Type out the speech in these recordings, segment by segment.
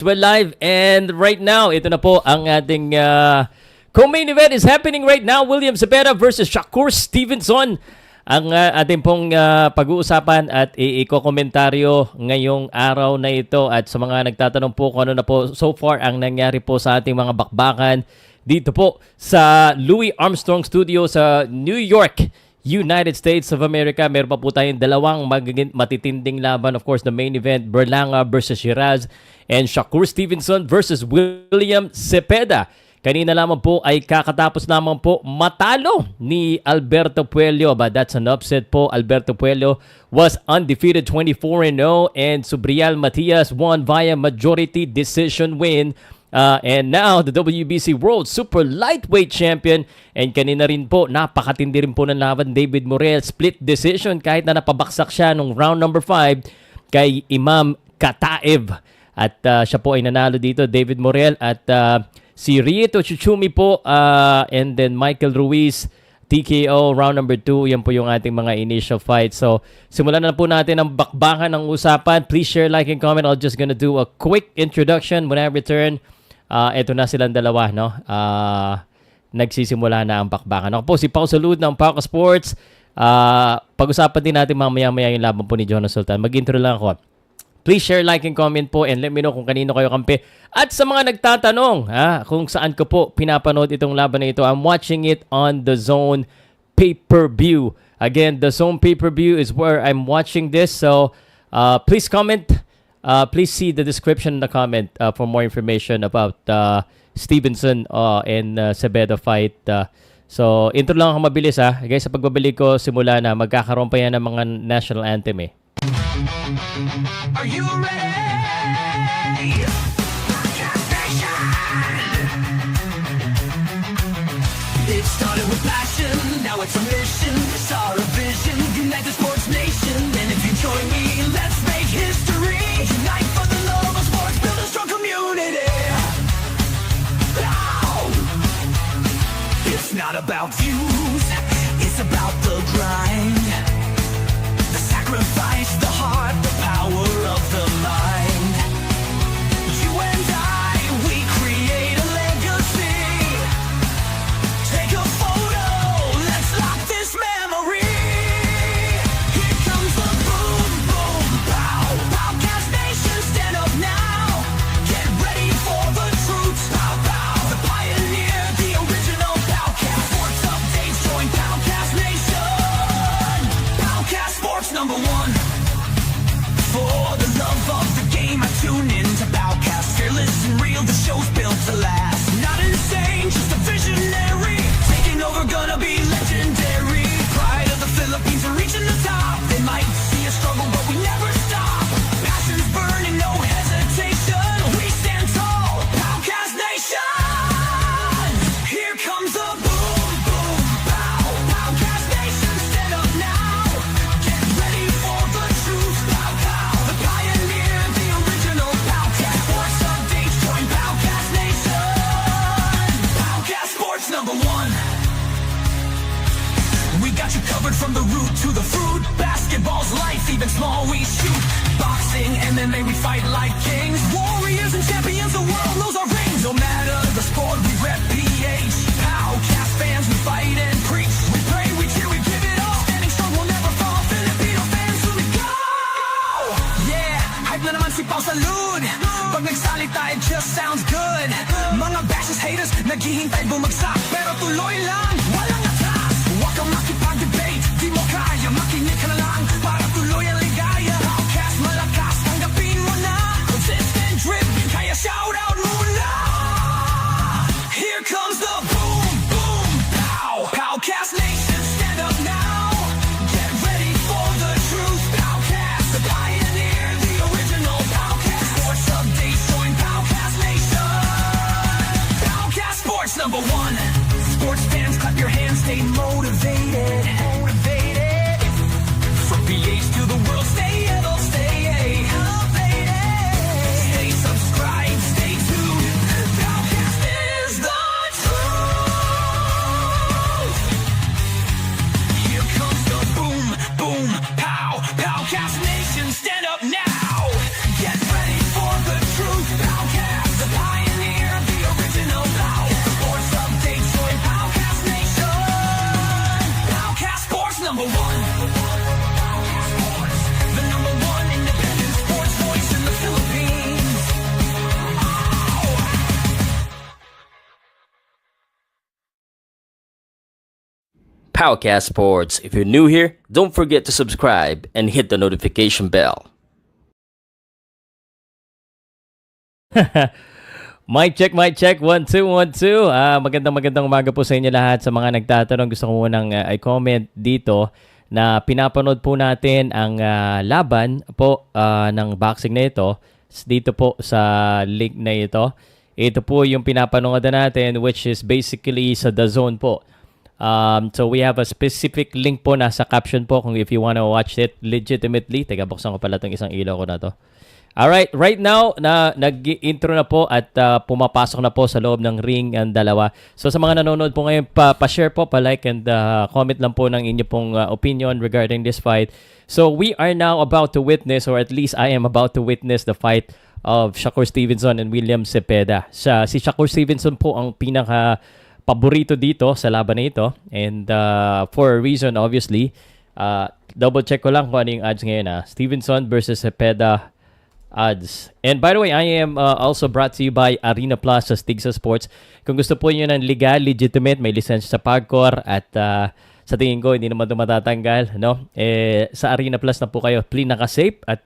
We're live and right now, ito na po ang ating co-main event is happening right now. William Zepeda versus Sheeraz Stevenson. Ang ating pong pag-uusapan at i-komentaryo ngayong araw na ito. At sa mga nagtatanong po kung ano na po so far ang nangyari po sa ating mga bakbakan dito po sa Louis Armstrong Studio sa New York, United States of America. Meron pa po tayong dalawang matitinding laban. Of course, the main event, Berlanga versus Shiraz and Sheeraz Stevenson versus William Zepeda. Kanina lamang po ay kakatapos lamang po matalo ni Alberto Puello. But that's an upset po. Alberto Puello was undefeated 24-0 and Subriel Matias won via majority decision win. And now, the WBC World Super Lightweight Champion. And kanina rin po, napakatindi rin po ng laban. David Morel, split decision kahit na napabaksak siya nung round number 5 kay Imam Kataev. At siya po ay nanalo dito, David Morel. At si Rieto Chuchumi po, and then Michael Ruiz, TKO, round number 2. Yan po yung ating mga initial fight. So, simulan na po natin ang bakbakan ng usapan. Please share, like, and comment. I'm just gonna do a quick introduction when I return. Ito na silang dalawa, no? Nagsisimula na ang bakbakan. Ako po si Pow Salud ng Powcast Sports. Pag-usapan din natin mamaya-maya yung laban po ni Jonas Sultan. Mag-intro lang ako. Please share, like, and comment po and let me know kung kanino kayo kampi. At sa mga nagtatanong kung saan ko po pinapanood itong laban na ito, I'm watching it on the Zone pay-per-view. Again, the Zone pay-per-view is where I'm watching this. So, please comment. Please see the description in the comment for more information about Stevenson and Zepeda fight. So, intro lang ako mabilis Guys, sa pagbabalik ko, simula na. Magkakaroon pa yan ng mga national anthem eh. Are you ready? Powcast Nation! It started with passion, now it's a mission. It's our vision, unite the sports nation. And if you join me, let's make history. Unite for the love of sports, build a strong community. Oh! It's not about views, it's about the grind. The sacrifice, the heart, the power of the mind. You and I, we create a legacy. Take a photo, let's lock this memory. Here comes the boom, boom, pow. Powcast Nation, stand up now. Get ready for the troops, pow, pow. The pioneer, the original Powcast. Sports updates, join Powcast Nation. Powcast Sports number 1. For the love of the game, I tune in to Powcast. Fearless and real, the show's built to last. Not insane, just a visionary. Taking over, gonna be legendary. Pride of the Philippines, we're reaching the top. They might see us struggle, but we never stop. Passion's burning, no hesitation. We stand tall, Powcast Nation. Here comes the boom, boom, pow. Powcast Nation, stand up now. Get ready for the truth, pow, pow. The pioneer, the original Powcast. Sports updates, join Powcast Nation. Powcast Sports number 1. We got you covered from the root to the fruit. Basketball's life, even small we shoot. Boxing, MMA, we fight like kings. Warriors and champions, the world knows our rings. No matter the sport, we rep PH. Powcast fans, we fight and preach. We pray, we cheer, we give it all. Standing strong, we'll never fall. Filipino fans, here we go! Yeah, hype na naman si Pow Salud. Pag nagsalita, it just sounds good. Mga bashes, haters, naghihintay bumagsak. Pero tuloy lang, walang atras. Huwag kang makipag-debate, di mo kaya. Makinig ka na lang, para tuloy ang ligaya. Powcast, malakas, tanggapin mo na. Consistent drip, kaya shout out muna. Here comes the boom, boom, pow. Powcast Nation, stand up now. Get ready for the truth, Powcast. The pioneer, the original Powcast. Sports updates, join Powcast Nation. Powcast Sports number 1. Sports fans, clap your hands, stay motivated. Powcast Sports. If you're new here, don't forget to subscribe and hit the notification bell. Mic check, 1, 2, 1, 2. Magandang umaga po sa inyo lahat. Sa mga nagtatanong, gusto ko munang i-comment dito na pinapanood po natin ang laban po ng boxing na ito. Dito po sa link na ito. Ito po yung pinapanood natin, which is basically sa The Zone po. So we have a specific link po nasa caption po kung if you wanna watch it legitimately. Teka, buksan ko pala itong isang ilaw ko na to. Alright, right now, nag-intro na po at pumapasok na po sa loob ng ring ang dalawa. So sa mga nanonood po ngayon, pa-share po, pa-like and comment lang po ng inyo pong opinion regarding this fight. So we are now about to witness, or at least I am about to witness the fight of Sheeraz Stevenson and William Zepeda. Si Sheeraz Stevenson po ang pinaka-paborito dito sa laban na ito. And for a reason, obviously, double check ko lang kung ano yung odds ngayon. Stevenson versus Zepeda odds. And by the way, I am also brought to you by Arena Plus sa Sheeraz Sports. Kung gusto po nyo ng legal, legitimate, may lisensya sa Pagcor at sa tingin ko, hindi naman ito matatanggal. No? Sa Arena Plus na po kayo, pinaka-safe at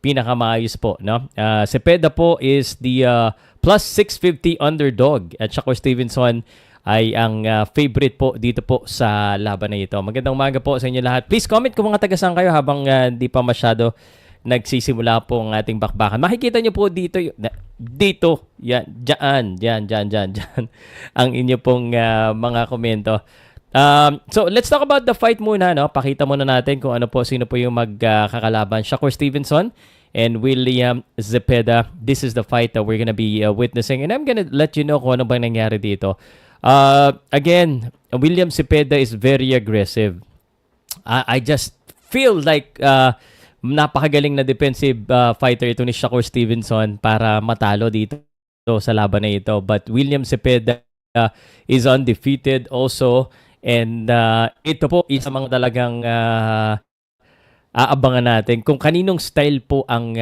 pinaka-maayos po. No? Zepeda po is the plus 650 underdog at Sheeraz Stevenson ay ang favorite po dito po sa laban na ito. Magandang umaga po sa inyo lahat. Please comment kung mga taga-saan kayo habang hindi pa masyado nagsisimula po ang ating bakbakan. Makikita nyo po dito, yan, dyan, ang inyo pong mga komento. So, let's talk about the fight muna, no? Pakita muna natin kung sino po yung magkakalaban. Sheeraz Stevenson and William Zepeda. This is the fight that we're gonna be witnessing. And I'm gonna let you know kung ano bang nangyari dito. Again, William Zepeda is very aggressive. I just feel like napakagaling na defensive fighter ito ni Sheeraz Stevenson para matalo dito sa laban na ito. But William Zepeda is undefeated also. And ito po isa mga talagang aabangan natin kung kaninong style po ang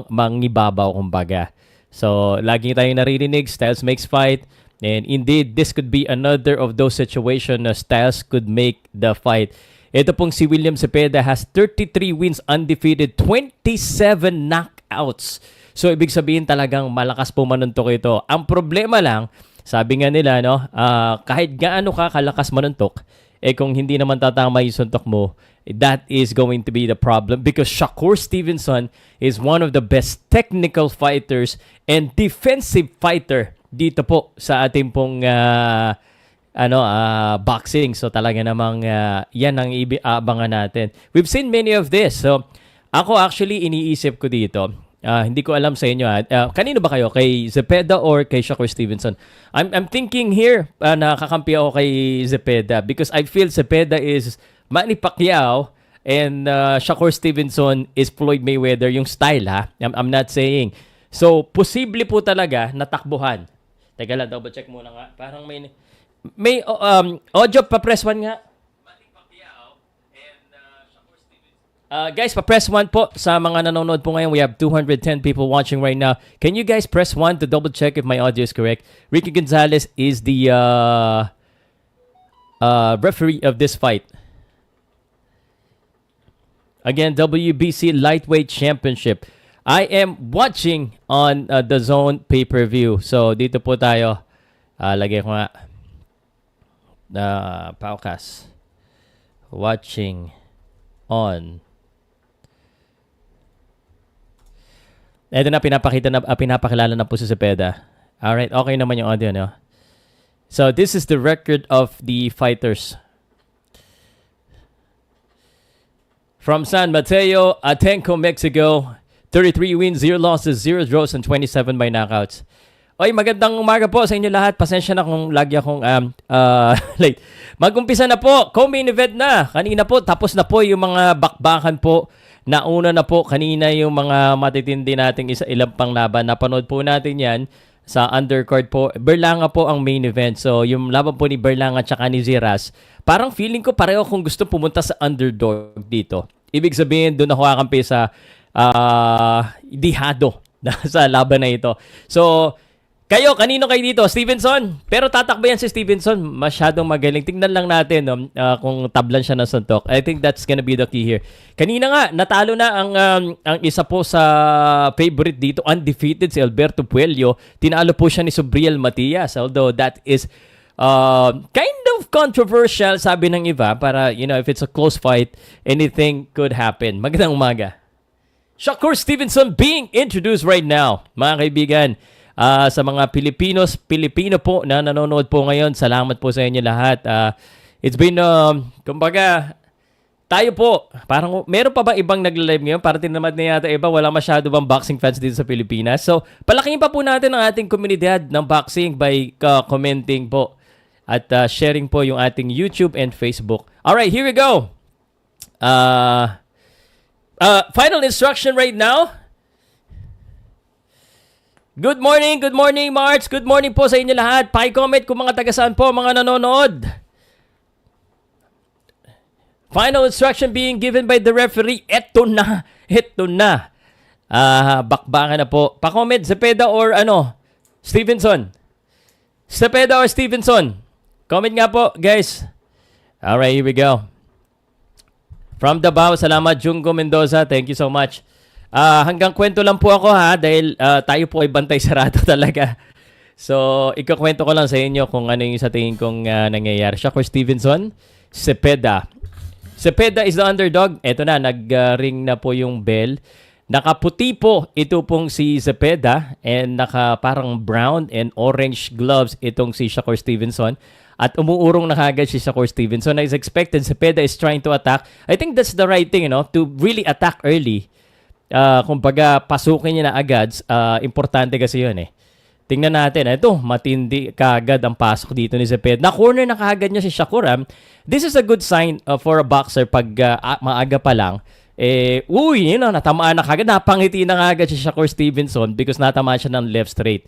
mangibabaw kumbaga. So, lagi tayong naririnig, styles makes fight. And indeed, this could be another of those situations na styles could make the fight. Ito pong si William Zepeda has 33 wins undefeated, 27 knockouts. So, ibig sabihin talagang malakas po manuntok ito. Ang problema lang, sabi nga nila, no, kahit gaano ka kalakas manuntok, kung hindi naman tatama yung suntok mo, that is going to be the problem because Sheeraz Stevenson is one of the best technical fighters and defensive fighter dito po sa ating pong boxing. So talaga namang yan ang abangan natin. We've seen many of this. So ako actually iniisip ko dito. Hindi ko alam sa inyo. Kanino ba kayo? Kay Zepeda or kay Sheeraz Stevenson? I'm thinking here nakakampi ako kay Zepeda because I feel Zepeda is Manny Pacquiao and Sheeraz Stevenson is Floyd Mayweather yung style ha. I'm not saying. So posible po talaga natakbuhan. Teka lang, double check muna nga. Parang may audio pa-press 1 nga. Manny Pacquiao and Sheeraz Stevenson. Guys, pa-press 1 po sa mga nanonood po ngayon. We have 210 people watching right now. Can you guys press 1 to double check if my audio is correct? Ricky Gonzalez is the referee of this fight. Again, WBC Lightweight Championship. I am watching on the Zone pay-per-view. So, dito po tayo. Lagay ko nga. Powcast. Watching on. Ito na, pinapakilala na po si Zepeda. Alright, okay naman yung audio, no? So, this is the record of the fighters. From San Mateo, Atenco, Mexico, 33 wins, 0 losses, 0 draws, and 27 by knockouts. Oy, magandang umaga po sa inyo lahat. Pasensya na kung lagi akong late. Mag-umpisa na po. Co-main event na. Kanina po, tapos na po yung mga bakbakan po. Nauna na po kanina yung mga matitindi nating ilang pang laban. Napanood po natin yan sa undercard po. Berlanga po ang main event. So, yung laban po ni Berlanga at ni Shiraz, parang feeling ko pareho kung gusto pumunta sa underdog dito. Ibig sabihin, doon ako kakampi sa dihado sa laban na ito. So, Kayo, kanino kayo dito? Stevenson? Pero tatakbo yan si Stevenson. Masyadong magaling. Tingnan lang natin kung tablan siya ng suntok. I think that's gonna be the key here. Kanina nga, natalo na ang isa po sa favorite dito. Undefeated si Alberto Puello. Tinalo po siya ni Subriel Matias. Although that is kind of controversial, sabi ng iba. Para, if it's a close fight, anything could happen. Magandang umaga. Shakur Stevenson being introduced right now. Mga kaibigan, sa mga Pilipino po na nanonood po ngayon, salamat po sa inyo lahat. It's been, kumbaga, tayo po, parang meron pa bang ibang nag-live ngayon? Parang tinamad na yata iba, wala masyado bang boxing fans dito sa Pilipinas. So, palakihin pa po natin ang ating komunidad ng boxing by commenting po at sharing po yung ating YouTube and Facebook. Alright, here we go. Final instruction right now. Good morning, March. Good morning po sa inyo lahat. Paki-comment kung mga taga-saan po, mga nanonood. Final instruction being given by the referee. Ito na. Bakbakan na po. Pa-comment, Zepeda or Stevenson. Zepeda or Stevenson. Comment nga po, guys. Alright, here we go. From Davao, salamat, Jungo Mendoza. Thank you so much. Hanggang kwento lang po ako dahil tayo po ay bantay sarado talaga. So, ikakwento ko lang sa inyo kung ano yung sa tingin kong nangyayari. Shakur Stevenson, Zepeda. Zepeda is the underdog. Eto na, nag-ring na po yung bell. Nakaputi po ito pong si Zepeda and naka parang brown and orange gloves itong si Shakur Stevenson. At umuurong na kagad si Shakur Stevenson. As expected, Zepeda is trying to attack. I think that's the right thing, to really attack early. Kumbaga, pasukin niya na agad. Importante kasi yun Tingnan natin. Ito, matindi kagad ang pasok dito ni Zepeda. Na-corner na kagad niya si Shakur. This is a good sign for a boxer pag maaga pa lang. Natamaan na kagad. Napangiti na kagad si Shakur Stevenson because natamaan siya ng left straight.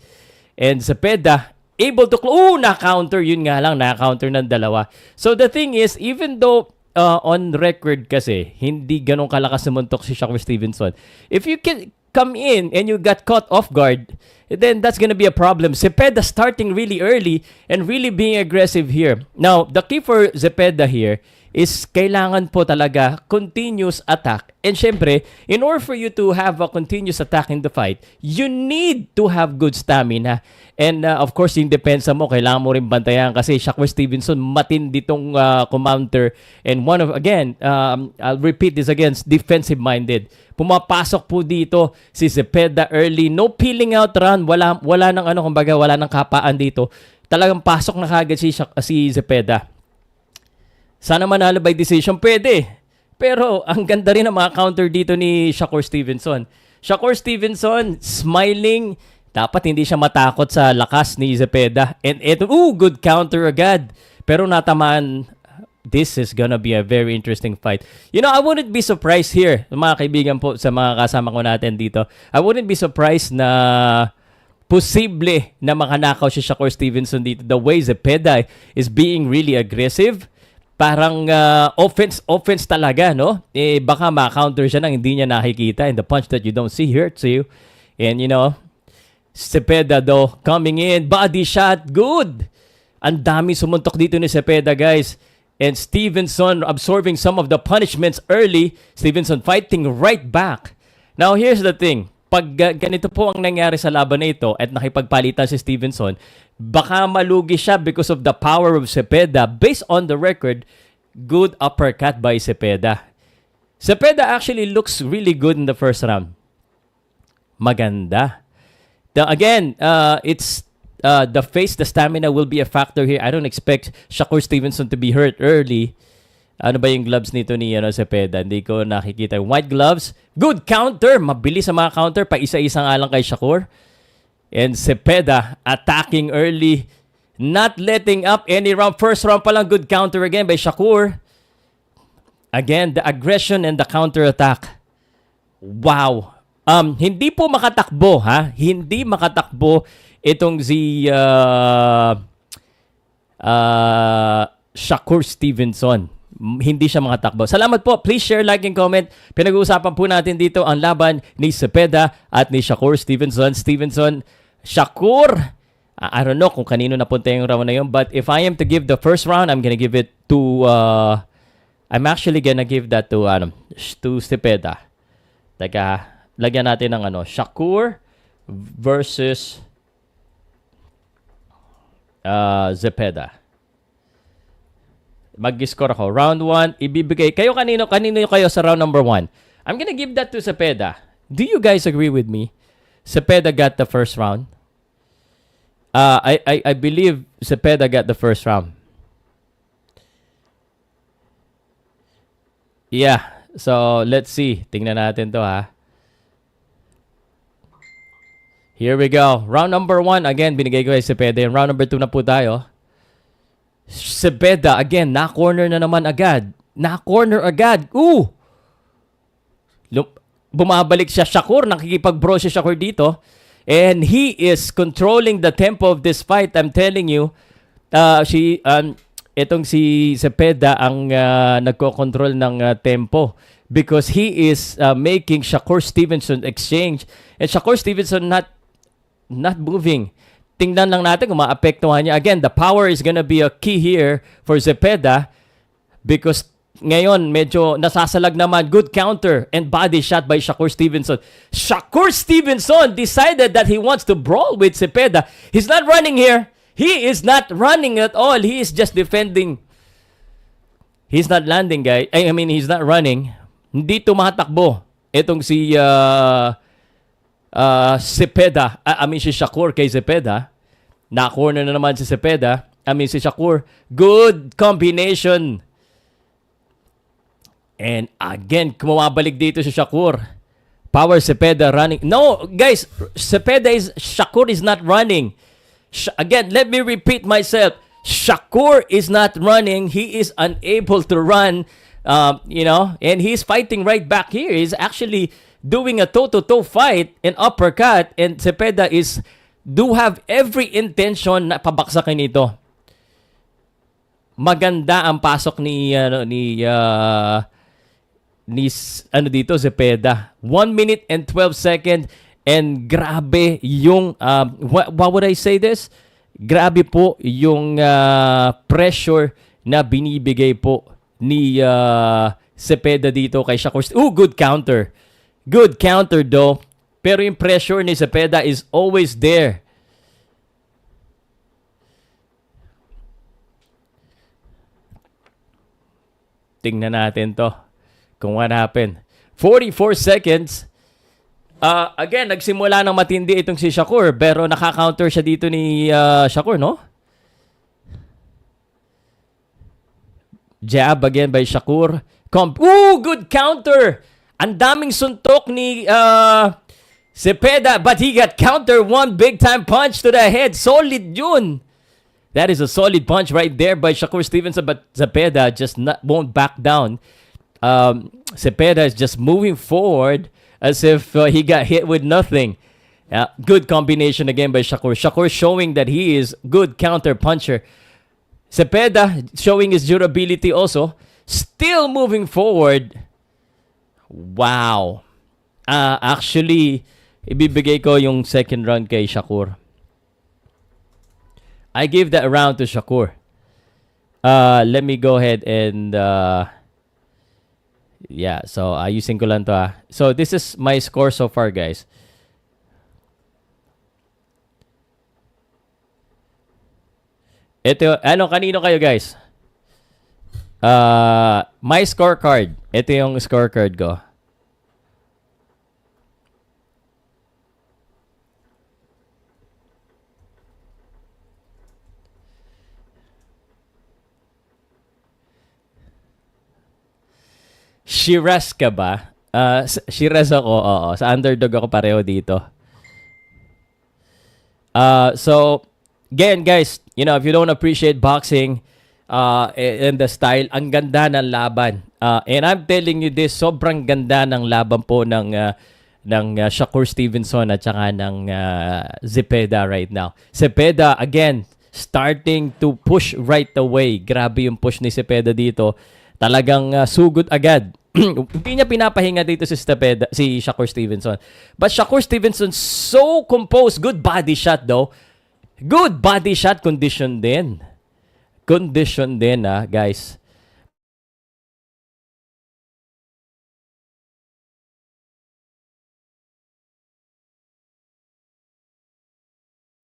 And Zepeda, able to na-counter. Yun nga lang, na-counter ng dalawa. So the thing is, even though on record kasi, hindi ganun kalakas sumuntok si Shakur Stevenson. If you can come in and you got caught off guard, then that's gonna be a problem. Zepeda starting really early and really being aggressive here. Now, the key for Zepeda here is kailangan po talaga continuous attack. And syempre, in order for you to have a continuous attack in the fight, you need to have good stamina. And of course, yung depensa mo, kailangan mo rin bantayan kasi Shakur Stevenson matindi tong counter. And I'll repeat this again, defensive-minded. Pumapasok po dito si Zepeda early. No peeling out run. Wala nang wala nang kapaan dito. Talagang pasok na kagad si Zepeda. Sana manalo by decision, pwede. Pero ang ganda rin ng mga counter dito ni Shakur Stevenson. Shakur Stevenson, smiling. Dapat hindi siya matakot sa lakas ni Zepeda. And ito, good counter agad. Pero natamaan, this is gonna be a very interesting fight. I wouldn't be surprised here, mga kaibigan po, sa mga kasama ko natin dito. I wouldn't be surprised na posible na makanakaw si Shakur Stevenson dito. The way Zepeda is being really aggressive. Parang offense talaga, no? Baka ma-counter siya nang hindi niya nakikita and the punch that you don't see hurts you. And Zepeda though, coming in, body shot, good! Ang dami sumuntok dito ni Zepeda, guys. And Stevenson absorbing some of the punishments early. Stevenson fighting right back. Now, here's the thing. Pag ganito po ang nangyari sa laban na ito at nakipagpalitan si Stevenson, baka malugi siya because of the power of Zepeda. Based on the record, good uppercut by Zepeda. Zepeda actually looks really good in the first round. Maganda. It's the face, the stamina will be a factor here. I don't expect Shakur Stevenson to be hurt early. Ano ba yung gloves nito ni Zepeda? Hindi ko nakikita. White gloves. Good counter. Mabilis sa mga counter. Pa isa-isa nga lang kay Shakur. And Zepeda attacking early. Not letting up any round. First round pa lang, good counter again by Shakur. Again, the aggression and the counter attack. Wow. Hindi po makatakbo, Hindi makatakbo itong si Shakur Stevenson. Hindi siya makatakbo. Salamat po. Please share, like, and comment. Pinag-uusapan po natin dito ang laban ni Zepeda at ni Shakur Stevenson. Shakur I don't know kung kanino napunta yung round na yun. But if I am to give the first round, I'm gonna give it to... I'm actually gonna give that to Zepeda. Teka, lagyan natin ng Shakur versus Zepeda. Mag-score ako. Round 1, ibibigay. Kanino kayo sa round number 1? I'm gonna give that to Zepeda. Do you guys agree with me? Zepeda got the first round. I believe Zepeda got the first round. Yeah. So, let's see. Tingnan natin to, ha. Here we go. Round number 1. Again, binigay ko kay Zepeda. Round number 2 na po tayo. Zepeda, again, na-corner na naman agad. Na-corner agad. Ooh! Bumabalik siya. Shakur, nakikipag-bro si Shakur dito. And he is controlling the tempo of this fight. I'm telling you, itong si Zepeda ang nagko-control ng tempo because he is making Shakur Stevenson exchange. And Shakur Stevenson not moving. Tingnan lang natin kung maapektuhan niya. Again, the power is gonna be a key here for Zepeda because ngayon, medyo nasasalag naman. Good counter and body shot by Shakur Stevenson. Shakur Stevenson decided that he wants to brawl with Zepeda. He's not running here. He is not running at all. He is just defending. He's not landing, guys. I mean, he's not running. Hindi tumatakbo. Itong si Zepeda. I mean, si Shakur kay Zepeda. Na-corner na naman si Zepeda. I mean, si Shakur. Good combination. And again, kumabalik dito si Shakur. Power Zepeda running. No, guys, Shakur is not running. Again, let me repeat myself. Shakur is not running. He is unable to run, and he's fighting right back here. He's actually doing a toe-to-toe fight, an uppercut, and Zepeda do have every intention na pabaksakin ito. Maganda ang pasok ni dito, Zepeda. 1 minute and 12 seconds. And grabe yung, what would I say this? Grabe po yung pressure na binibigay po ni Zepeda dito kay Shakur. Good counter. Good counter though. Pero yung pressure ni Zepeda is always there. Tingnan natin to. Kung what happened. 44 seconds. Again, nagsimula ng matindi itong si Shakur. Pero naka-counter siya dito ni Shakur, no? Jab again by Shakur. Good counter! Ang daming suntok ni Zepeda. But he got counter. One big-time punch to the head. Solid yun. That is a solid punch right there by Shakur Stevenson. But Zepeda just won't back down. Zepeda is just moving forward as if he got hit with nothing. Good combination again by Shakur. Shakur showing that he is good counter puncher. Zepeda showing his durability also. Still moving forward. Wow. Actually, ibibigay ko yung second round kay Shakur. I give that round to Shakur. Let me go ahead and... yeah, so ayusin ko lang to. So this is my score so far, guys. Ito, kanino kayo, guys? My scorecard. Ito yung scorecard ko. Shiraz ka ba? Shiraz ako, oo. Sa underdog ako pareho dito. So, again, guys, if you don't appreciate boxing and the style, ang ganda ng laban. And I'm telling you this, sobrang ganda ng laban po ng Shakur Stevenson at saka ng Zepeda right now. Zepeda, again, starting to push right away. Grabe yung push ni Zepeda dito. Talagang sugod agad. Hindi niya pinapahinga dito si Shakur Stevenson. But Shakur Stevenson so composed. Good body shot though. Good body shot, condition din. Condition din, guys.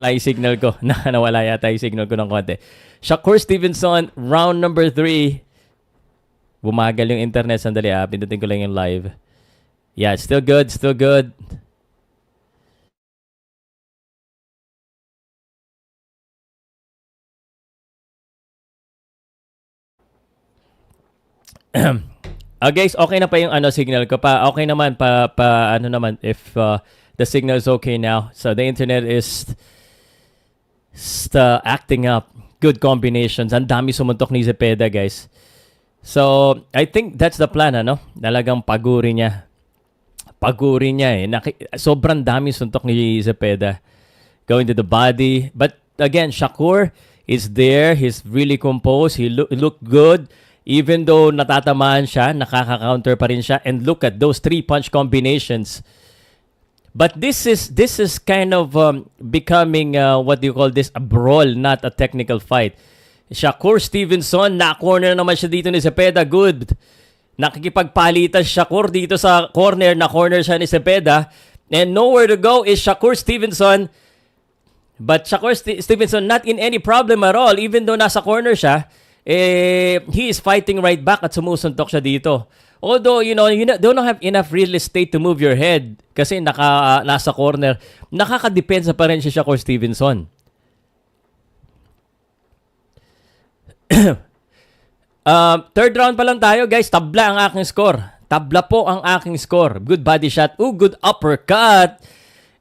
Yung signal ko. Nawala yata yung signal ko ng konti. Shakur Stevenson, round number 3. Bumagal yung internet. Sandali pindutin ko lang yung live. Yeah, still good, still good. Guys, okay na pa yung signal ko pa. Okay naman ano naman if the signal is okay now. So the internet is acting up. Good combinations. Ang dami sumuntok ni Zepeda, guys. So, I think that's the plan, Talagang paguri niya. Paguri niya sobrang dami suntok ni Zepeda. Going to the body. But again, Shakur is there. He's really composed. He looked good. Even though natatamaan siya, nakaka-counter pa rin siya. And look at those 3-punch combinations. But this is kind of becoming what do you call this? A brawl, not a technical fight. Shakur Stevenson, na-corner naman siya dito ni Zepeda. Good. Nakikipagpalitan si Shakur dito sa corner. Na-corner siya ni Zepeda. And nowhere to go is Shakur Stevenson. But Shakur Stevenson not in any problem at all. Even though nasa corner siya, he is fighting right back at sumusuntok siya dito. Although, you don't have enough real estate to move your head kasi nasa corner. Nakakadepensa pa rin si Shakur Stevenson. Third round pa lang tayo, guys. Tabla ang aking score. Tabla po ang aking score. Good body shot. Good uppercut.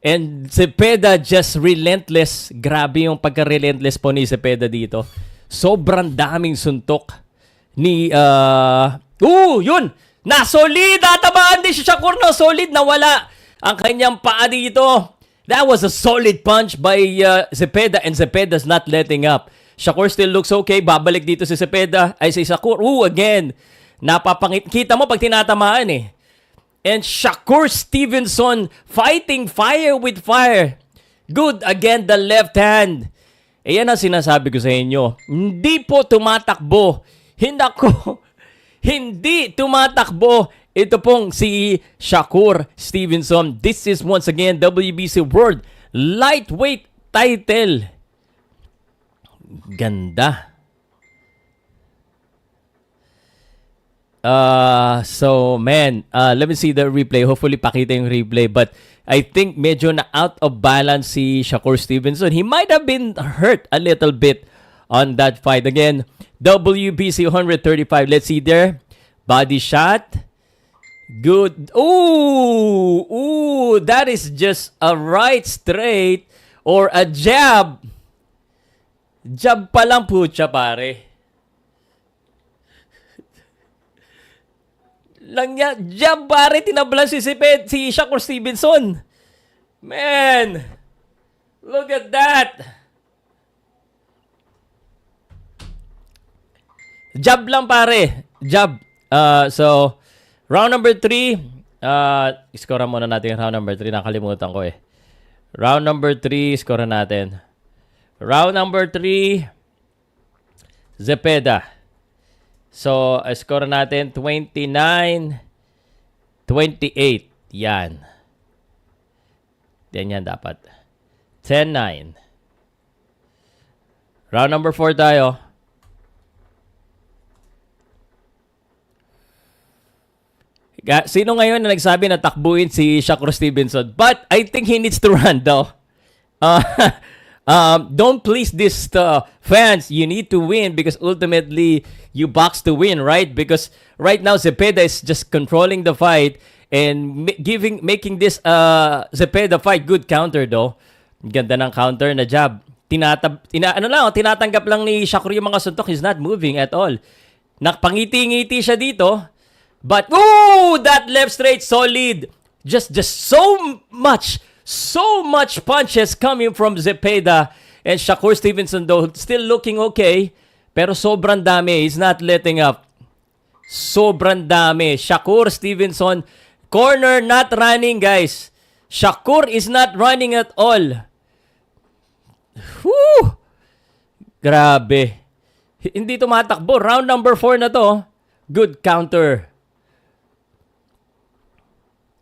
And Zepeda just relentless. Grabe yung pagka-relentless po ni Zepeda dito. Sobrang daming suntok ni yun! Na-solid! Natamaan din si Shakur na solid. Nawala ang kanyang paa dito. That was a solid punch by Zepeda, and Zepeda's not letting up. Shakur still looks okay. Babalik dito si Zepeda. Ay, si Shakur. Again. Napapangit. Kita mo pag tinatamaan And Shakur Stevenson fighting fire with fire. Good again, the left hand. Yan ang sinasabi ko sa inyo. Hindi po tumatakbo. Hindi tumatakbo. Ito pong si Shakur Stevenson. This is once again WBC World Lightweight title. Ganda. So, man, let me see the replay. Hopefully, pakita yung replay. But I think medyo na out of balance si Shakur Stevenson. He might have been hurt a little bit on that fight. Again, WBC 135. Let's see there. Body shot. Good. Ooh, that is just a right straight or a jab. Jab pa lang po siya, pare. Jab, pare, tinablan si Shakur Stevenson. Man, look at that. Jab lang, pare. Jab. So, round number 3. Score muna natin yung round number 3. Nakalimutan ko Round number 3, score natin. Round number 3, Zepeda. So, score natin 29-28. Yan. Yan dapat. 10-9. Round number 4 tayo. Sino ngayon na nagsabi na takbuin si Shakur Stevenson? But I think he needs to run though. Don't please this fans. You need to win because ultimately you box to win, right? Because right now Zepeda is just controlling the fight and making this Zepeda fight. Good counter though. Ganda ng counter na jab. Tinatanggap lang ni Shakur yung mga suntok. He's not moving at all. Nakpangiti-ngiti siya dito. But that left straight solid. Just so much punches coming from Zepeda. And Shakur Stevenson though still looking okay, pero sobrang dami. He's not letting up. Sobrang dami. Shakur Stevenson corner not running, guys. Shakur is not running at all. Grabe. Hindi tumatakbo. Round number 4 na to. Good counter.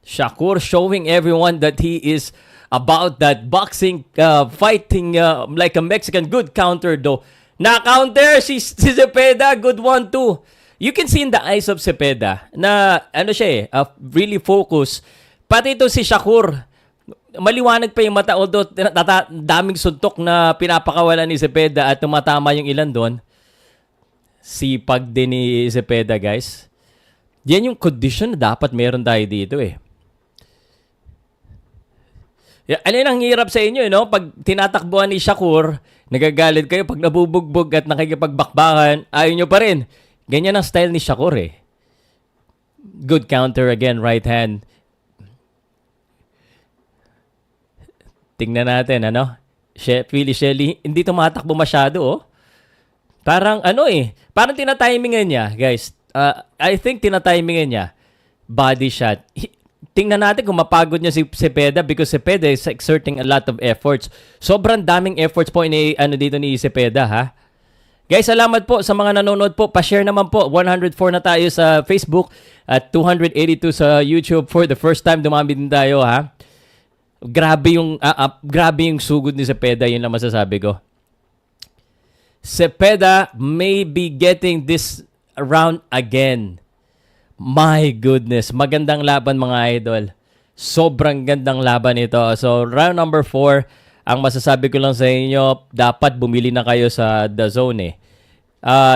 Shakur showing everyone that he is about that boxing, fighting like a Mexican. Good counter though. Na-counter si Zepeda. Good one too. You can see in the eyes of Zepeda na ano siya really focus. Pati ito si Shakur. Maliwanag pa yung mata. Although daming suntok na pinapakawalan ni Zepeda at tumatama yung ilan doon. Sipag din ni Zepeda, guys. Yan yung condition na dapat meron tayo dito eh. Ano yung ang hirap sa inyo, no? Pag tinatakbuhan ni Shakur, nagagalit kayo. Pag nabubugbog at nakikipagbakbakan, ayaw nyo pa rin. Ganyan ang style ni Shakur eh. Good counter again, right hand. Tingnan natin, ano? Philly Shelly, hindi tumatakbo masyado, oh. Parang parang tinatimingan niya, guys. I think tinatimingan niya. Body shot. Tingnan natin kung mapagod niya si Zepeda because Zepeda is exerting a lot of efforts. Sobrang daming efforts po dito ni Zepeda, ha? Guys, salamat po sa mga nanonood po. Pa-share naman po. 104 na tayo sa Facebook at 282 sa YouTube. For the first time, dumami din tayo, ha? Grabe yung sugod ni Zepeda. Yun lang masasabi ko. Zepeda may be getting this round again. My goodness. Magandang laban, mga idol. Sobrang gandang laban ito. So, round number 4, ang masasabi ko lang sa inyo, dapat bumili na kayo sa The Zone eh.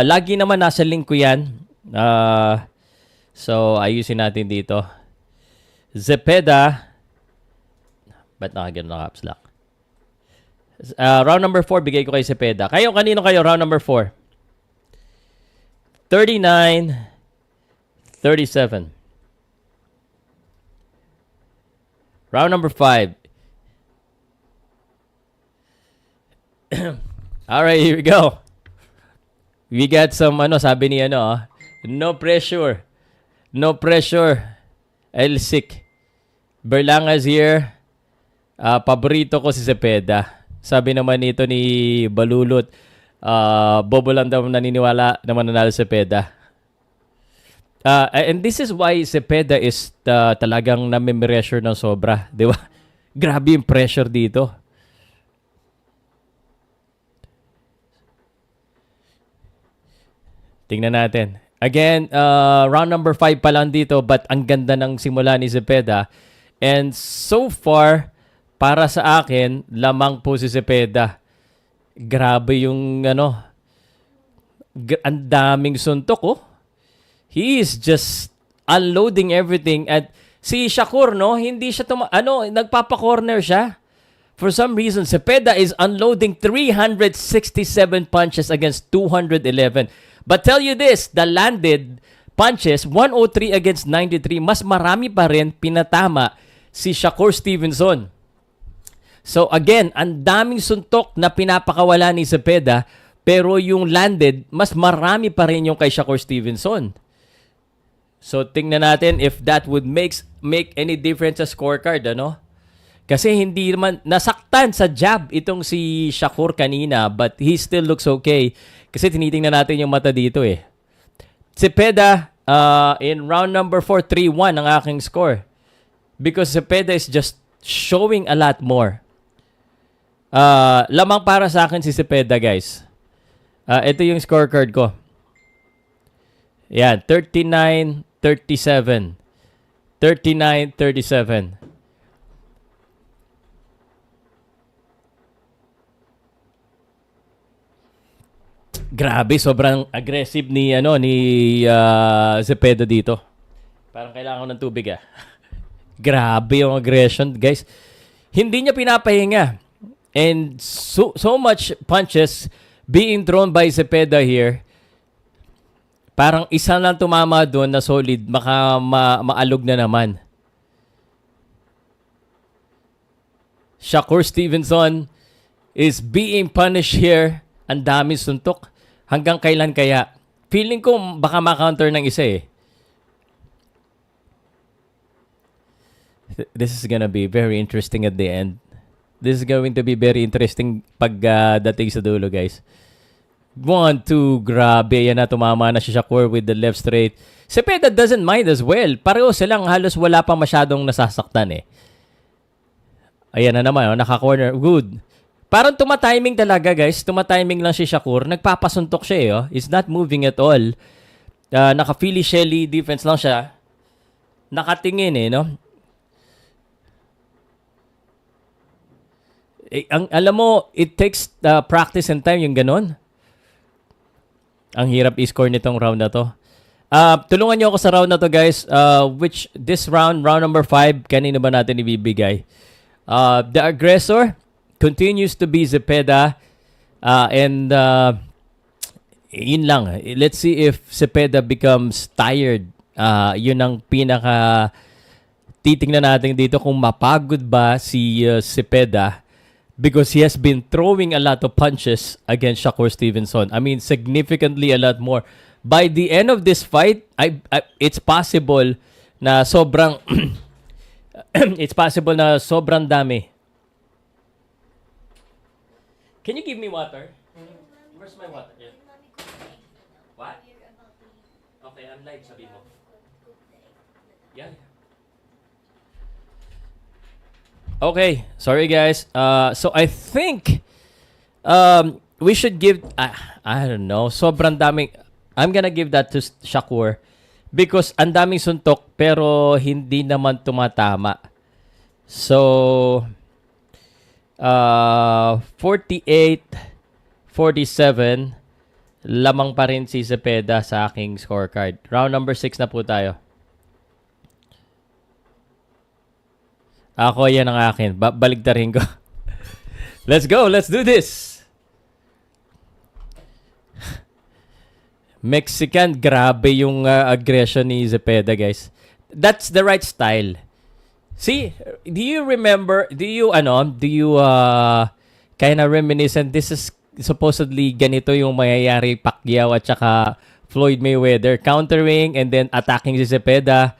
Lagi naman nasa link ko yan. So, ayusin natin dito. Zepeda. Ba't nakagano na caps lock? Round number 4, bigay ko kay Zepeda. Kanino kayo round number 4? 39-37. Round number 5. Alright, here we go. We got some, sabi ni no pressure. No pressure. El Sick. Berlanga's here. Paborito ko si Zepeda. Sabi naman nito ni Balulot, bobo lang daw naniniwala na mananalo si Zepeda. And this is why Zepeda is talagang nami-pressure ng sobra. Di ba? Grabe yung pressure dito. Tingnan natin. Again, round number 5 pa lang dito but ang ganda ng simula ni Zepeda. And so far, para sa akin, lamang po si Zepeda. Grabe yung ang daming suntok, oh. He is just unloading everything. At si Shakur, hindi siya nagpapa-corner siya. For some reason, Zepeda is unloading 367 punches against 211. But tell you this, the landed punches, 103 against 93, mas marami pa rin pinatama si Shakur Stevenson. So again, ang daming suntok na pinapakawala ni Zepeda, pero yung landed, mas marami pa rin yung kay Shakur Stevenson. So tingnan natin if that would make any difference sa scorecard, Kasi hindi naman nasaktan sa jab itong si Shakur kanina, but he still looks okay. Kasi tinitingnan natin yung mata dito eh. Zepeda, in round number 4, 3-1 ang aking score. Because Zepeda is just showing a lot more. Lamang para sa akin si Zepeda, guys. Ito yung scorecard ko. Yan, 39-37. 39-37. Grabe, sobrang aggressive ni Zepeda dito. Parang kailangan ko ng tubig Grabe yung aggression, guys. Hindi niya pinapahinga. And so much punches being thrown by Zepeda here. Parang isa lang tumama doon na solid, maalog na naman. Shakur Stevenson is being punished here. Ang dami suntok. Hanggang kailan kaya? Feeling ko baka ma-counter ng isa eh. This is gonna be very interesting at the end. This is going to be very interesting pagdating sa dulo, guys. 1, 2, grabe. Yan na, tumama na si Shakur with the left straight. Zepeda doesn't mind as well. Pareho silang halos wala pang masyadong nasasaktan eh. Ayan na naman, naka-corner. Good. Parang tumatiming talaga, guys. Tumatiming lang si Shakur. Nagpapasuntok siya eh. Oh. He's not moving at all. Naka-Philly Shelly defense lang siya. Nakatingin eh, no? Alam mo, it takes practice and time yung ganon. Ang hirap i-score nitong round na to. Tulungan niyo ako sa round na to, guys. Which this round number 5, kanino ba natin ibibigay? The aggressor continues to be Zepeda. And yun lang. Let's see if Zepeda becomes tired. Yun ang pinaka titingnan natin dito kung mapagod ba si Zepeda. Because he has been throwing a lot of punches against Shakur Stevenson. I mean, significantly a lot more. By the end of this fight, it's possible na sobrang dami. Can you give me water? Where's my water? Yeah. What? Okay, I'm live, sabi mo. Yeah. Okay, sorry guys. So I think we should give I don't know, sobrang daming. I'm gonna give that to Shakur because ang daming suntok pero hindi naman tumatama. So 48-47 lamang pa rin si Zepeda sa aking scorecard. Round number 6 na po tayo. Ako, yan ang akin. Baligtarin ko. Let's go. Let's do this. Mexican, grabe yung aggression ni Zepeda, guys. That's the right style. See, do you kind of reminiscent? This is supposedly ganito yung mayayari Pacquiao at saka Floyd Mayweather. Countering and then attacking si Zepeda.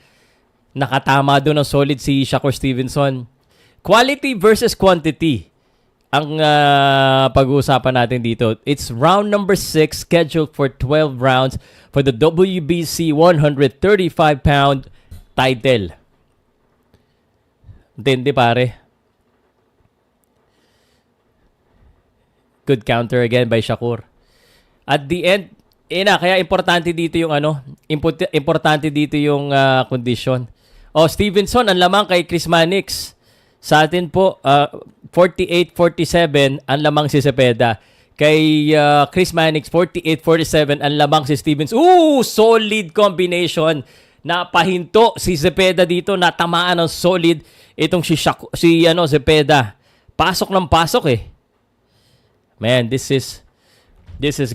Nakatama doon ng solid si Shakur Stevenson. Quality versus quantity ang pag-uusapan natin dito. It's round number 6 scheduled for 12 rounds for the WBC 135-pound title. Hindi pare. Good counter again by Shakur. At the end, kaya importante dito yung importante dito yung condition. Stevenson, ang lamang kay Chris Mannix. Sa atin po, 48-47, ang lamang si Zepeda. Kay Chris Mannix, 48-47, ang lamang si Stevenson. Solid combination. Napahinto si Zepeda dito, natamaan ng solid itong si Zepeda. Pasok ng pasok eh. Man, this is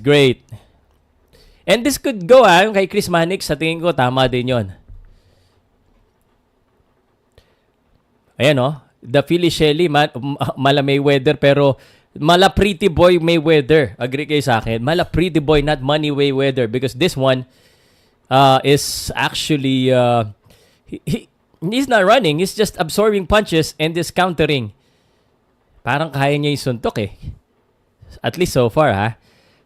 great. And this could go yung kay Chris Mannix, sa tingin ko tama din yon. Ayan the Philly Shelly, mala Mayweather pero mala pretty boy Mayweather. Agree kayo sa akin? Mala pretty boy, not money Mayweather, because this one is actually he's not running, he's just absorbing punches and is countering. Parang kaya niya yung suntok eh. At least so far ha.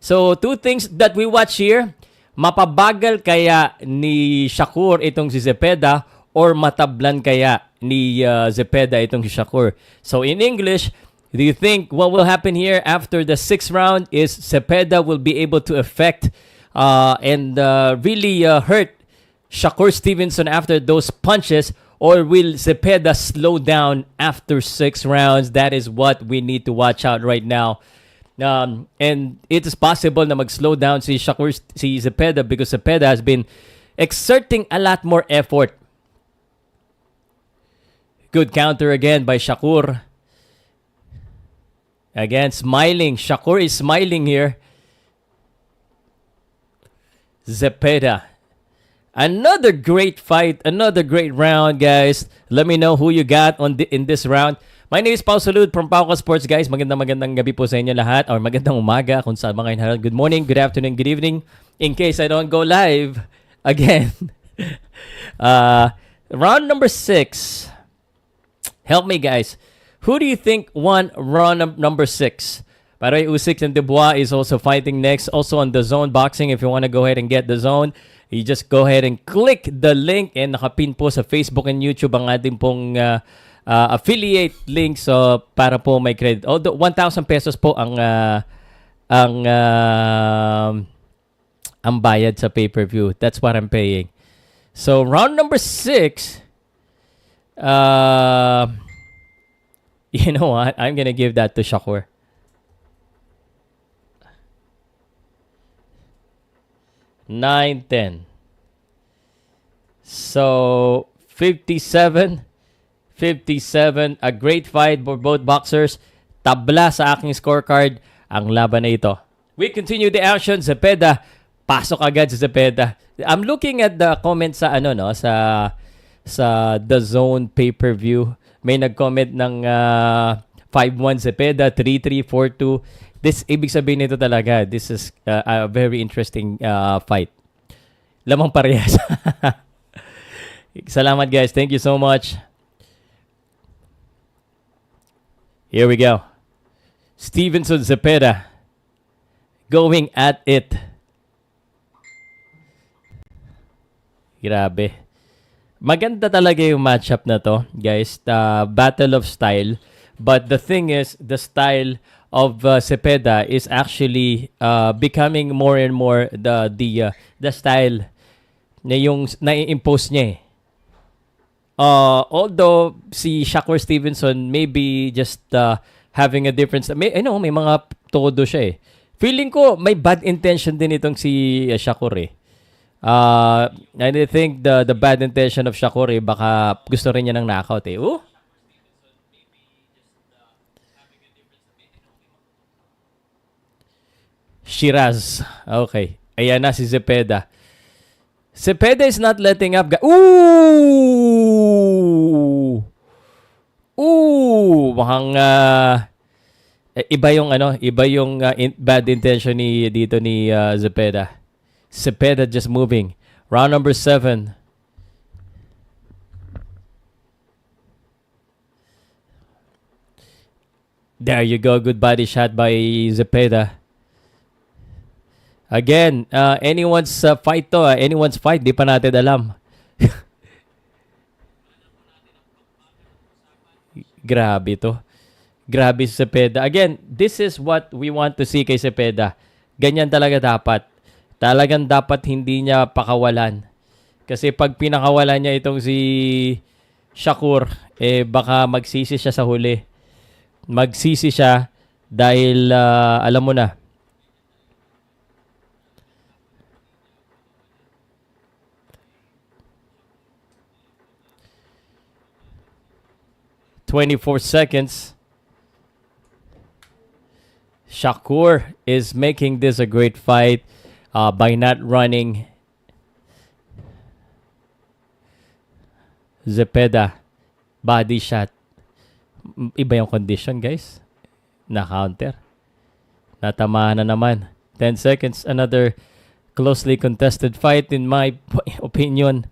So, two things that we watch here. Mapabagal kaya ni Shakur itong si Zepeda or matablan kaya ni Zepeda itong si Shakur. So, in English, do you think what will happen here after the 6th round is Zepeda will be able to affect and really hurt Shakur Stevenson after those punches, or will Zepeda slow down after 6 rounds? That is what we need to watch out right now. And it is possible na mag-slow down si Zepeda because Zepeda has been exerting a lot more effort. Good counter again by Shakur. Again, smiling. Shakur is smiling here. Zepeda. Another great fight. Another great round, guys. Let me know who you got in this round. My name is Pow Salud from Powcast Sports, guys. Magandang gabi po sa inyo lahat, or magandang umaga kung saan mga inaharap. Good morning, good afternoon, good evening. In case I don't go live again. Round number 6. Help me, guys. Who do you think won round number 6? By the way, Usyk and Dubois is also fighting next. Also on the Zone Boxing, if you want to go ahead and get the Zone, you just go ahead and click the link and nakapin po sa Facebook and YouTube ang ating pong affiliate link. So, para po may credit. Although, 1,000 pesos po ang bayad sa pay-per-view. That's what I'm paying. So, round number 6, you know what? I'm gonna give that to Shakur. Nine, 10. So, 57. A great fight for both boxers. Tabla sa aking scorecard ang laban na ito. We continue the action. Zepeda. Pasok agad sa Zepeda. I'm looking at the comments sa sa The Zone pay-per-view. May nag-comment ng 5-1 Zepeda, 3-3, 4-2. This, ibig sabihin nito talaga, this is a very interesting fight. Lamang parehas. Salamat guys. Thank you so much. Here we go. Stevenson Zepeda going at it. Grabe. Maganda talaga yung matchup na to, guys. The battle of style. But the thing is, the style of Zepeda is actually becoming more and more the style na yung nai-impose niya eh. Although si Shakur Stevenson maybe just having a difference, may mga todo siya eh. Feeling ko may bad intention din itong si Shakur eh. And I think the bad intention of Shakur eh, baka gusto rin niya ng knockout eh. Shiraz. Okay. Ayan na si Zepeda. Zepeda is not letting up. Ooh! Mukhang iba yung bad intention ni Zepeda. Zepeda just moving. Round number 7. There you go. Good body shot by Zepeda. Again, anyone's fight to. Anyone's fight. Di pa natin alam. Grabe to. Grabe si Zepeda. Again, this is what we want to see kay Zepeda. Ganyan talaga dapat. Talagang dapat hindi niya pakawalan. Kasi pag pinakawalan niya itong si Shakur, baka magsisi siya sa huli. Magsisi siya dahil, alam mo na, 24 seconds. Shakur is making this a great fight by not running. Zepeda, body shot. Iba yung condition, guys. Na-counter. Natamaan na naman. 10 seconds. Another closely contested fight in my opinion.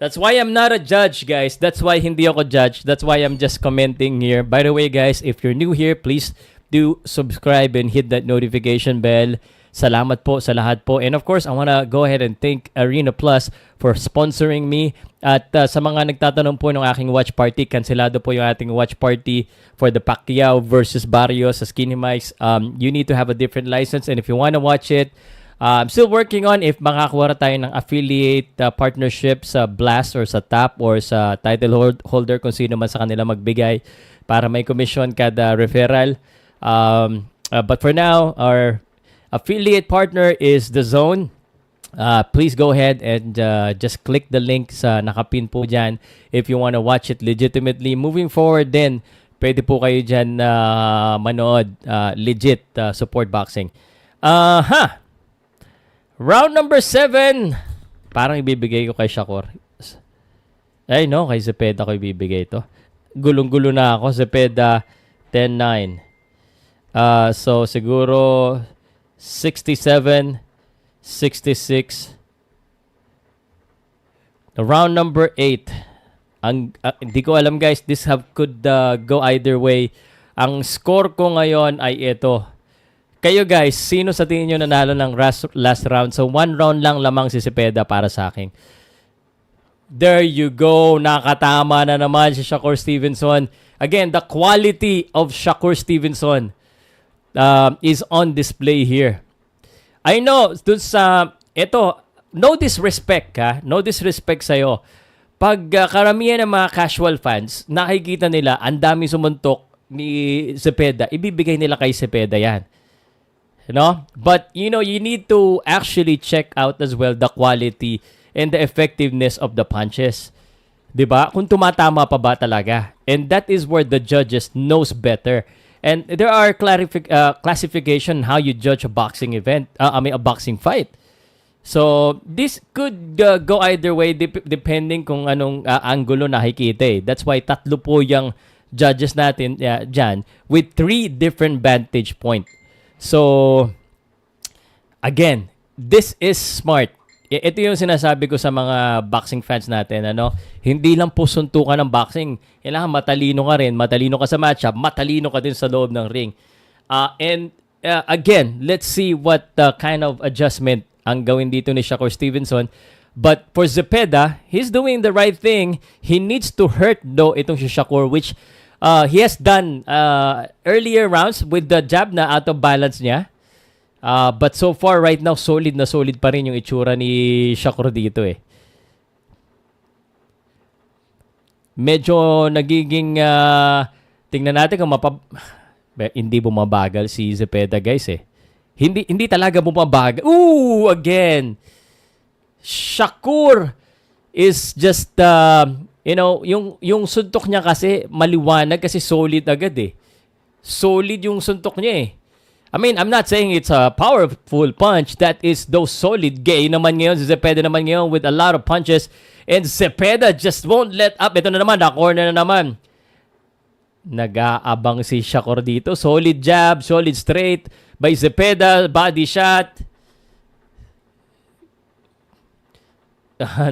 That's why I'm not a judge, guys. That's why hindi ako judge. That's why I'm just commenting here. By the way, guys, if you're new here, please do subscribe and hit that notification bell. Salamat po sa lahat po. And of course, I want to go ahead and thank Arena Plus for sponsoring me. At sa mga nagtatanong po ng aking watch party, kanselado po yung ating watch party for the Pacquiao versus Barrios sa Skinny Mics. You need to have a different license. And if you want to watch it, I'm still working on if makakuha tayo ng affiliate partnership sa Blast or sa Tap or sa title holder kung sino man sa kanila magbigay para may commission kada referral. But for now, our affiliate partner is The Zone. Please go ahead and just click the link sa nakapin po dyan if you want to watch it legitimately. Moving forward then, pwede po kayo dyan manood legit support boxing. Round number 7. Parang ibibigay ko kay Shakur. Ay no, kay Zepeda ko ibibigay ito. Gulong-gulo na ako. Zepeda 10-9. So siguro 67, 66. Round number 8. Hindi ko alam guys, this could go either way. Ang score ko ngayon ay ito. Kayo guys, sino sa tingin nyo nanalo ng last round? So 1 round lang lamang si Zepeda para sa akin. There you go. Nakatama na naman si Sheeraz Stevenson. Again, the quality of Sheeraz Stevenson is on display here. I know, dun sa, ito, no disrespect ha. No disrespect sa'yo. Pag karamihan ng mga casual fans, nakikita nila, ang dami sumuntok ni Zepeda, ibibigay nila kay Zepeda yan. You know? But, you know, you need to actually check out as well the quality and the effectiveness of the punches. Diba? Kung tumatama pa ba talaga. And that is where the judges knows better. And there are classification how you judge a boxing event, a boxing fight. So, this could go either way depending kung anong angulo nakikita eh. That's why tatlo po yung judges natin dyan with 3 different vantage point. So, again, this is smart. Ito yung sinasabi ko sa mga boxing fans natin. Hindi lang po suntukan ng boxing. Kailangan matalino ka rin. Matalino ka sa matchup. Matalino ka din sa loob ng ring. Again, let's see what kind of adjustment ang gawin dito ni Sheeraz Stevenson. But for Zepeda, he's doing the right thing. He needs to hurt though itong si Sheeraz, which he has done earlier rounds with the jab na out of balance niya. But so far, right now, solid na solid pa rin yung itsura ni Sheeraz dito eh. Medyo nagiging, tingnan natin kung hindi bumabagal si Zepeda guys eh. Hindi talaga bumabagal. Ooh, again. Sheeraz is just, yung suntok niya kasi maliwanag kasi solid agad eh. Solid yung suntok niya eh. I mean, I'm not saying it's a powerful punch. That is those solid. Gay naman ngayon. Zepeda naman ngayon with a lot of punches. And Zepeda just won't let up. Ito na naman. Na-corner na naman. Nag-aabang si Sheeraz dito. Solid jab. Solid straight. By Zepeda. Body shot.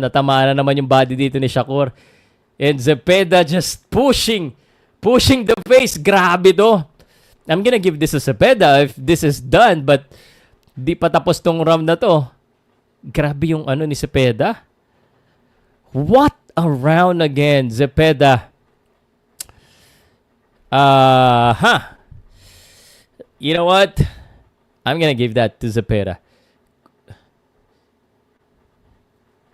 Natamaan na naman yung body dito ni Sheeraz. And Zepeda just pushing the face. Grabe to. I'm gonna give this to Zepeda if this is done, but di pa tapos tong round na to. Grabe yung ni Zepeda. What a round again, Zepeda. You know what? I'm gonna give that to Zepeda.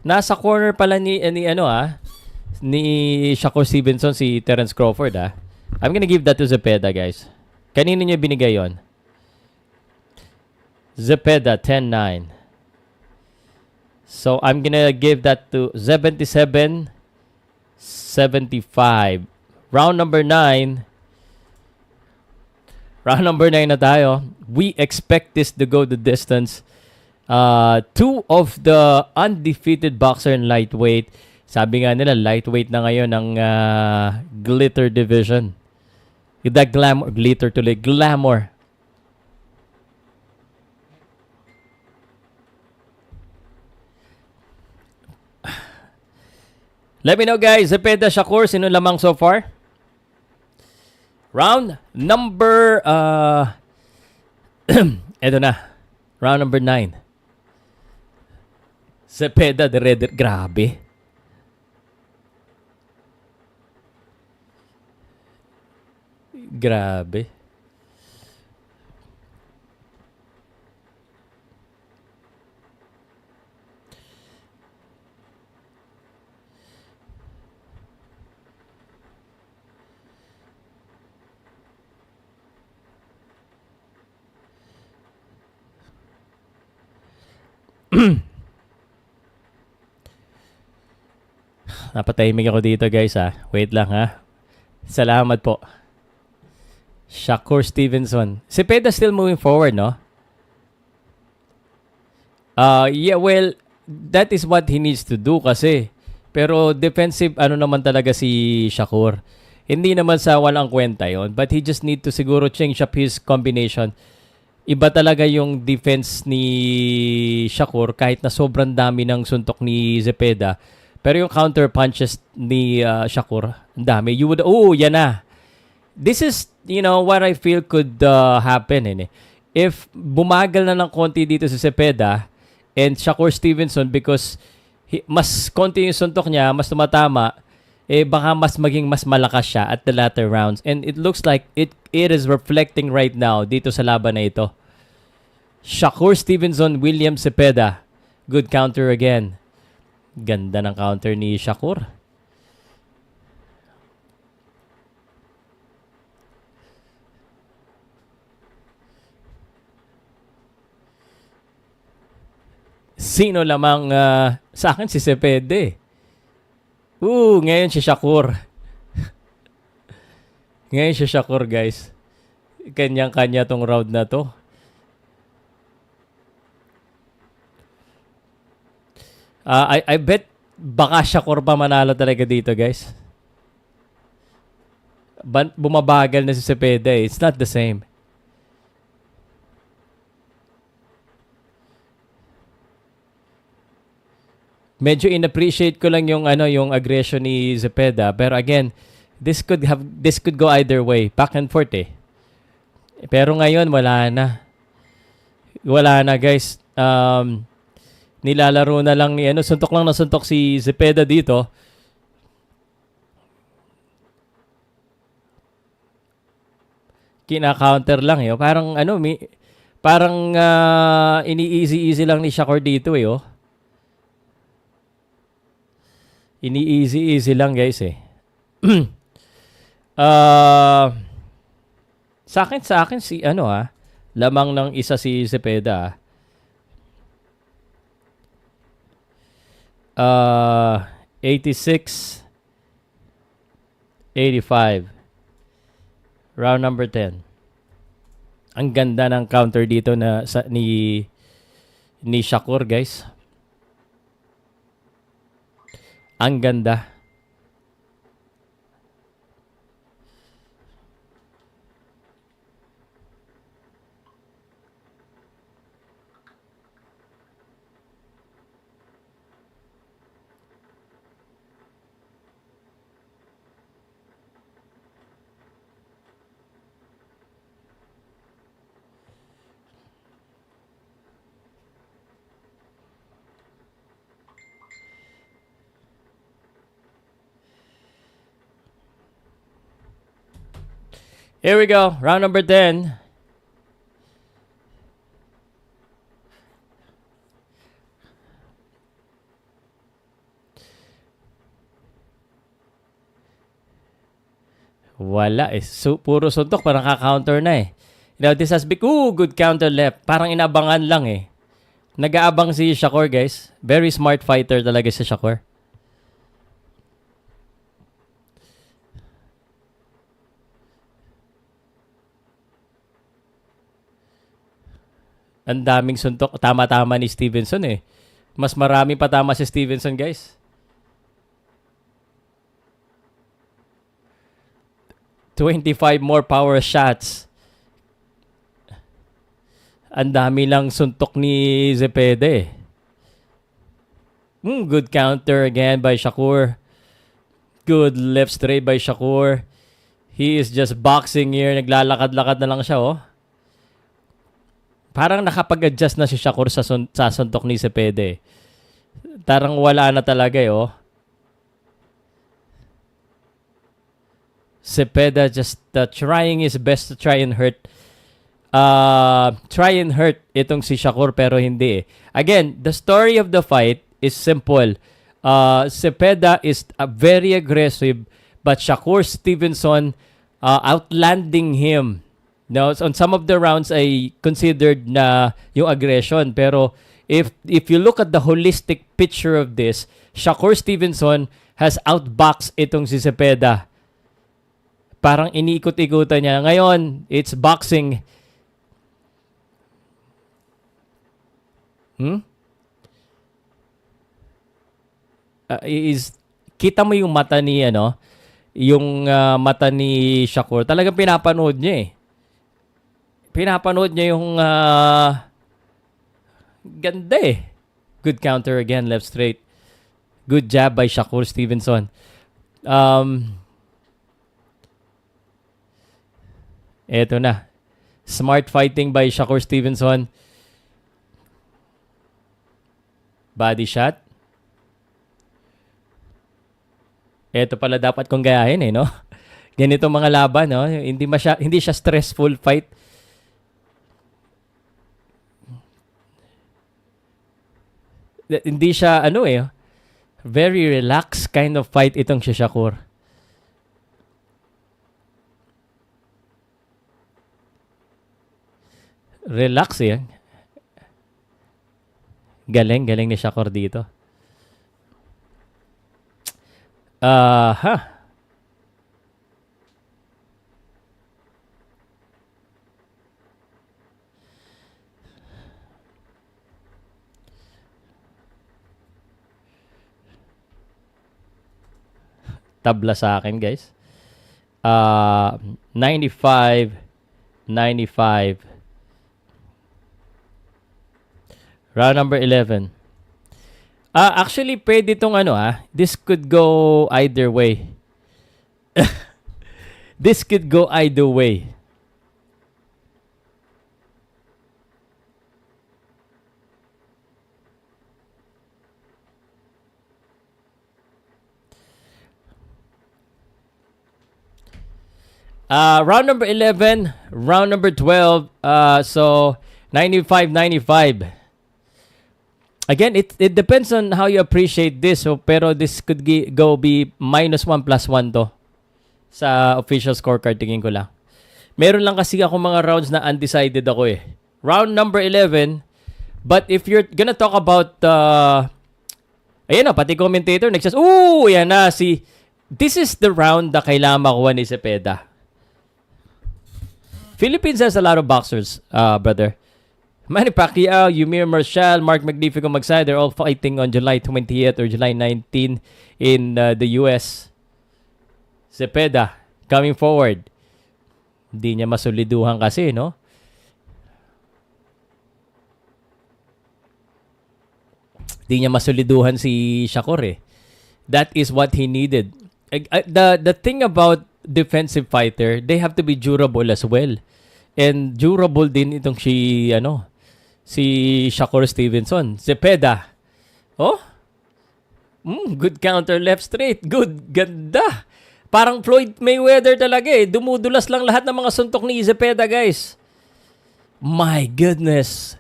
Nasa corner pala ni Sheeraz Stevenson si Terence Crawford I'm gonna give that to Zepeda, guys. Kanino niya binigay yon? Zepeda, 10-9. So, I'm gonna give that to 77-75. Round number 9. Round number 9 na tayo. We expect this to go the distance. 2 of the undefeated boxer in lightweight. Sabi nga nila, lightweight na ngayon ng glitter division. That glamour, glitter tuloy, glamour. Let me know guys, Zepeda, Sheeraz, sino lamang so far? Round number, eto na, round number 9. Zepeda, grabe. Grabe. Napatahimik ako dito guys Wait lang Salamat po. Sheeraz Stevenson. Zepeda still moving forward, no? Yeah, well, that is what he needs to do kasi. Pero defensive, naman talaga si Sheeraz. Hindi naman sa walang kwenta yon, but he just need to siguro change up his combination. Iba talaga yung defense ni Sheeraz kahit na sobrang dami ng suntok ni Zepeda. Pero yung counter punches ni Sheeraz, ang dami. Yan na. this is, what I feel could happen. If bumagal na ng konti dito si Zepeda and Shakur Stevenson because mas konti yung suntok niya, mas tumatama, baka maging mas malakas siya at the latter rounds. And it looks like it is reflecting right now dito sa laban na ito. Shakur Stevenson, William Zepeda. Good counter again. Ganda ng counter ni Shakur. Sino lamang sa akin si Zepeda. Ngayon si Shakur. Ngayon si Shakur, guys. Kanyang-kanya tong round na to. I bet baka Shakur pa manalo talaga dito, guys. Bumabagal na si Zepeda. It's not the same. Medyo inappreciate ko lang yung aggression ni Zepeda, pero again, this could go either way, back and forth Pero ngayon wala na. Wala na, guys. Nilalaro na lang ni suntok lang na suntok si Zepeda dito. Kina-counter lang Parang parang ini-easy lang ni Shakur dito Ini-easy lang, guys sa akin si lamang ng isa si Zepeda. 86-85. Round number 10. Ang ganda ng counter dito ni Shakur, guys. Ang ganda. Here we go. Round number 10. Wala puro suntok, parang kaka-counter na This has been, good counter left. Parang inabangan lang Nag-aabang si Shakur, guys. Very smart fighter talaga si Shakur. Ang daming suntok. Tama-tama ni Stevenson Mas marami pa tama si Stevenson, guys. $25 more power shots. Ang dami lang suntok ni Zepeda Good counter again by Shakur. Good left straight by Shakur. He is just boxing here. Naglalakad-lakad na lang siya Parang nakapag-adjust na si Shakur sa suntok ni Zepeda Tarang wala na talaga Zepeda just trying his best to try and hurt itong si Shakur pero hindi Again, the story of the fight is simple. Zepeda is very aggressive but Shakur Stevenson outlanding him. Now, on some of the rounds ay considered na yung aggression. Pero if you look at the holistic picture of this, Shakur Stevenson has outboxed itong si Zepeda. Parang iniikot-ikutan niya. Ngayon, it's boxing. Kita mo yung mata ni yung mata ni Shakur. Talagang pinapanood niya Pinapanood niya yung ganda Good counter again, left straight. Good jab by Shakur Stevenson. Eto na. Smart fighting by Shakur Stevenson. Body shot. Eto pala dapat kong gayahin eh, no? Ganito mga laban, no? Hindi siya stressful fight. Hindi siya, very relaxed kind of fight itong si Shakur. Relax eh. Galing ni Shakur dito. Tabla sa akin, guys. 95. Round number 11. Actually, pwede itong this could go either way. This could go either way. Round number 11, round number 12, so 95-95. Again, it depends on how you appreciate this. So, pero this could be -1+1 to sa official scorecard, tingin ko lang. Meron lang kasi ako mga rounds na undecided ako eh. Round number 11, but if you're gonna talk about, ayan na, pati commentator, yan na, this is the round na kailangan makuha ni Zepeda. Philippines has a lot of boxers, brother. Manny Pacquiao, Yumir Marshall, Mark Magnifico Magsay, they're all fighting on July 20th or July 19 in the US. Zepeda, coming forward. Hindi niya masuliduhan kasi, no? Hindi niya masuliduhan si Shakur eh. That is what he needed. The thing about defensive fighter, they have to be durable as well. And durable din itong si Shakur Stevenson. Zepeda. Good counter, left straight. Good, ganda. Parang Floyd Mayweather talaga eh. Dumudulas lang lahat ng mga suntok ni Zepeda, guys. My goodness.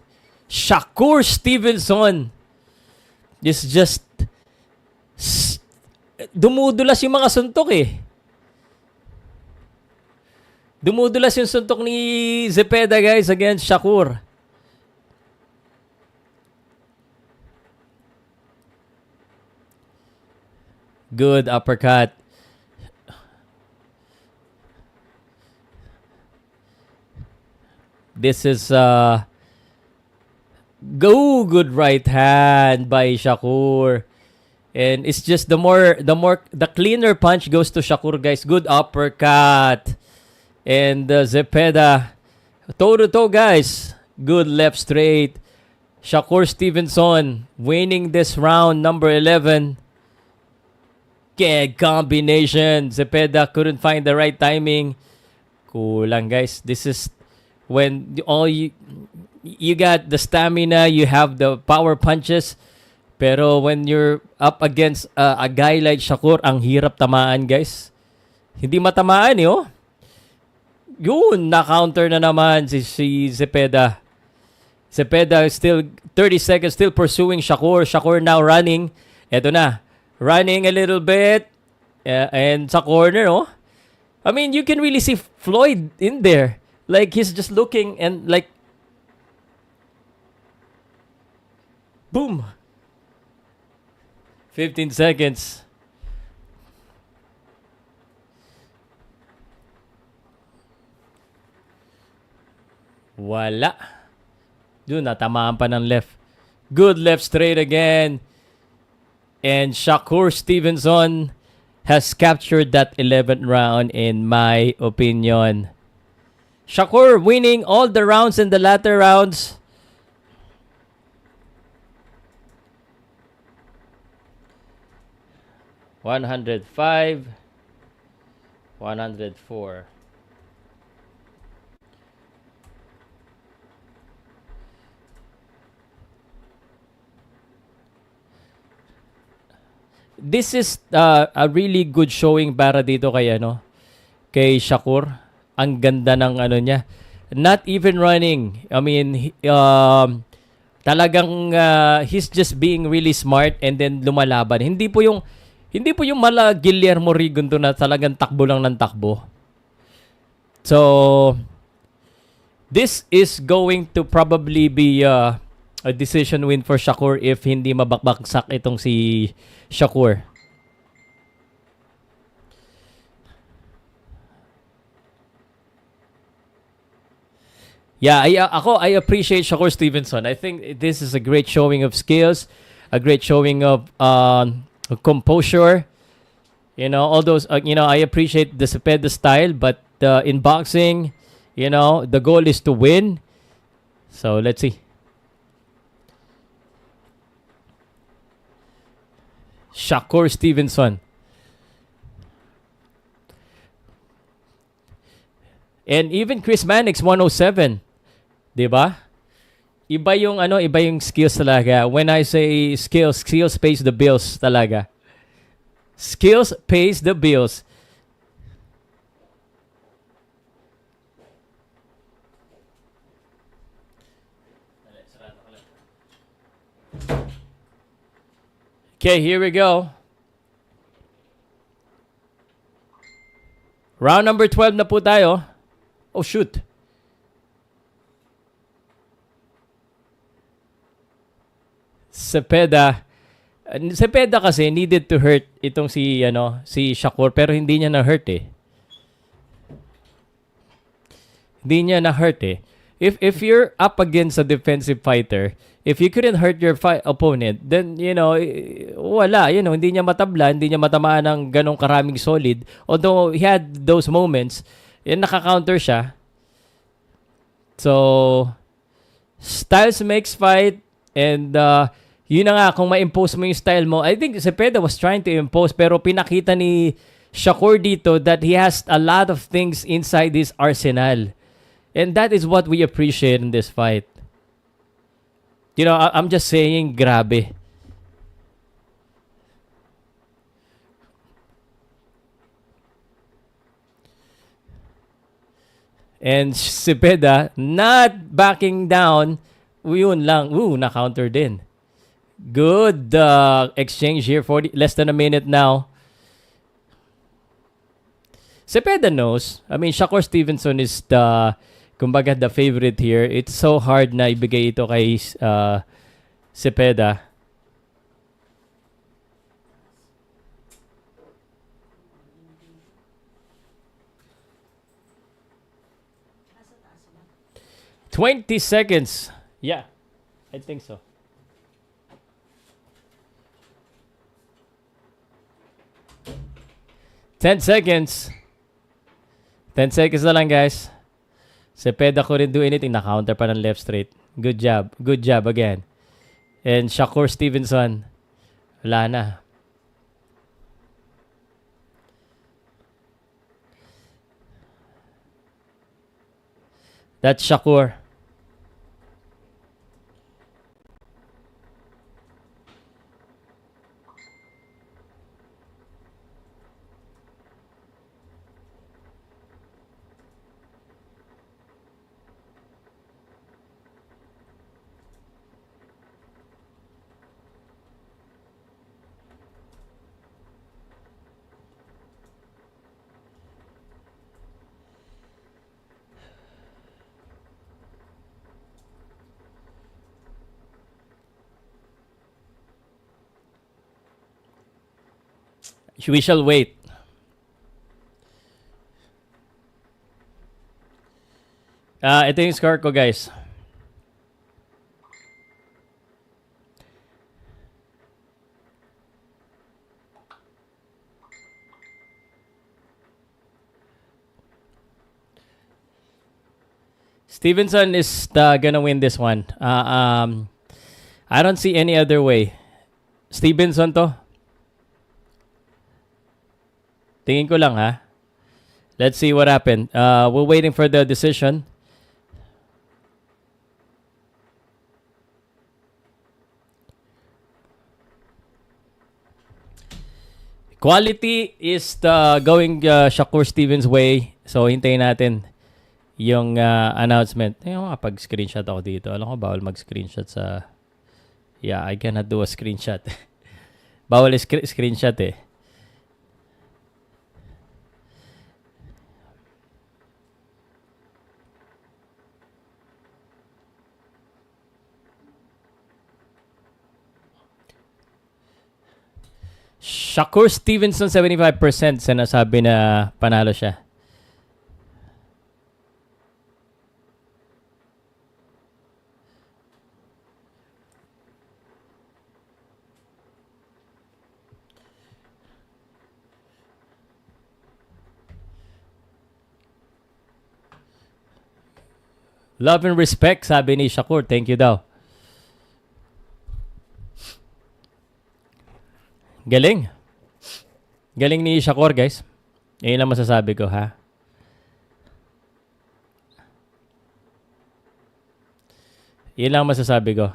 Shakur Stevenson is just dumudulas yung mga suntok eh. Dumudulas yung suntok ni Zepeda, guys, against Shakur. Good uppercut. This is good right hand by Shakur. And it's just the cleaner punch goes to Shakur, guys. Good uppercut. And Zepeda, toe-to-toe, guys. Good left straight. Shakur Stevenson winning this round, number 11. Combination. Zepeda couldn't find the right timing. Kulang, guys. This is when you got the stamina, you have the power punches. Pero when you're up against a guy like Shakur, ang hirap tamaan, guys. Hindi matamaan, Yun, na-counter na naman si Zepeda. Zepeda still 30 seconds, still pursuing Shakur. Shakur now running. Eto na. Running a little bit. And sa corner, I mean, you can really see Floyd in there. Like, he's just looking and like, boom. 15 seconds. Wala. Doon, natamaan pa ng left. Good left straight again. And Shakur Stevenson has captured that 11th round in my opinion. Shakur winning all the rounds in the latter rounds. $105, $104. this is a really good showing para dito kay ano, kay Shakur. Ang ganda ng ano niya. Not even running. I mean, talagang he's just being really smart and then lumalaban. Hindi po yung mala Guillermo Rigonto na talagang takbo lang ng takbo. So this is going to probably be a decision win for Shakur if hindi mabakbaksak itong si Shakur. Yeah, I appreciate Shakur Stevenson. I think this is a great showing of skills, a great showing of composure. You know, all those, I appreciate the Zepeda style, but in boxing, the goal is to win. So, let's see. Shakur Stevenson. And even Chris Mannix, 107. Diba? Iba yung skills talaga. When I say skills pays the bills talaga. Skills pays the bills. Okay, here we go. Round number 12 na po tayo. Oh, shoot. Zepeda. Zepeda kasi needed to hurt itong si Shakur pero hindi niya na-hurt eh. Hindi niya na-hurt eh. If you're up against a defensive fighter, if you couldn't hurt your opponent, then, wala. Hindi niya matabla, hindi niya matamaan ng ganong karaming solid. Although he had those moments, naka-counter siya. So, styles makes fight. And, yun na nga, kung ma-impose mo yung style mo, I think Zepeda was trying to impose, pero pinakita ni Shakur dito that he has a lot of things inside his arsenal. And that is what we appreciate in this fight. I'm just saying, grabe. And Zepeda, not backing down. Yun lang. Na-counter din. Good exchange here. Less than a minute now. Zepeda knows. I mean, Shakur Stevenson is the favorite here. It's so hard na ibigay ito kay Zepeda. $20 seconds. Yeah, I think so. $10 seconds. 10 seconds na lang, guys. Zepeda couldn't do anything. Na-counter pa ng left straight. Good job. Good job again. And Shakur Stevenson, wala na. That's Shakur. We shall wait. Ito yung score ko, guys. Stevenson is gonna win this one. I don't see any other way. Stevenson to. Tingin ko lang, ha. Let's see what happened. We're waiting for the decision. Quality is going Shakur Stevens way. So, hintayin natin yung announcement. Yung pag-screenshot ako dito. Alam ko, bawal mag-screenshot sa... Yeah, I cannot do a screenshot. Bawal screenshot eh. Shakur Stevenson, 75% sinasabi na panalo siya. Love and respect, sabi ni Shakur. Thank you daw. Galing. Galing ni Shakur, guys. Yun lang masasabi ko, ha? Yun lang masasabi ko.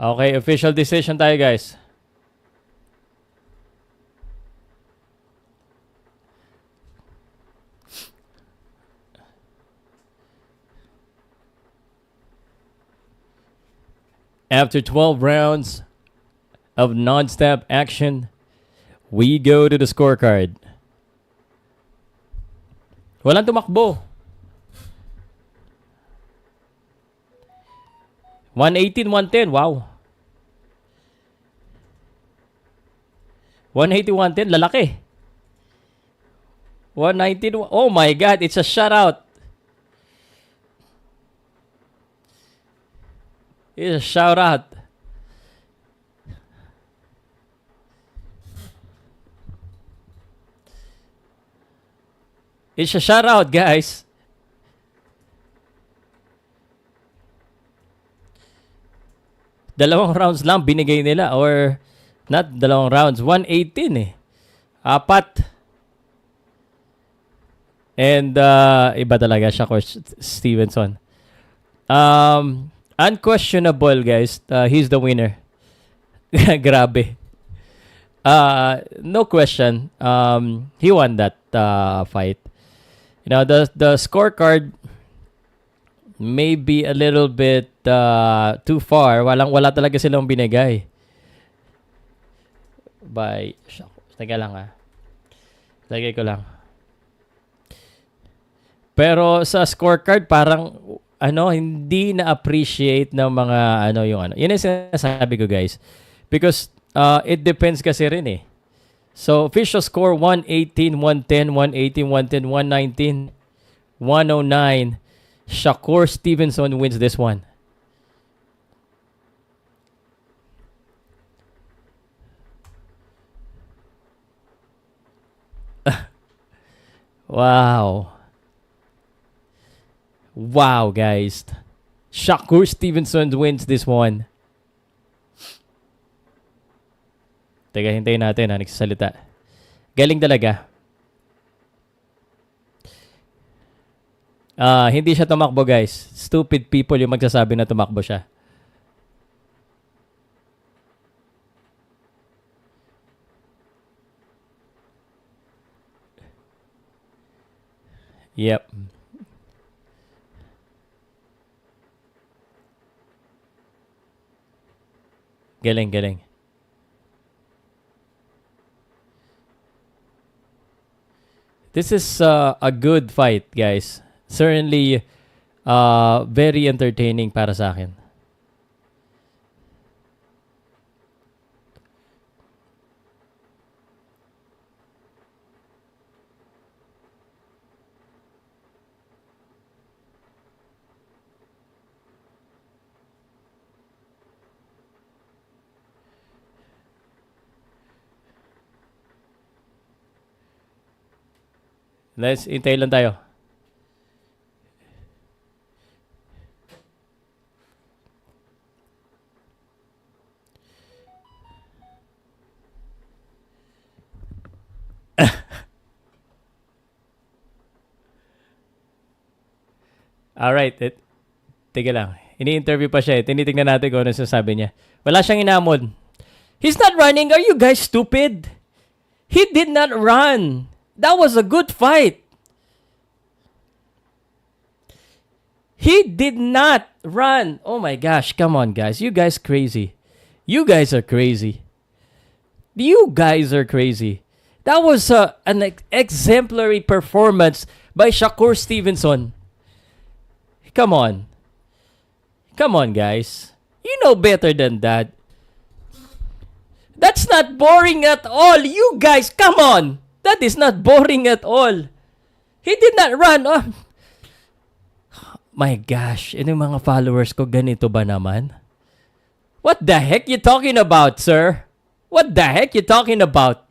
Okay, official decision tayo, guys. After 12 rounds of non-stop action, we go to the scorecard. Walang tumakbo. 118-110, wow. 180-110, lalaki. 119, oh my God, it's a shutout. It's a shout out. It's a shout out, guys. Dalawang rounds lang binigay nila, or not dalawang rounds, 118 eh. Apat. And iba talaga siya, Coach Stevenson. Unquestionable, guys. He's the winner. Grabe. No question. He won that fight. You know, the scorecard may be a little bit too far. Wala talaga silang binigay. Teka lang ha. Lagay ko lang. Pero sa scorecard parang hindi na-appreciate ng mga Yun ang sinasabi ko, guys. Because it depends kasi rin eh. So official score 118-110, 118-110, 119, 109. Shakur Stevenson wins this one. Wow. Wow, guys. Shakur Stevenson wins this one. Teka, hintayin natin ha, nagsasalita. Galing talaga. Hindi siya tumakbo, guys. Stupid people yung magsasabi na tumakbo siya. Yep. Galing. This is a good fight, guys. Certainly, very entertaining para sa akin. Let's intay lang tayo. Alright. Teka lang. Ini-interview pa siya. Tinitingnan natin kung ano sasabi niya. Wala siyang inamon. He's not running. Are you guys stupid? He did not run. That was a good fight. He did not run. Oh my gosh. Come on, guys. You guys crazy. You guys are crazy. You guys are crazy. That was an exemplary performance by Sheeraz Stevenson. Come on. Come on, guys. You know better than that. That's not boring at all. You guys, come on. That is not boring at all. He did not run. Oh. My gosh. Yung mga followers ko, ganito ba naman? What the heck you talking about, sir? What the heck you talking about?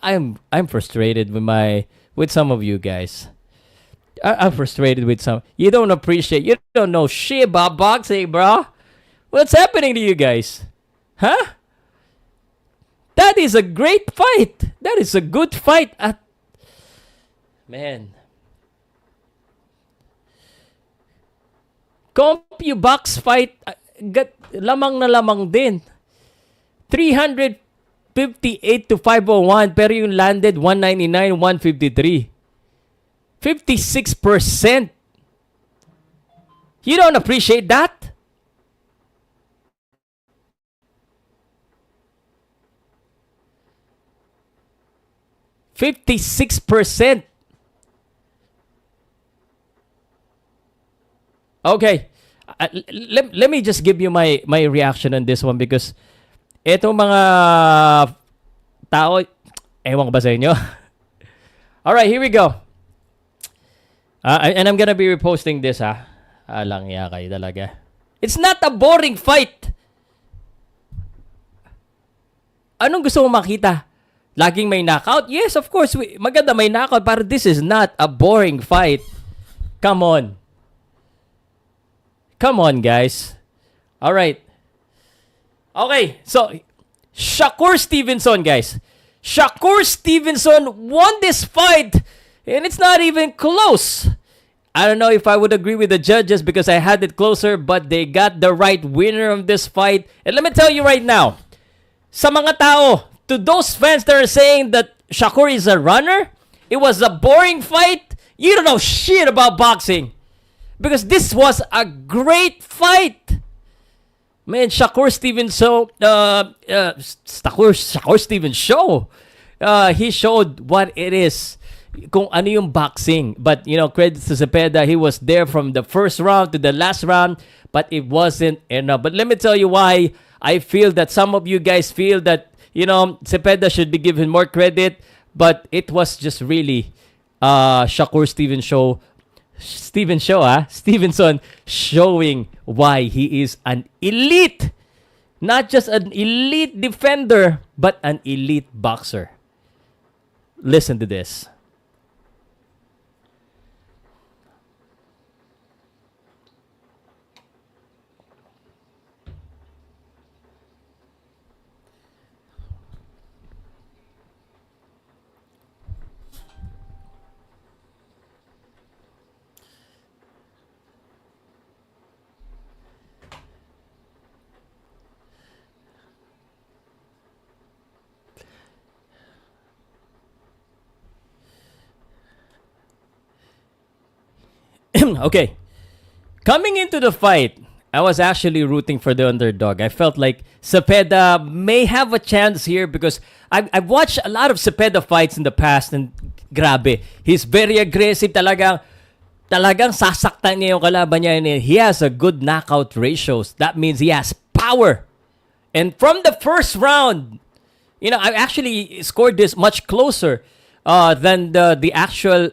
I'm frustrated with some of you guys. I'm frustrated with some. You don't appreciate. You don't know shit about boxing, bro. What's happening to you guys? Huh? That is a great fight. That is a good fight. Man. CompuBox fight, lamang na lamang din. 358 to 501, pero yung landed 199, 153. 56%. You don't appreciate that? $56%. Okay. Let me just give you my reaction on this one because etong mga tao, ewan ko ba sa inyo? Alright, here we go. And I'm gonna be reposting this, ha? Alang ya kayo talaga. It's not a boring fight. Anong gusto mo makita? Laging may knockout? Yes, of course. Maganda may knockout, pero this is not a boring fight. Come on. Come on, guys. Alright. Okay, so Sheeraz Stevenson, guys. Sheeraz Stevenson won this fight, and it's not even close. I don't know if I would agree with the judges because I had it closer, but they got the right winner of this fight. And let me tell you right now, sa mga tao, to those fans that are saying that Sheeraz is a runner, it was a boring fight, you don't know shit about boxing. Because this was a great fight. Man, Sheeraz Stevenson, Sheeraz Stevenson show. He showed what it is. Kung ano yung boxing. But, you know, credit to Zepeda. He was there from the first round to the last round. But it wasn't enough. But let me tell you why I feel that some of you guys feel that, you know, Zepeda should be given more credit. But it was just really Sheeraz Stevenson showing why he is an elite. Not just an elite defender, but an elite boxer. Listen to this. Okay. Coming into the fight, I was actually rooting for the underdog. I felt like Zepeda may have a chance here because I've watched a lot of Zepeda fights in the past and grabe. He's very aggressive. Talagang sasaktan niya yung kalaban niya. And he has a good knockout ratios. That means he has power. And from the first round, you know, I actually scored this much closer than the actual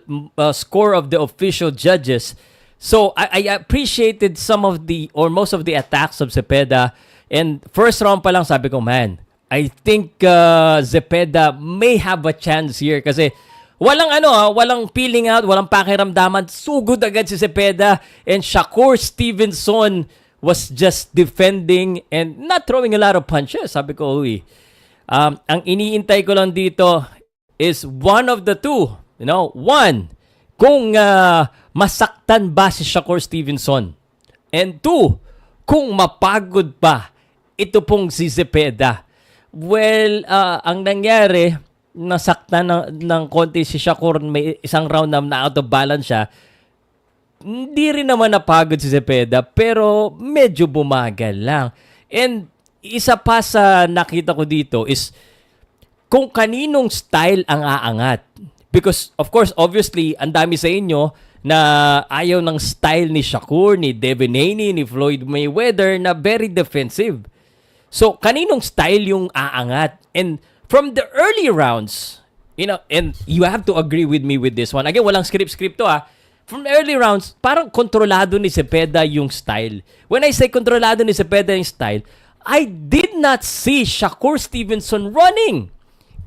score of the official judges. So I appreciated some of the or most of the attacks of Zepeda. And first round pa lang sabi ko, man, I think Zepeda may have a chance here kasi walang peeling out, walang pakiramdaman. Sugod agad si Zepeda, and Sheeraz Stevenson was just defending and not throwing a lot of punches. Sabi ko, ang iniintay ko lang dito is one of the two. You know, one, kung masaktan ba si Shakur Stevenson. And 2, kung mapagod pa ito pong si Zepeda. Well, ang nangyari, nasaktan ng konti si Shakur, may isang round na out of balance siya. Hindi rin naman napagod si Zepeda, pero medyo bumagal lang. And isa pa sa nakita ko dito is kung kaninong style ang aangat. Because, of course, obviously, ang dami sa inyo na ayaw ng style ni Shakur, ni Devin Haney, ni Floyd Mayweather na very defensive. So, kaninong style yung aangat? And from the early rounds, and you have to agree with me with this one. Again, walang script to From the early rounds, parang kontrolado ni Zepeda yung style. When I say kontrolado ni Zepeda yung style, I did not see Shakur Stevenson running.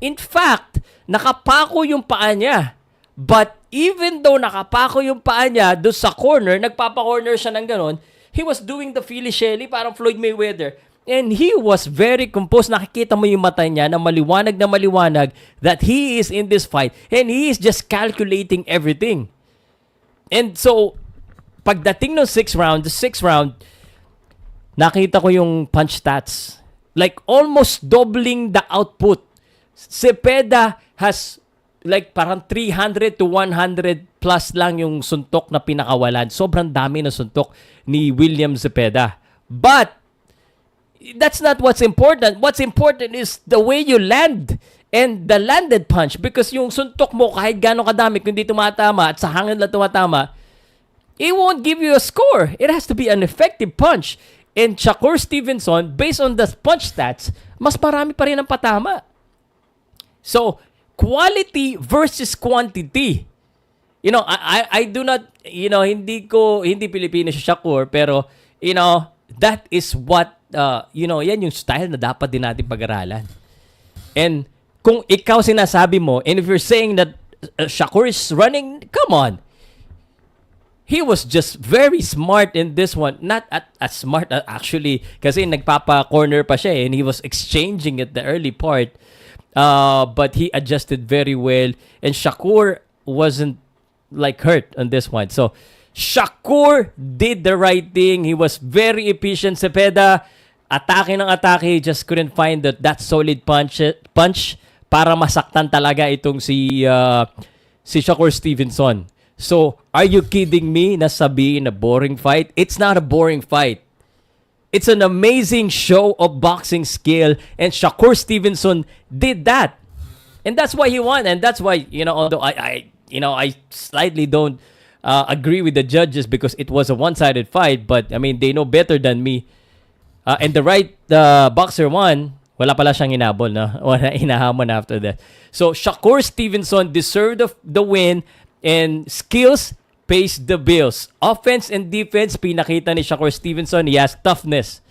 In fact, nakapako yung paa niya. But even though nakapako yung paa niya doon sa corner, nagpapa-corner siya ng ganon, he was doing the Philly-Shelly, parang Floyd Mayweather. And he was very composed. Nakikita mo yung mata niya na maliwanag that he is in this fight. And he is just calculating everything. And so, pagdating ng the sixth round, nakita ko yung punch stats. Like almost doubling the output. Zepeda has like parang 300 to 100 plus lang yung suntok na pinakawalan. Sobrang dami ng suntok ni William Zepeda. But that's not what's important. What's important is the way you land and the landed punch. Because yung suntok mo kahit gano'ng kadami, kung di tumatama at sa hangin lang tumatama, it won't give you a score. It has to be an effective punch. And Shakur Stevenson, based on the punch stats, mas marami pa rin ang patama. So, quality versus quantity. I do not, hindi Pilipino si Shakur, pero, that is what, yan yung style na dapat din natin pag-aralan. And, kung ikaw sinasabi mo, and if you're saying that Shakur is running, come on. He was just very smart in this one. Not as smart, actually, kasi nagpapa-corner pa siya and he was exchanging at the early part. But he adjusted very well. And Shakur wasn't like hurt on this one. So, Shakur did the right thing. He was very efficient. Zepeda, atake ng atake. He just couldn't find that solid punch para masaktan talaga itong si Shakur Stevenson. So, are you kidding me na sabihin na boring fight? It's not a boring fight. It's an amazing show of boxing skill, and Shakur Stevenson did that. And that's why he won. And that's why, although I slightly don't agree with the judges because it was a one-sided fight, but I mean, they know better than me. And the right boxer won. Wala pala siyang inabol, no? Wala inahamon after that. So, Shakur Stevenson deserved the win, and skills pays the bills. Offense and defense, pinakita ni Shakur Stevenson. He has toughness.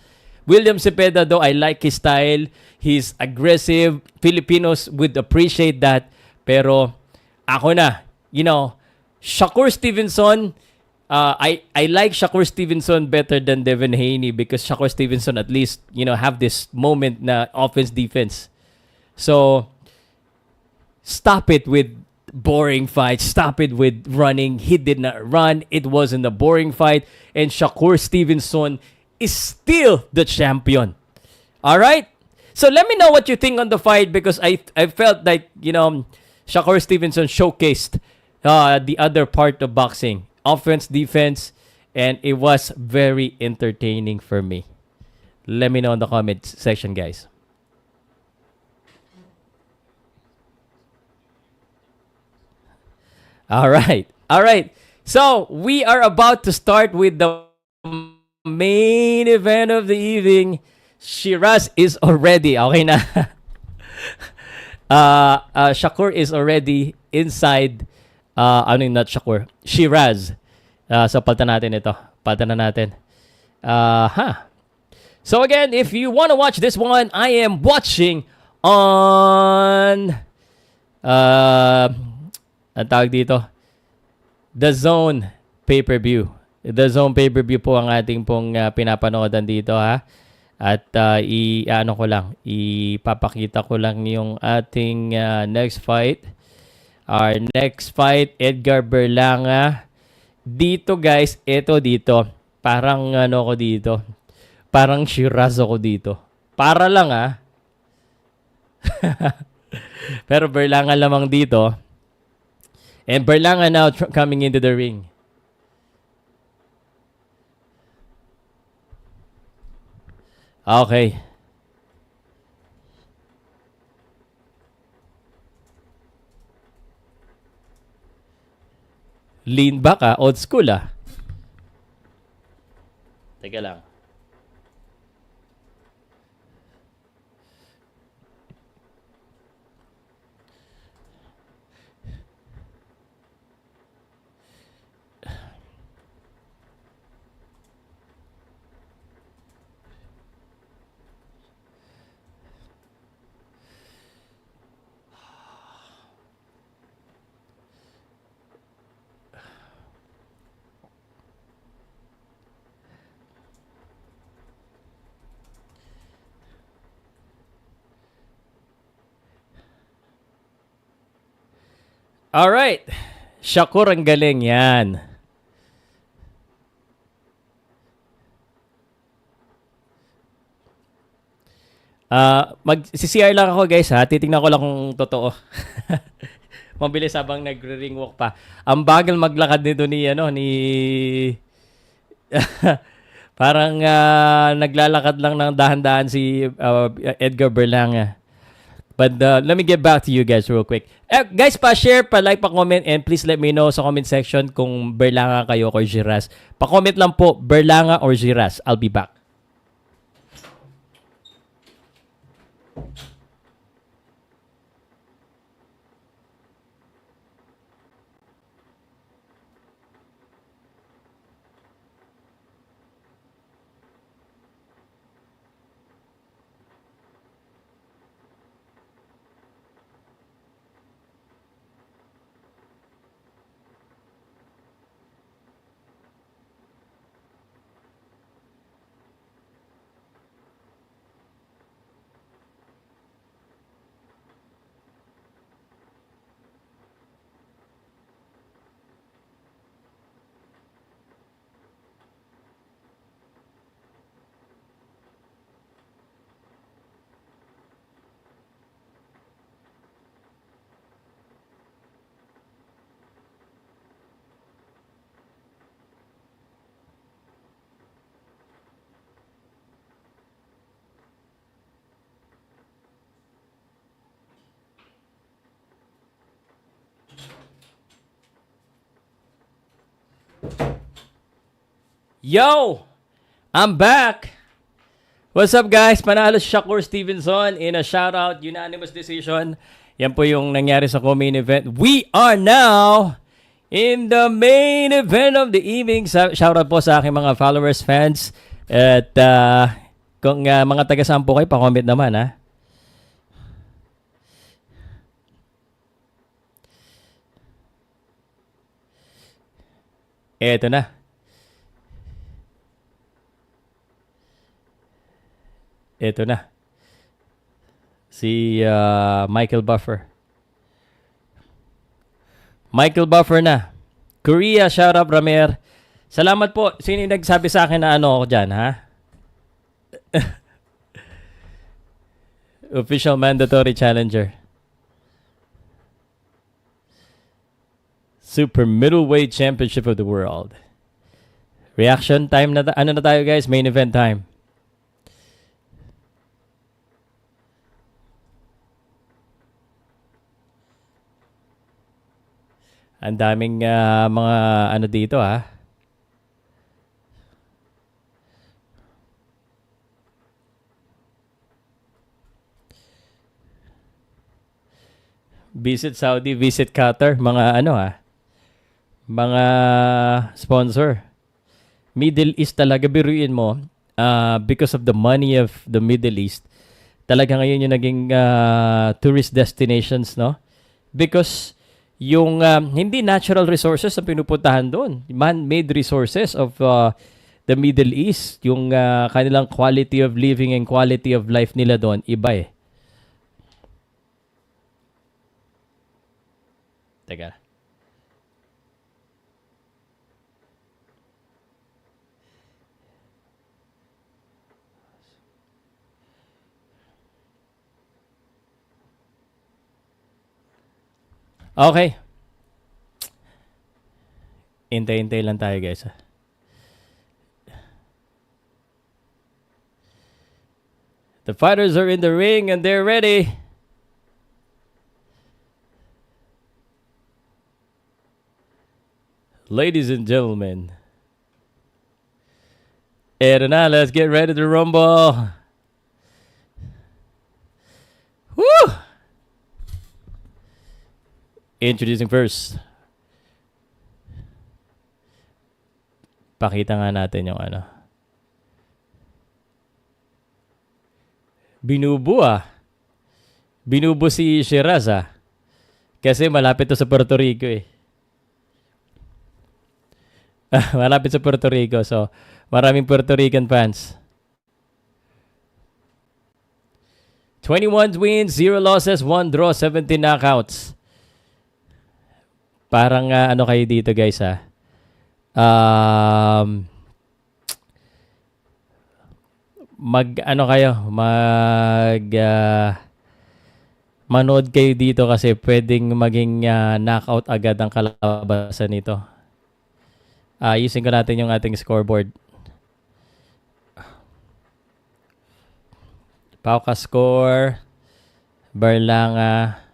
William Zepeda, though, I like his style. He's aggressive. Filipinos would appreciate that. Pero, ako na, Shakur Stevenson, I like Shakur Stevenson better than Devin Haney because Shakur Stevenson at least, have this moment na offense-defense. So, stop it with boring fight. Stop it with running. He did not run. It wasn't a boring fight. And Shakur Stevenson is still the champion. All right? So let me know what you think on the fight because I felt like, Shakur Stevenson showcased the other part of boxing. Offense, defense, and it was very entertaining for me. Let me know in the comment section, guys. All right. So, we are about to start with the main event of the evening. Shiraz is already, okay na. Shakur is already inside, not Shakur, Shiraz. So, paltan natin ito. Paltan na natin. So, again, if you want to watch this one, I am watching on... ang tawag dito, The Zone pay-per-view. The Zone pay-per-view po ang ating pong pinapanoodan dito, ha. At ipapakita ko lang yung ating next fight. Our next fight, Edgar Berlanga. Dito guys, dito. Parang ano ko dito. Parang Shiraz ako dito. Para lang Pero Berlanga lamang dito. And Berlanga now coming into the ring. Okay. Lean back old school Teka lang. Alright. Shakur ang galing yan. Mag-CCR lang ako guys Titingnan ko lang kung totoo. Mabilis habang nagre-ring walk pa. Ang bagal maglakad nito ni parang naglalakad lang ng dahan-dahan si Edgar Berlanga. But let me get back to you guys real quick. Guys, pa-share, pa-like, pa-comment, and please let me know sa comment section kung Berlanga kayo or Shiraz. Pa-comment lang po, Berlanga or Shiraz. I'll be back. Yo! I'm back! What's up guys? Panalo si Sheeraz Stevenson in a shoutout unanimous decision. Yan po yung nangyari sa co-main event. We are now in the main event of the evening. Shoutout po sa aking mga followers, fans. At kung mga taga-saan po kayo, pa-comment naman Eto na. Ito na. Si Michael Buffer. Michael Buffer na. Korea, shout out Ramer. Salamat po. Sino yung nagsabi sa akin na ako dyan, Official mandatory challenger. Super middleweight championship of the world. Reaction time na ano na tayo guys? Main event time. Ang daming mga ano dito Visit Saudi, visit Qatar, mga mga sponsor. Middle East talaga, biruin mo, because of the money of the Middle East, talaga ngayon yung naging tourist destinations, no? Because yung hindi natural resources ang pinupuntahan doon, man-made resources of the Middle East, yung kanilang quality of living and quality of life nila doon, iba Teka. Okay. Hintay-hintay lang tayo, guys. The fighters are in the ring and they're ready. Ladies and gentlemen. Eto na, let's get ready to rumble. Woo! Introducing first. Pakita nga natin yung ano. Binubo si Shiraz Kasi malapit to sa Puerto Rico eh. Malapit sa Puerto Rico. So, maraming Puerto Rican fans. 21 wins, 0 losses, 1 draw, 17 knockouts. Parang ano kayo dito guys manood kayo dito kasi pwedeng maging knockout agad ang kalabasan nito. Ayusin ko natin yung ating scoreboard. Powcast score, Berlanga,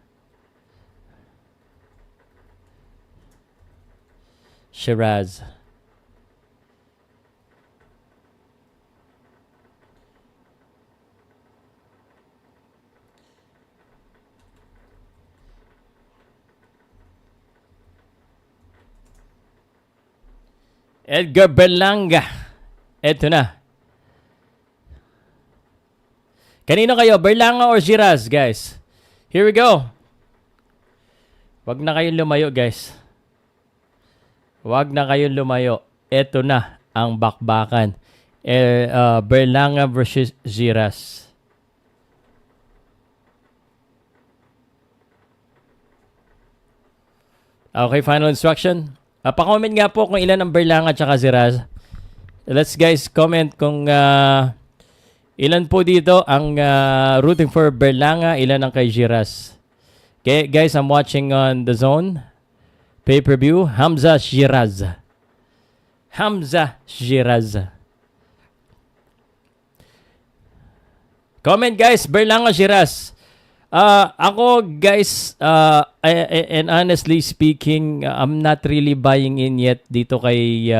Shiraz. Edgar Berlanga. Eto na. Kanino kayo? Berlanga or Shiraz, guys? Here we go. Wag na kayong lumayo, guys. Wag na kayong lumayo. Eto na ang bakbakan. Berlanga versus Shiraz. Okay, final instruction. Pa-comment nga po kung ilan ang Berlanga at saka Shiraz. Let's guys comment kung ilan po dito ang rooting for Berlanga, ilan ang kay Shiraz. Okay, guys, I'm watching on the zone. Pay-per-view, Hamza Shiraz. Hamza Shiraz. Comment guys, Berlanga Shiraz. Ako guys, and honestly speaking, I'm not really buying in yet dito kay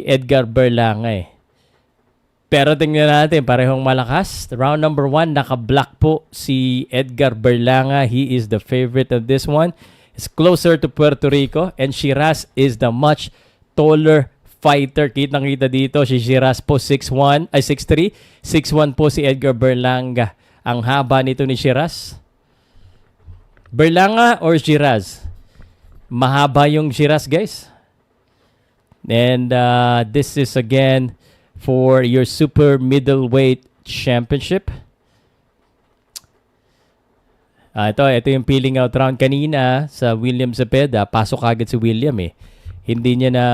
Edgar Berlanga Pero tingnan natin, parehong malakas. Round number 1, naka-block po si Edgar Berlanga. He is the favorite of this one. It's closer to Puerto Rico and Shiraz is the much taller fighter. Kitang-kita dito si Shiraz po 6'1", ay 6'3", 6'1" po si Edgar Berlanga. Ang haba nito ni Shiraz. Berlanga or Shiraz? Mahaba yung Shiraz, guys. And this is again for your super middleweight championship. Ito yung peeling out round kanina sa William Zepeda. Pasok agad si William Hindi niya na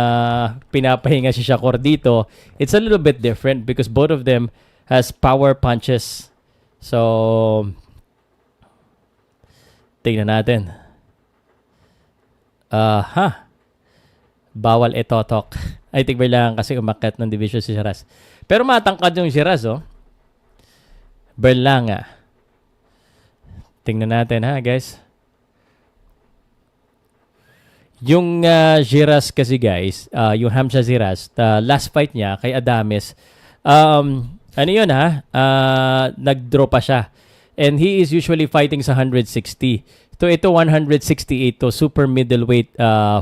pinapahinga si Shakur dito. It's a little bit different because both of them has power punches. So, tingnan natin. Bawal etotok. I think lang kasi umakyat ng division si Shiraz. Pero matangkad yung Shiraz, Berlanga. Tingnan natin guys. Yung Shiraz kasi guys, yung Hamza Shiraz, last fight niya kay Adames, ano yun nag-draw pa siya. And he is usually fighting sa 160. So ito 168 to super middleweight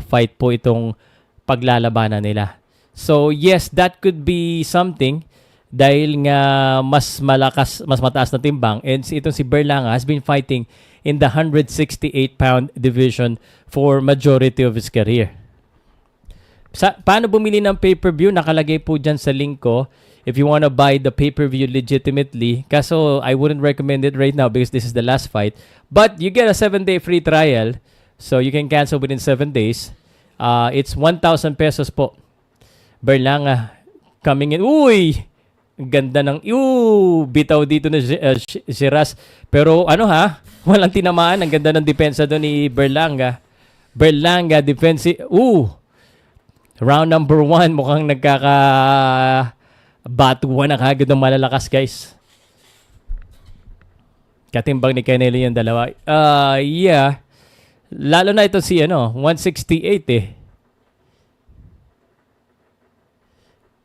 fight po itong paglalabanan nila. So yes, that could be something dahil nga mas malakas, mas mataas na timbang. And itong si Berlanga has been fighting in the 168-pound division for majority of his career. Paano bumili ng pay-per-view? Nakalagay po dyan sa link ko. If you want to buy the pay-per-view legitimately, kaso I wouldn't recommend it right now because this is the last fight. But you get a 7-day free trial So you can cancel within 7 days. It's 1,000 pesos po. Berlanga coming in. Uy! Ang ganda ng bitaw dito na Shiraz. Pero ano ha? Walang tinamaan. Ang ganda ng depensa doon ni Berlanga. Berlanga defensive. Round number 1 mukhang nagkaka-batuan na kagad ng malalakas, guys. Katimbang ni Canelo yung dalawa. Yeah. Lalo na ito si 168 eh.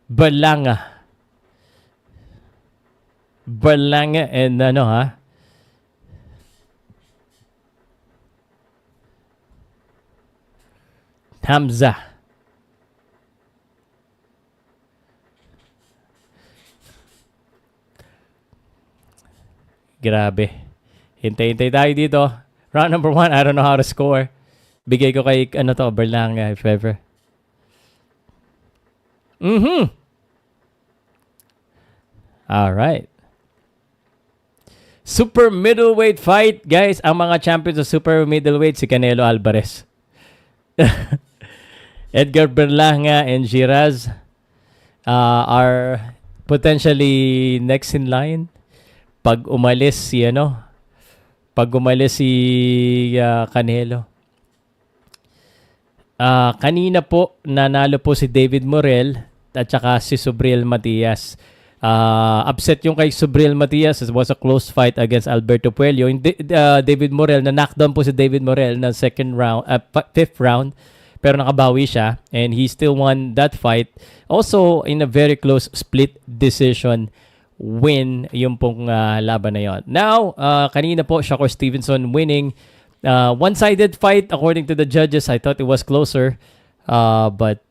Berlanga and Hamza. Grabe. Hintay-hintay tayo dito. Round number 1, I don't know how to score. Bigay ko kay Berlanga if ever. All right. Super middleweight fight, guys. Ang mga champions sa super middleweight si Canelo Alvarez. Edgar Berlanga and Shiraz are potentially next in line. Pag umalis si Canelo. Kanina po nanalo po si David Morel at saka si Subriel Matias. Upset yung kay Subriel Matias. It was a close fight against Alberto Puello. David Morel, na-knockdown po si David Morel ng fifth round. Pero nakabawi siya. And he still won that fight. Also, in a very close split decision win yung pong laban na yon. Now, kanina po, Sheeraz Stevenson winning. One-sided fight according to the judges. I thought it was closer. But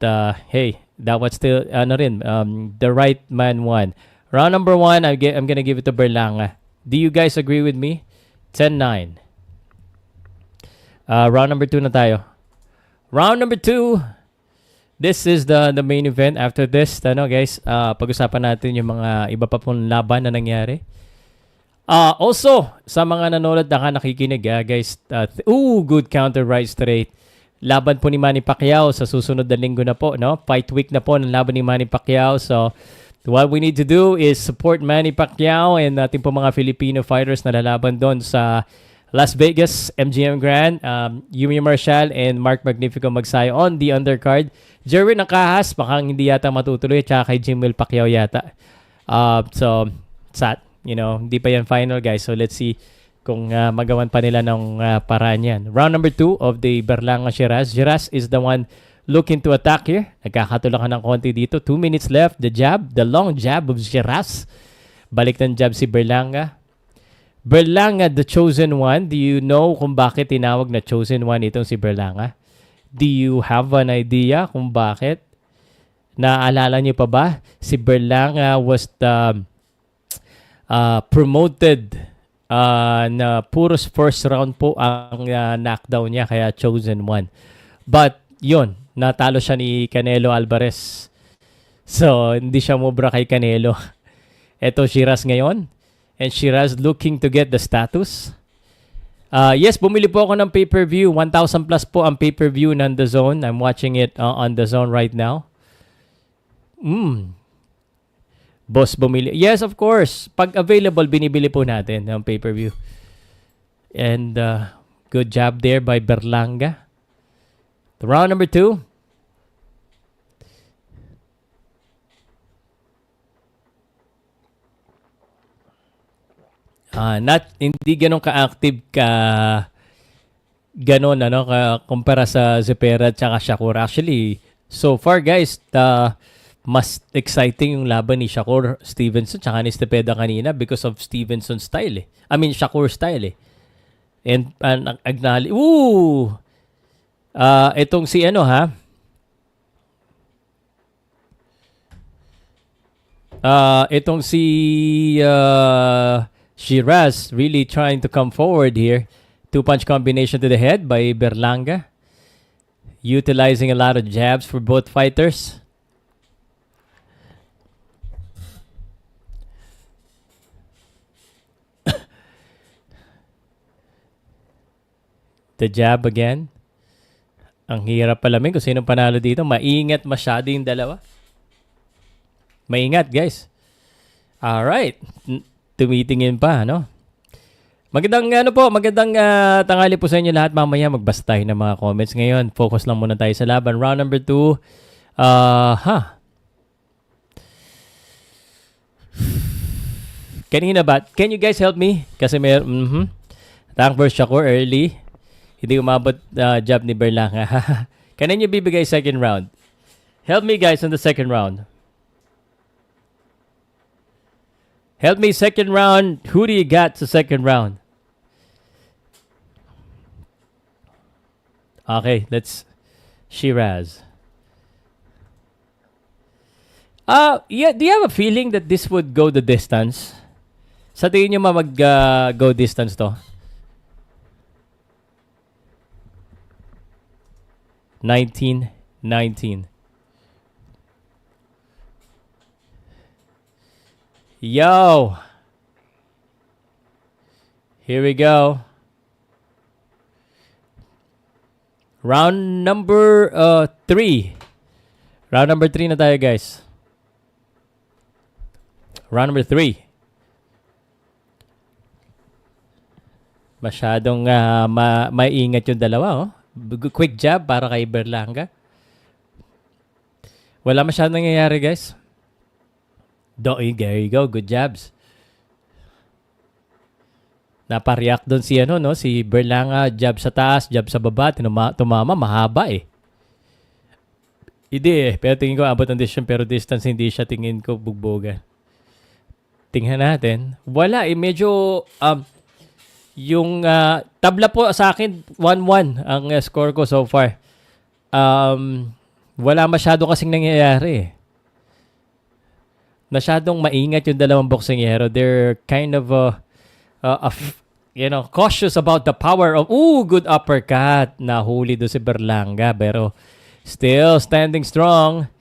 hey, that was still the right man won. Round number 1, I'm gonna give it to Berlanga. Do you guys agree with me? 10-9. Round number 2 na tayo. Round number 2. This is the main event. After this, guys, pag-usapan natin yung mga iba pa pong laban na nangyari. Also, sa mga nanonood na nakikinig, guys, good counter right straight. Laban po ni Manny Pacquiao sa susunod na linggo na po, no? Fight week na po ng laban ni Manny Pacquiao. So, what we need to do is support Manny Pacquiao and ating po mga Filipino fighters na lalaban doon sa Las Vegas MGM Grand. Yumi Marshall and Mark Magnifico magsayo on the undercard. Jerwin Nakahas, makang hindi yata matutuloy, tsaka kay Jimwell Pacquiao yata. So, sad. Hindi pa yan final, guys. So, let's see kung magawan pa nila ng paraan yan. Round number 2 of the Berlanga Shiraz. Shiraz is the one looking to attack here. Nagkakatulakan ng konti dito. 2 minutes left. The long jab of Shiraz. Balik ng jab si Berlanga. Berlanga, the chosen one. Do you know kung bakit tinawag na chosen one itong si Berlanga? Do you have an idea kung bakit? Naaalala niyo pa ba? Si Berlanga was the promoted na puros first round po ang knockdown niya, kaya chosen one. But yun, natalo siya ni Canelo Alvarez. So, hindi siya mubra kay Canelo. Eto Shiraz ngayon. And Shiraz looking to get the status. Yes, bumili po ako ng pay-per-view. 1,000 plus po ang pay-per-view ng The Zone. I'm watching it on The Zone right now. Boss bumili. Yes, of course. Pag available, binibili po natin ng pay-per-view. And good job there by Berlanga. Round number 2. Hindi ganun ka-active ganon kumpara sa Zepeda at saka Shakur. Actually, so far guys, mas exciting yung laban ni Sheeraz Stevenson tsaka ni Zepeda kanina because of Stevenson's style eh. I mean, Shakur style eh. And acknowledge, itong si itong si Shiraz really trying to come forward here. 2-punch combination to the head by Berlanga. Utilizing a lot of jabs for both fighters. The jab again. Ang hirap palamin kung sino panalo dito. Maingat masyado yung dalawa. Maingat, guys. Alright. Tumitingin pa, no? Magandang tanghali po sa inyo lahat. Mamaya magbasa tayo ng mga comments. Ngayon, focus lang muna tayo sa laban. Round number 2. Kanina ba? Can you guys help me? Kasi may tank versus Shakur early. Hindi umabot jab ni Berlanga. Kanin niyo bibigay second round? Help me guys on the second round. Help me second round. Who do you got sa second round? Okay, let's Shiraz. Yeah, do you have a feeling that this would go the distance? Sa tingin nyo mag-go distance to? 19-19. Yo! Here we go. Round number 3. Round number 3 na tayo, guys. Round number 3. Masyadong maingat yung dalawa, oh. Quick jab para kay Berlanga. Wala masyadong nangyayari, guys. There you go. Good jabs. Napareact doon si Berlanga, jab sa taas, jab sa baba, tumama, mahaba eh. Hindi pero tingin ko abot ng distance, pero distance hindi siya tingin ko bugbogan. Tingnan natin. Wala medyo yung tabla po sa akin 1-1 ang score ko so far. Wala masyado kasing nangyayari. Masyadong maingat yung dalawang boksingero. They're kind of cautious about the power of good uppercut. Nahuli do si Berlanga pero still standing strong.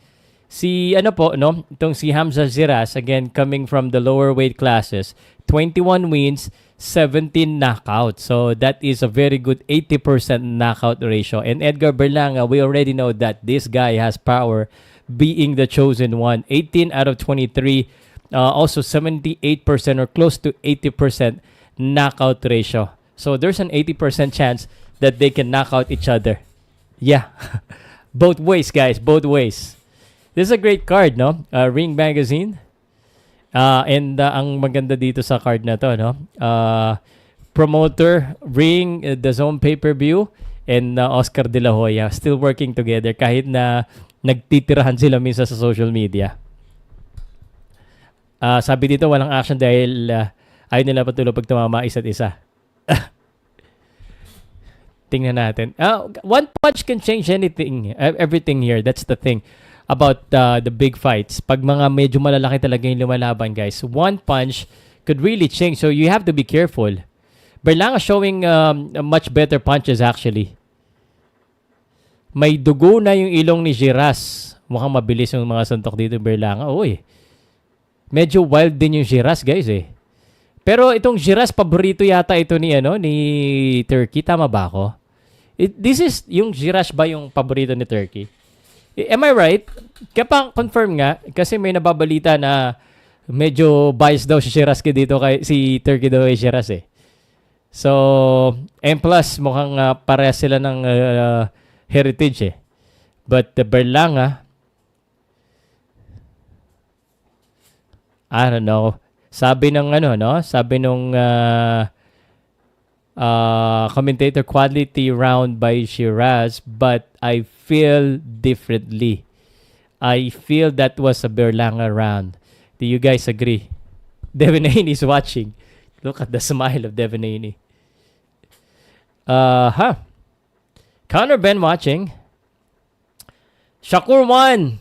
Itong si Hamza Shiraz, again coming from the lower weight classes, 21 wins, 17 knockouts. So that is a very good 80% knockout ratio. And Edgar Berlanga, we already know that this guy has power, being the chosen one. 18 out of 23, also 78% or close to 80% knockout ratio. So there's an 80% chance that they can knock out each other. Yeah. Both ways, guys. Both ways. This is a great card, no? Ring Magazine. And ang maganda dito sa card na to, no? Promoter, Ring, The Zone Pay-Per-View, and Oscar De La Hoya still working together kahit na nagtitirahan sila minsan sa social media. Sabi dito walang action dahil ayaw nila patuloy pag tumama isa't isa. Tingnan natin. One punch can change anything, everything here. That's the thing about the big fights. Pag mga medyo malalaki talaga yung lumalaban, guys, one punch could really change. So you have to be careful. Berlanga showing much better punches actually. May dugo na yung ilong ni Shiraz. Mukhang mabilis yung mga suntok dito Berlanga. Medyo wild din yung Shiraz, guys eh. Pero itong Shiraz, paborito yata ito ni Turkey. Tama ba ako? This is yung Shiraz ba yung paborito ni Turkey? Am I right? Kapag confirm nga, kasi may nababalita na medyo biased daw si Shiraz dito si Turkey daw kay Shiraz eh. So, and plus, mukhang parehas sila ng heritage eh. But the Berlanga, I don't know. Sabi ng sabi nung commentator, quality round by Shiraz, but I feel differently. I feel that was a Berlanga round. Do you guys agree? Devin Haney is watching. Look at the smile of Devin Haney. Connor Ben watching. Shakur won.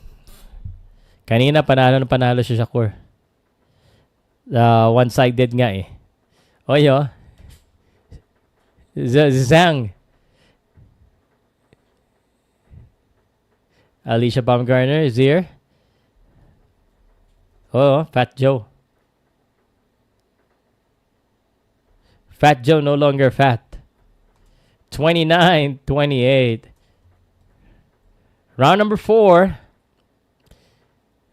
Kanina panalo si Shakur. One-sided nga eh. Zhang. Alicia Baumgartner is here. Fat Joe. Fat Joe no longer fat. 29-28. Round number 4.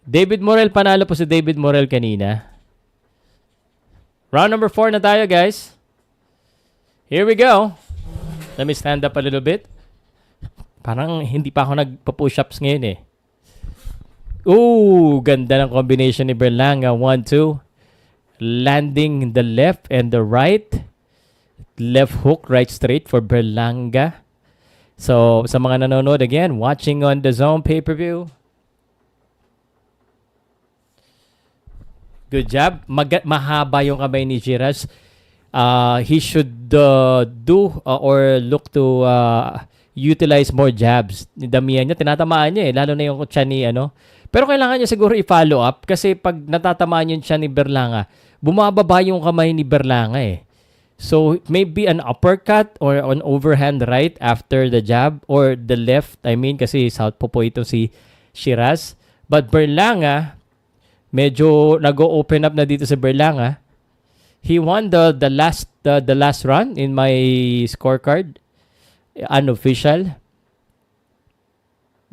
David Morel, panalo po si David Morel kanina. Round number 4 na tayo, guys. Here we go. Let me stand up a little bit. Parang hindi pa ako nagpa-push-ups ngayon eh. Ooh, ganda ng combination ni Berlanga. 1-2. Landing the left and the right. Left hook, right straight for Berlanga. So, sa mga nanonood again, watching on the Zone pay-per-view. Good job. Mahaba yung kamay ni Shiraz. He should do or look to utilize more jabs. Damihan niya, tinatamaan niya eh. Lalo na yung tiyan ni ano. Pero kailangan niya siguro i-follow up kasi pag natatamaan yung tiyan ni Berlanga, bumababa yung kamay ni Berlanga eh. So, maybe an uppercut or an overhand right after the jab or the left. I mean, kasi southpaw po ito si Shiraz. But Berlanga, medyo nag-open up na dito si Berlanga. He won the last run in my scorecard. Unofficial.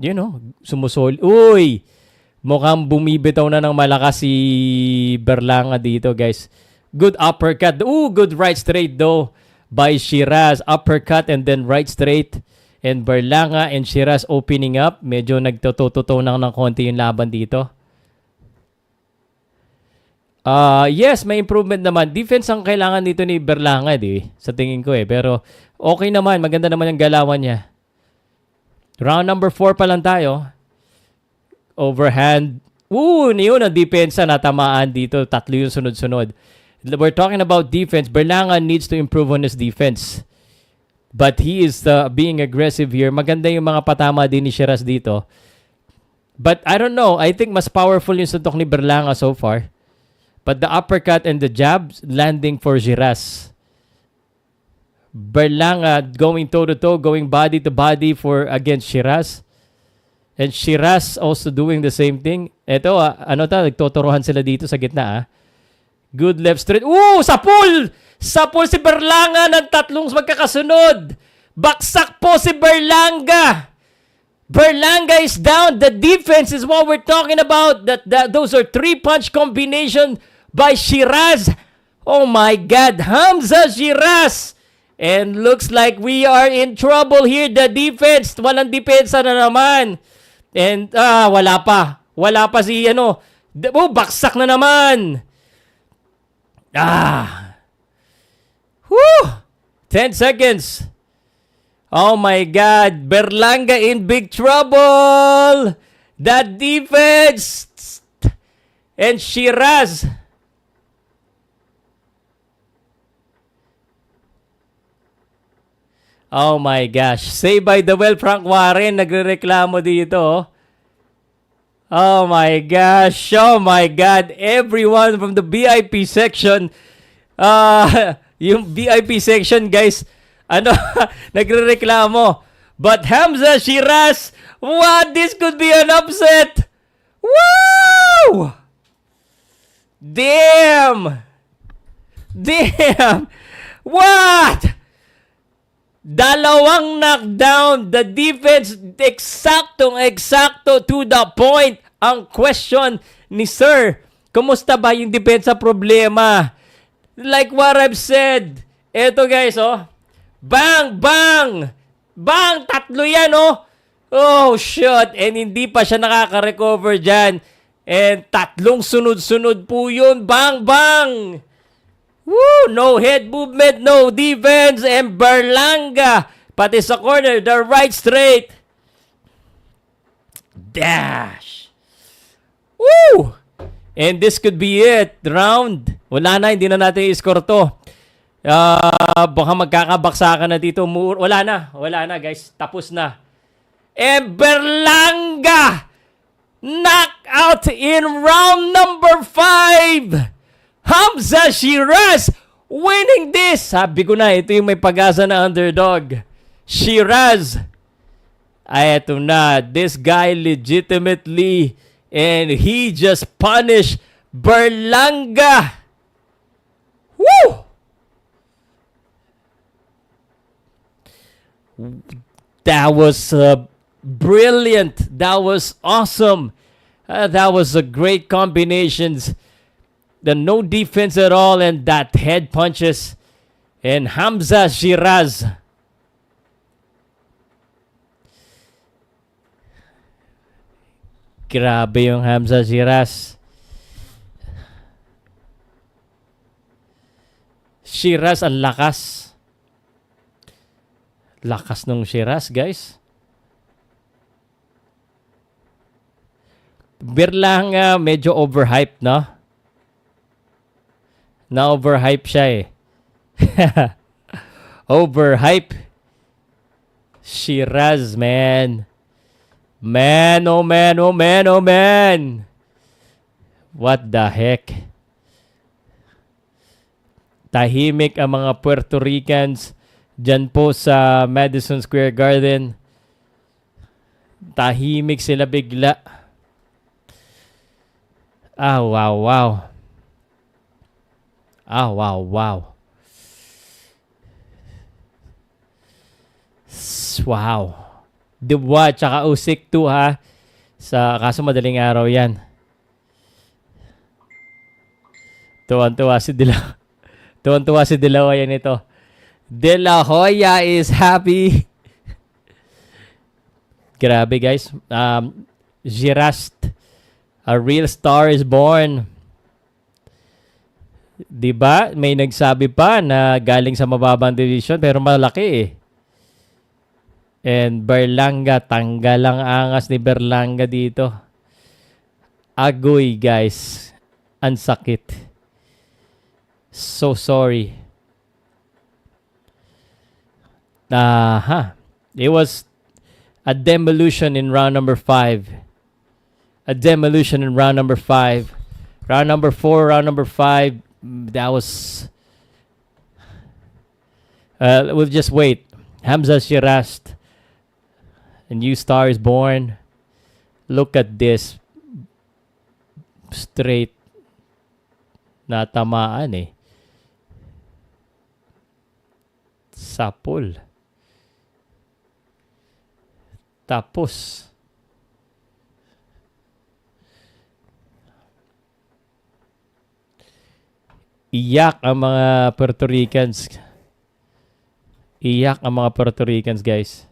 You know, sumusol. Uy! Mukhang bumibitaw na ng malakas si Berlanga dito, guys. Good uppercut. Ooh, good right straight though by Shiraz. Uppercut and then right straight. And Berlanga and Shiraz opening up. Medyo nagtututo ng konti yung laban dito. Yes, may improvement naman. Defense ang kailangan dito ni Berlanga, sa tingin ko eh. Pero okay naman. Maganda naman yung galawan niya. Round number 4 pa lang tayo. Overhand. Ooh, yun ang depensa. Natamaan dito. 3 yung sunod-sunod. We're talking about defense. Berlanga needs to improve on his defense. But he is being aggressive here. Maganda yung mga patama din ni Shiraz dito. But I don't know. I think mas powerful yung suntok ni Berlanga so far. But the uppercut and the jabs landing for Shiraz. Berlanga going toe-to-toe, going body-to-body for against Shiraz. And Shiraz also doing the same thing. Ito, nagtotoruhan sila dito sa gitna. Good left straight. Ooh, sapul! Sapul si Berlanga ng 3 magkakasunod. Baksak po si Berlanga. Berlanga is down. The defense is what we're talking about. Those are 3-punch combination by Shiraz. Oh my God. Hamza Shiraz. And looks like we are in trouble here. The defense. Walang depensa na naman. And wala pa. Wala pa si baksak na naman. Whew. 10 seconds. Oh my God. Berlanga in big trouble. That defense. And Shiraz. Oh my gosh. Say by the well, Frank Warren, nagrereklamo dito. Oh my gosh. Oh my God. Everyone from the VIP section. Yung VIP section, guys, nagrereklamo. But Hamza Shiraz, what? This could be an upset. Woo! Damn! Damn! What? Dalawang knockdown. The defense, eksakto to the point. Ang question ni Sir, kumusta ba yung depensa problema? Like what I've said. Eto guys, bang, bang! Bang! 3 yan, Oh, shit. And hindi pa siya nakaka-recover dyan. And 3 sunod-sunod po yun. Bang, bang! Woo! No head movement, no defense. And Berlanga, pati sa corner, the right straight. Dash! Woo! And this could be it. Round. Wala na, hindi na natin i-score to. Baka magkakabaksakan na dito. Wala na guys. Tapos na. And Berlanga knockout in round number 5. Hamza Shiraz winning this. Sabi ko na, ito yung may pag-asa na underdog. Shiraz. Ay, ito na. This guy legitimately, and he just punished Berlanga. Woo! That was brilliant. That was awesome. That was a great combinations. The no defense at all and that head punches. And Hamza Shiraz. Grabe yung Hamza Shiraz. Shiraz ang lakas. Lakas nung Shiraz, guys. Berlanga medyo overhyped, no? Na-overhype siya eh. Overhype. Shiraz, man. Man, oh man, oh man, oh man. What the heck? Tahimik ang mga Puerto Ricans dyan po sa Madison Square Garden. Tahimik sila bigla. Ah, wow, wow. Ah, wow, wow. Wow. Dubois tsaka Usyk 2 ha. Kaso madaling araw yan. Tuwan-tuwa si Dila. Tuwan-tuwa si De La Hoya nito. De La Hoya is happy. Grabe guys. Shiraz, a real star is born. Diba? May nagsabi pa na galing sa mababang division pero malaki eh. And Berlanga, tanggal ang angas ni Berlanga dito. Agoy guys. Ang sakit. So sorry. It was a demolition in round number 5. A demolition in round number 5. Round number 4, round number 5. That was... we'll just wait. Hamza Shiraz. A new star is born. Look at this. Straight. Natamaan eh. Sapul. Tapos. Iyak ang mga Puerto Ricans. Iyak ang mga Puerto Ricans, guys.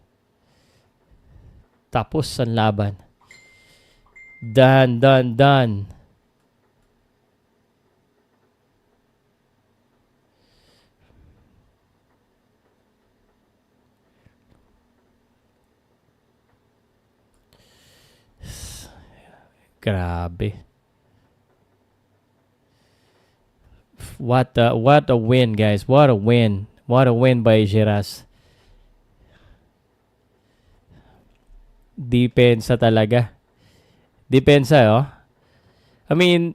Tapos ang laban. Done. Grabe. What a win, guys. What a win. What a win by Shiraz. Depensa talaga. Depensa, oh. I mean,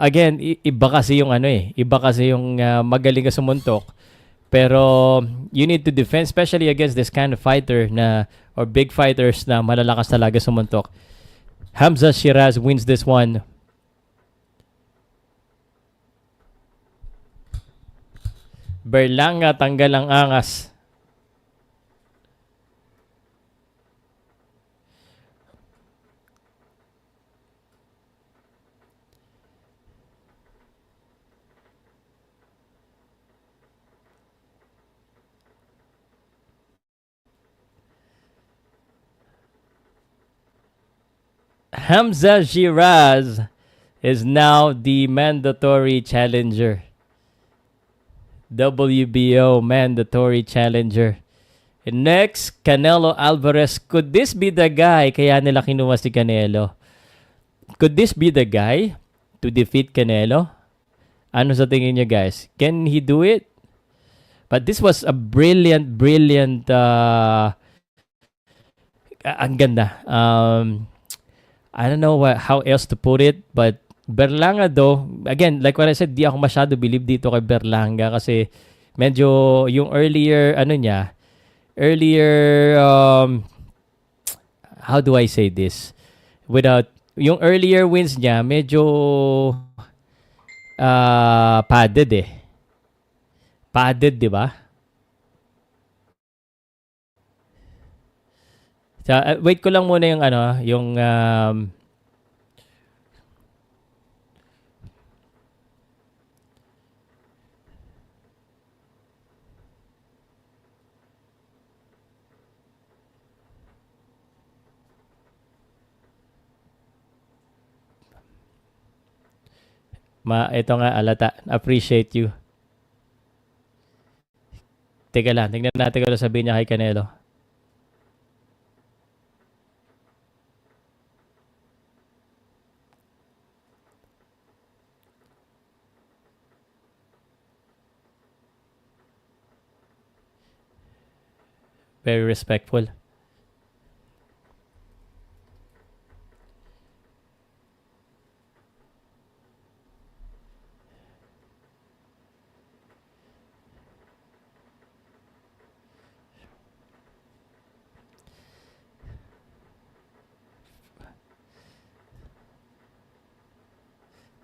again, iba kasi yung iba kasi yung magaling ka sumuntok. Pero you need to defend, especially against this kind of fighter or big fighters na malalakas talaga sumuntok. Hamza Shiraz wins this one. Berlanga tanggal ang angas. Hamza Shiraz is now the mandatory challenger. WBO mandatory challenger. And next, Canelo Alvarez. Could this be the guy kaya nila kinuha si Canelo? Could this be the guy to defeat Canelo? Ano sa tingin niyo, guys? Can he do it? But this was a brilliant ang ganda. I don't know how else to put it, but Berlanga though, again, like what I said, di ako masyado believe dito kay Berlanga kasi medyo yung earlier how do I say this? Without yung earlier wins niya, medyo padded eh. Padded, di ba? Wait ko lang muna yung ito nga alata. Appreciate you. Teka lang, tingnan natin kung ano sabihin niya kay Canelo. Very respectful.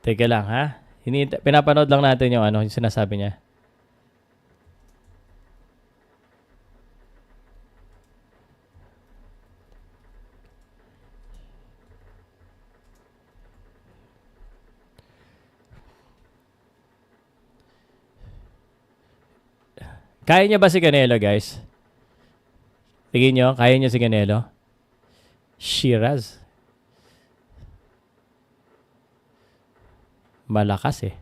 Teka lang ha. Pinapanood lang natin yung yung sinasabi niya. Kaya niya ba si Canelo, guys? Tingin nyo, kaya niya si Canelo? Shiraz. Malakas eh.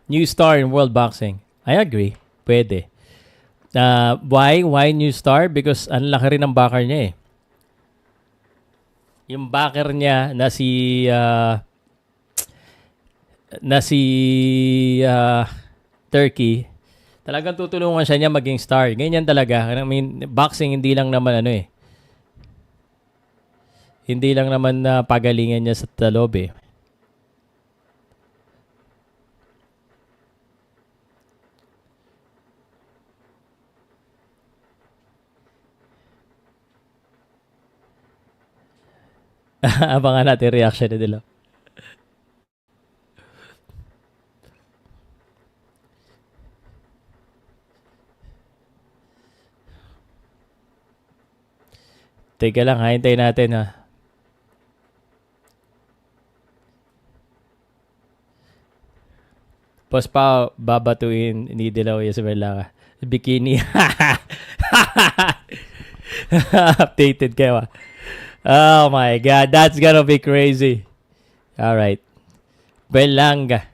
New star in world boxing. I agree. Pwede. Why? Why new star? Because ang laki rin ng backer niya eh. Yung backer niya na si Turkey, talagang tutulungan siya niya maging star. Ganyan talaga. I mean, boxing hindi lang naman hindi lang naman na pagalingan niya sa talob eh. Abangan natin reaction nila. Teka lang, hintayin natin ha. Post pa, babatuin ni Dilaw sa Berlanga. Bikini. Updated kayo. Oh my God, that's gonna be crazy. All right. Berlanga.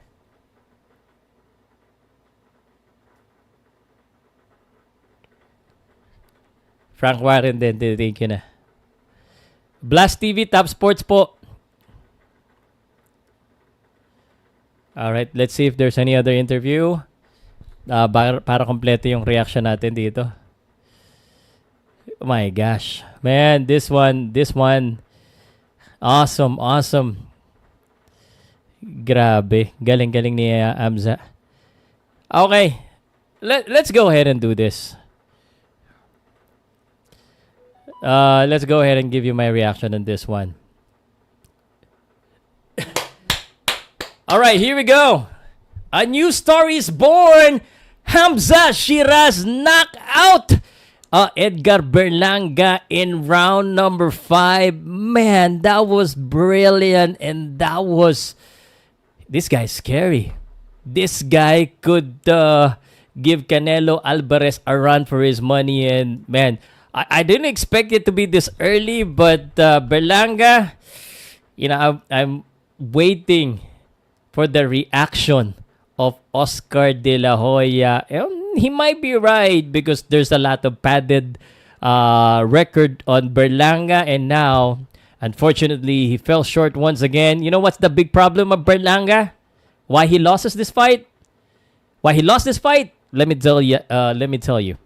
Frank Warren din, thank you na. Blast TV, Top Sports po. All right, let's see if there's any other interview. Para kompleto yung reaction natin dito. Oh my gosh. Man, this one, awesome. Grabe. Galing ni Amza. Okay. Let's go ahead and do this. Let's go ahead and give you my reaction on this one. All right, here we go. A new star is born. Hamza Shiraz knockout Edgar Berlanga in round number 5. Man, that was brilliant. And this guy's scary. This guy could give Canelo Alvarez a run for his money. And man, I didn't expect it to be this early, but Berlanga, I'm waiting for the reaction of Oscar De La Hoya. He might be right because there's a lot of padded record on Berlanga, and now, unfortunately, he fell short once again. You know what's the big problem of Berlanga? Why he lost this fight? Let me tell you.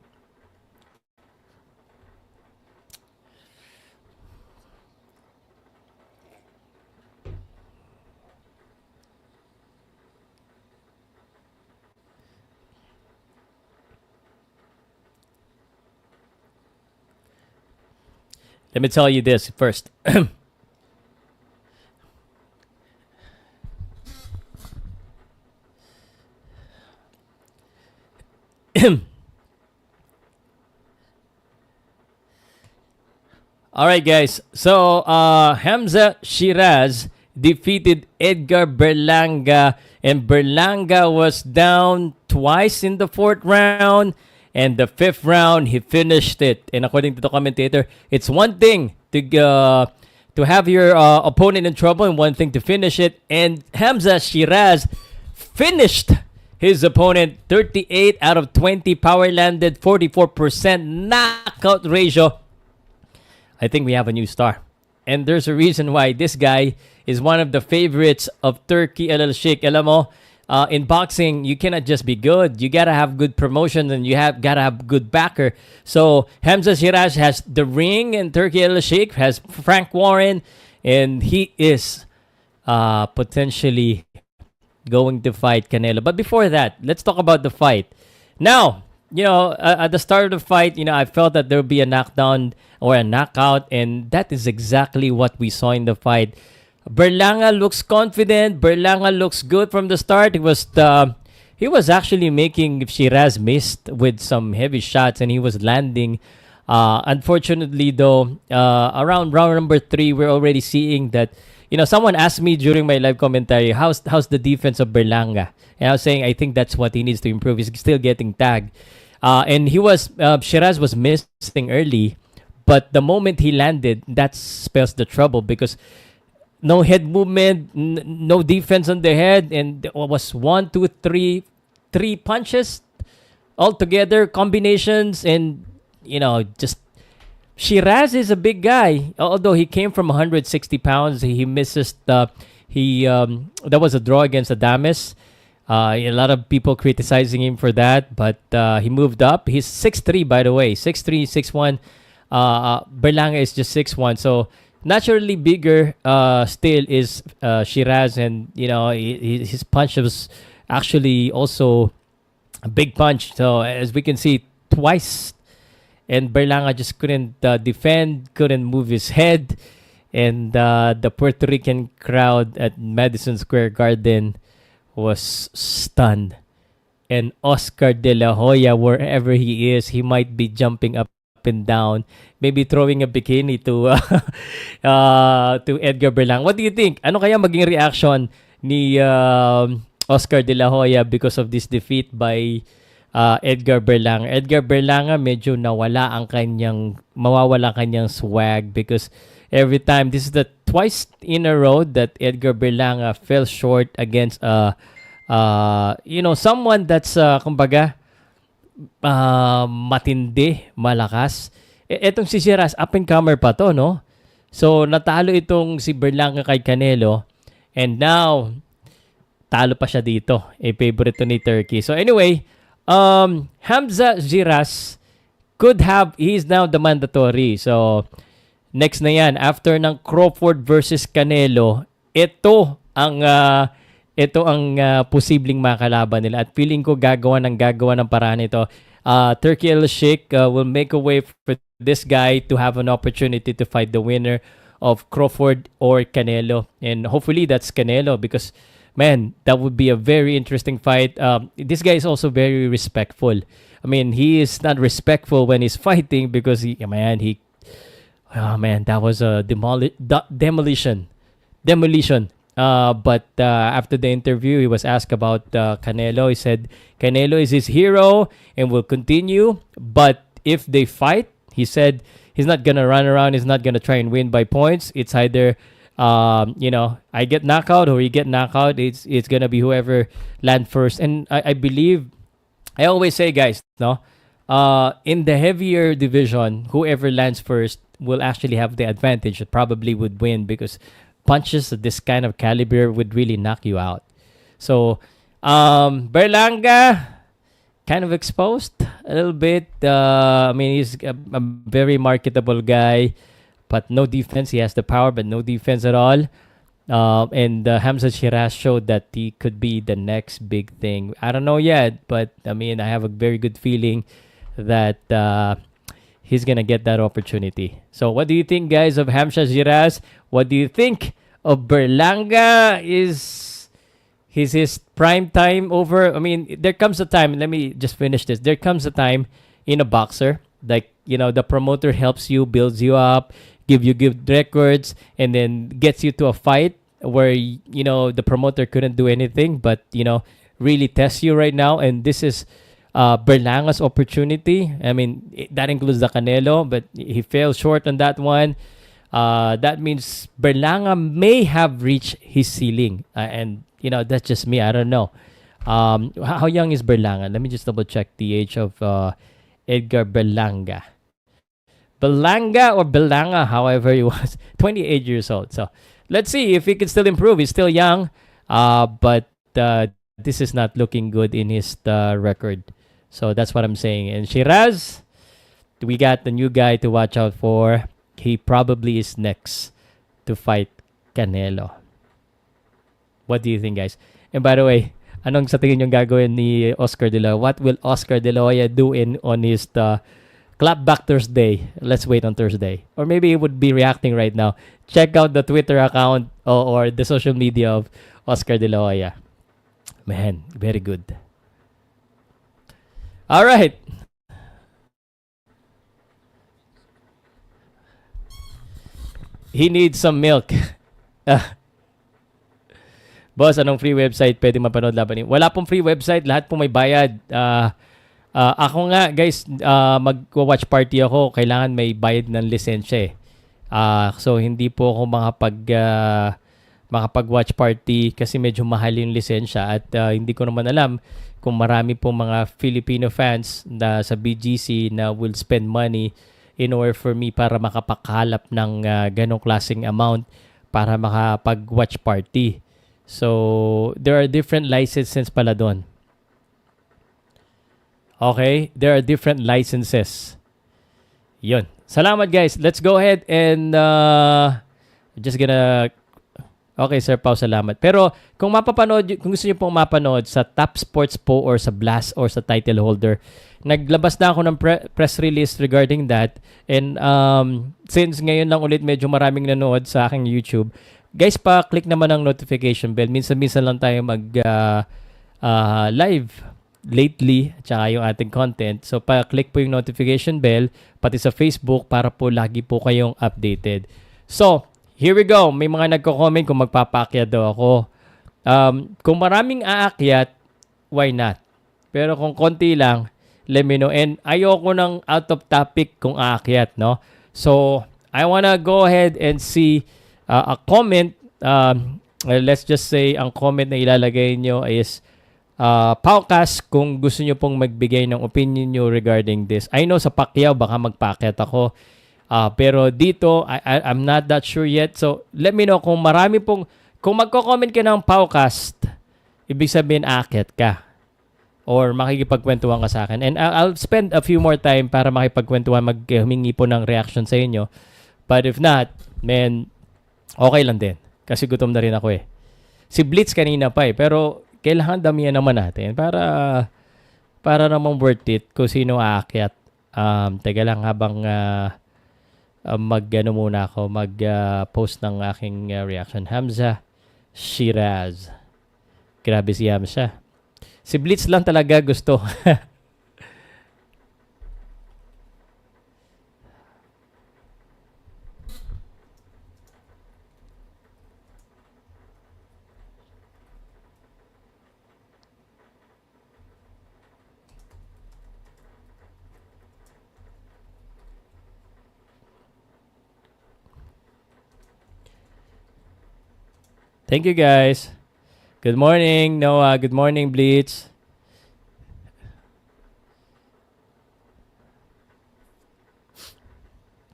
let me tell you this first. All right, guys. So, Hamza Shiraz defeated Edgar Berlanga, and Berlanga was down twice in the fourth round, and the fifth round he finished it. And according to the commentator, it's one thing to have your opponent in trouble, and one thing to finish it. And Hamza Shiraz finished his opponent 38 out of 20, power landed 44%, knockout ratio. I think we have a new star. And there's a reason why this guy is one of the favorites of Turkey LL Sheikh. Alam mo, in boxing, you cannot just be good. You gotta have good promotion, and you gotta have good backer. So Hamza Shiraz has the ring, and Turkey LL Sheikh has Frank Warren, and he is potentially going to fight Canelo. But before that, let's talk about the fight. Now, at the start of the fight, I felt that there would be a knockdown or a knockout, and that is exactly what we saw in the fight. Berlanga looks confident. Berlanga looks good from the start. He was actually making Shiraz missed with some heavy shots, and he was landing. Unfortunately, though, around round number 3, we're already seeing that. Someone asked me during my live commentary, how's the defense of Berlanga? And I was saying, I think that's what he needs to improve. He's still getting tagged. And Shiraz was missing early, but the moment he landed, that spells the trouble, because no head movement, no defense on the head, and there was 1, 2, 3 punches altogether, combinations, and just Shiraz is a big guy. Although he came from 160 pounds, he misses that was a draw against Adames. A lot of people criticizing him for that, but he moved up. He's 6'3", by the way, 6'3", 6'1". Berlanga is just 6'1", so naturally bigger still is Shiraz, and his punch was actually also a big punch. So as we can see, twice, and Berlanga just couldn't defend, couldn't move his head, and the Puerto Rican crowd at Madison Square Garden was stunned. And Oscar De La Hoya, wherever he is, he might be jumping up and down, maybe throwing a bikini to Edgar Berlanga. What do you think? Ano kaya maging reaction ni Oscar De La Hoya because of this defeat by Edgar Berlanga? Edgar Berlanga medyo mawawala kanyang swag, because every time, this is the twice in a row that Edgar Berlanga fell short against someone that's kumbaga matindi, malakas. Etong si Shiraz, up and comer pa to, no? So natalo itong si Berlanga kay Canelo, and now talo pa siya dito. Favorite to ni Turkey. So anyway, Hamza Shiraz he's now the mandatory. So next na yan, after ng Crawford versus Canelo, ito ang posibleng makalaban nila, at feeling ko gagawa ng paraan ito. Turkey El Sheikh will make a way for this guy to have an opportunity to fight the winner of Crawford or Canelo, and hopefully that's Canelo, because man, that would be a very interesting fight. This guy is also very respectful. I mean, he is not respectful when he's fighting, because that was a demolition. But after the interview, he was asked about Canelo. He said Canelo is his hero and will continue. But if they fight, he said he's not gonna run around. He's not gonna try and win by points. It's either I get knockout or he get knockout. It's gonna be whoever land first. And I believe, I always say, guys, no, in the heavier division, whoever lands first will actually have the advantage. It probably would win, because punches of this kind of caliber would really knock you out. So Berlanga kind of exposed a little bit. He's a very marketable guy, but no defense. He has the power, but no defense at all. And Hamza Shiraz showed that he could be the next big thing. I don't know yet, but I have a very good feeling that he's gonna get that opportunity. So what do you think, guys, of Hamza Shiraz? What do you think of Berlanga? Is his prime time over? I mean, there comes a time, let me just finish this. There comes a time in a boxer, like, the promoter helps you, builds you up, give you good records, and then gets you to a fight where, the promoter couldn't do anything, but, really tests you right now. And this is Berlanga's opportunity. I mean, that includes the Canelo, but he fell short on that one. That means Berlanga may have reached his ceiling. And, that's just me. I don't know. How young is Berlanga? Let me just double check the age of Edgar Berlanga. Berlanga or Berlanga, however he was, 28 years old. So let's see if he can still improve. He's still young, but this is not looking good in his record. So that's what I'm saying. And Shiraz, we got the new guy to watch out for. He probably is next to fight Canelo. What do you think, guys? And by the way, anong sa tingin yung gagawin ni Oscar De La Hoya? What will Oscar De La Hoya do on his Clapback Thursday? Let's wait on Thursday. Or maybe he would be reacting right now. Check out the Twitter account or the social media of Oscar De La Hoya. Man, very good. All right. He needs some milk. Boss, anong free website pwede mapanood laban niyo? Wala pong free website. Lahat po may bayad. Ako nga, guys, mag-watch party ako. Kailangan may bayad ng lisensya eh. So, hindi po ako makapag-watch party kasi medyo mahal yung lisensya at hindi ko naman alam kung marami pong mga Filipino fans na sa BGC na will spend money in order for me para makapagkalap ng ganong klaseng amount para makapag-watch party. So, there are different licenses pala doon. Okay? There are different licenses. Yun. Salamat, guys. Let's go ahead and just gonna... Okay, Sir Pow, salamat. Pero kung gusto niyo pong mapanood sa Top Sports po or sa Blast or sa Title Holder, naglabas na ako ng press release regarding that. And since ngayon lang ulit medyo maraming nanood sa aking YouTube, guys, pa-click naman ang notification bell. Minsan-minsan lang tayo live lately, at saka yung ating content. So, pa-click po yung notification bell, pati sa Facebook, para po lagi po kayong updated. So, here we go. May mga nagko-comment kung magpapaakyat daw ako. Kung maraming aakyat, why not? Pero kung konti lang, let me know. And ayoko ng out of topic kung aakyat, no? So, I wanna go ahead and see a comment. Let's just say, ang comment na ilalagay nyo is Powcast kung gusto nyo pong magbigay ng opinion nyo regarding this. I know sa Pacquiao, baka magpaakyat ako. Pero dito, I'm not that sure yet. So, let me know kung marami pong... Kung magko-comment ka ng Powcast, ibig sabihin, aakyat ka. Or makikipagkwentuhan ka sa akin. And I'll spend a few more time para makipagkwentuhan, humingi po ng reaction sa inyo. But if not, man, okay lang din. Kasi gutom na rin ako eh. Si Blitz kanina pa eh. Pero kailangan damihan naman natin para naman worth it kung sino aakyat. Teka lang habang... mag-post ng aking reaction. Hamza Shiraz. Grabe si Hamza. Si Blitz lang talaga gusto. Thank you, guys. Good morning, Noah. Good morning, Blitz.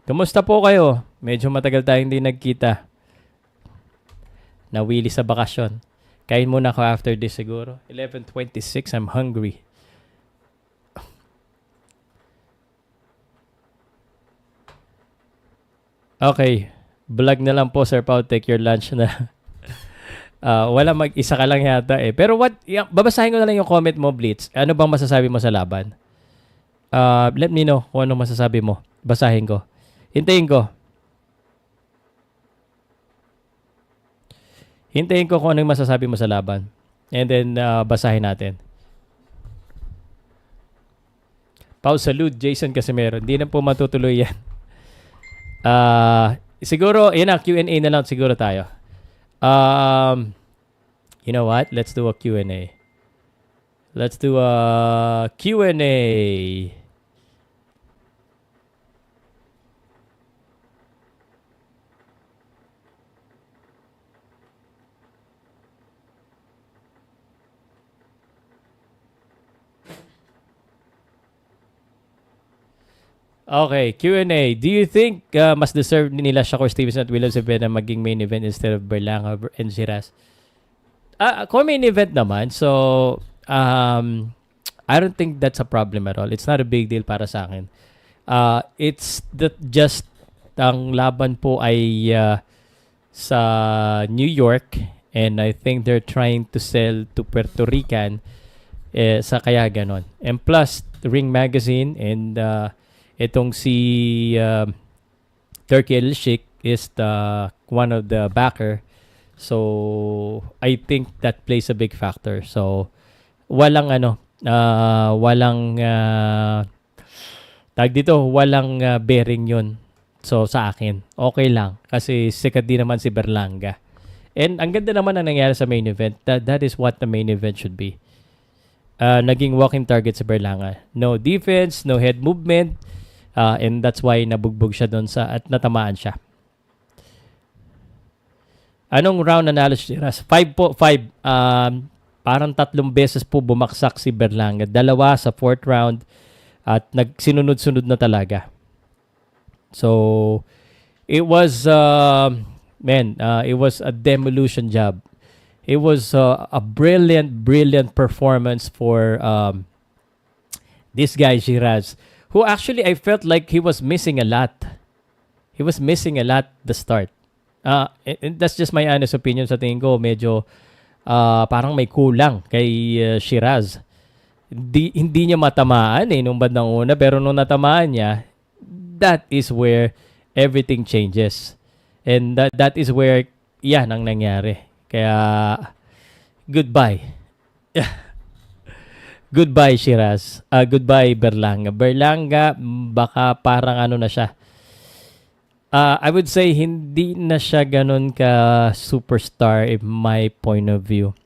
Kumusta po kayo? Medyo matagal tayong hindi nagkita. Nawili sa bakasyon. Kain muna ako after this siguro. 11:26, I'm hungry. Okay. Vlog na lang po, Sir Pao. Take your lunch na. Wala mag-isa ka lang yata eh. Pero babasahin ko na lang yung comment mo, Blitz. Ano bang masasabi mo sa laban? Let me know kung ano masasabi mo. Basahin ko. Hintayin ko. Hintayin ko kung anong masasabi mo sa laban. And then, basahin natin. Pow Salud, Jason Casimero. Hindi na po matutuloy yan. Siguro, yun na, Q&A na lang siguro tayo. You know what? Let's do a Q&A. Let's do a Q&A. Okay, Q&A. Do you think mas deserve nila Sheeraz Stevenson at Zepeda maging main event instead of Berlanga and Shiraz? Kung main event naman, so I don't think that's a problem at all. It's not a big deal para sa akin. It's just ang laban po ay sa New York, and I think they're trying to sell to Puerto Rican sa kaya ganon. And plus, Ring Magazine and itong si Turkey El Sheikh is one of the backer. So, I think that plays a big factor. So, walang bearing yun. So, sa akin, okay lang. Kasi sikat din naman si Berlanga. And ang ganda naman ang nangyari sa main event. That is what the main event should be. Naging walking target si Berlanga. No defense, no head movement. And that's why nabugbog siya doon at natamaan siya. Anong round nanalo si Shiraz? 5 po, 5. Parang 3 beses po bumaksak si Berlanga. 2 sa 4th round at nagsinunod-sunod na talaga. So, it was, it was a demolition job. It was a brilliant performance for this guy, Shiraz, who actually I felt like he was missing a lot. He was missing a lot the start. And that's just my honest opinion. Sa tingin ko, medyo parang may kulang kay Shiraz. Hindi niya matamaan nung bandang una, pero nung natamaan niya, that is where everything changes. And that is where yan ang nangyari. Kaya, goodbye. Goodbye, Shiraz. Goodbye, Berlanga. Berlanga, baka parang ano na siya. I would say hindi na siya ganun ka superstar in my point of view.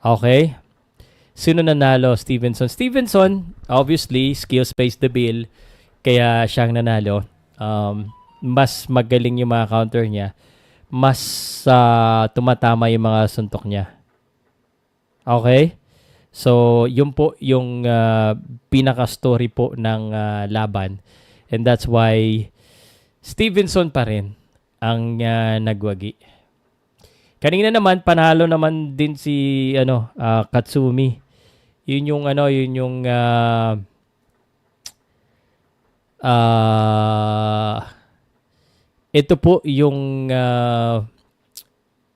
Okay? Sino nanalo? Stevenson. Stevenson, obviously, skills pays the bill. Kaya siyang nanalo. Mas magaling yung mga counter niya. Mas tumatama yung mga suntok niya. Okay? So, yun po yung pinaka-story po ng laban. And that's why Stevenson pa rin ang nagwagi. Kanina naman, panalo naman din si Katsumi. Yun yung ito po yung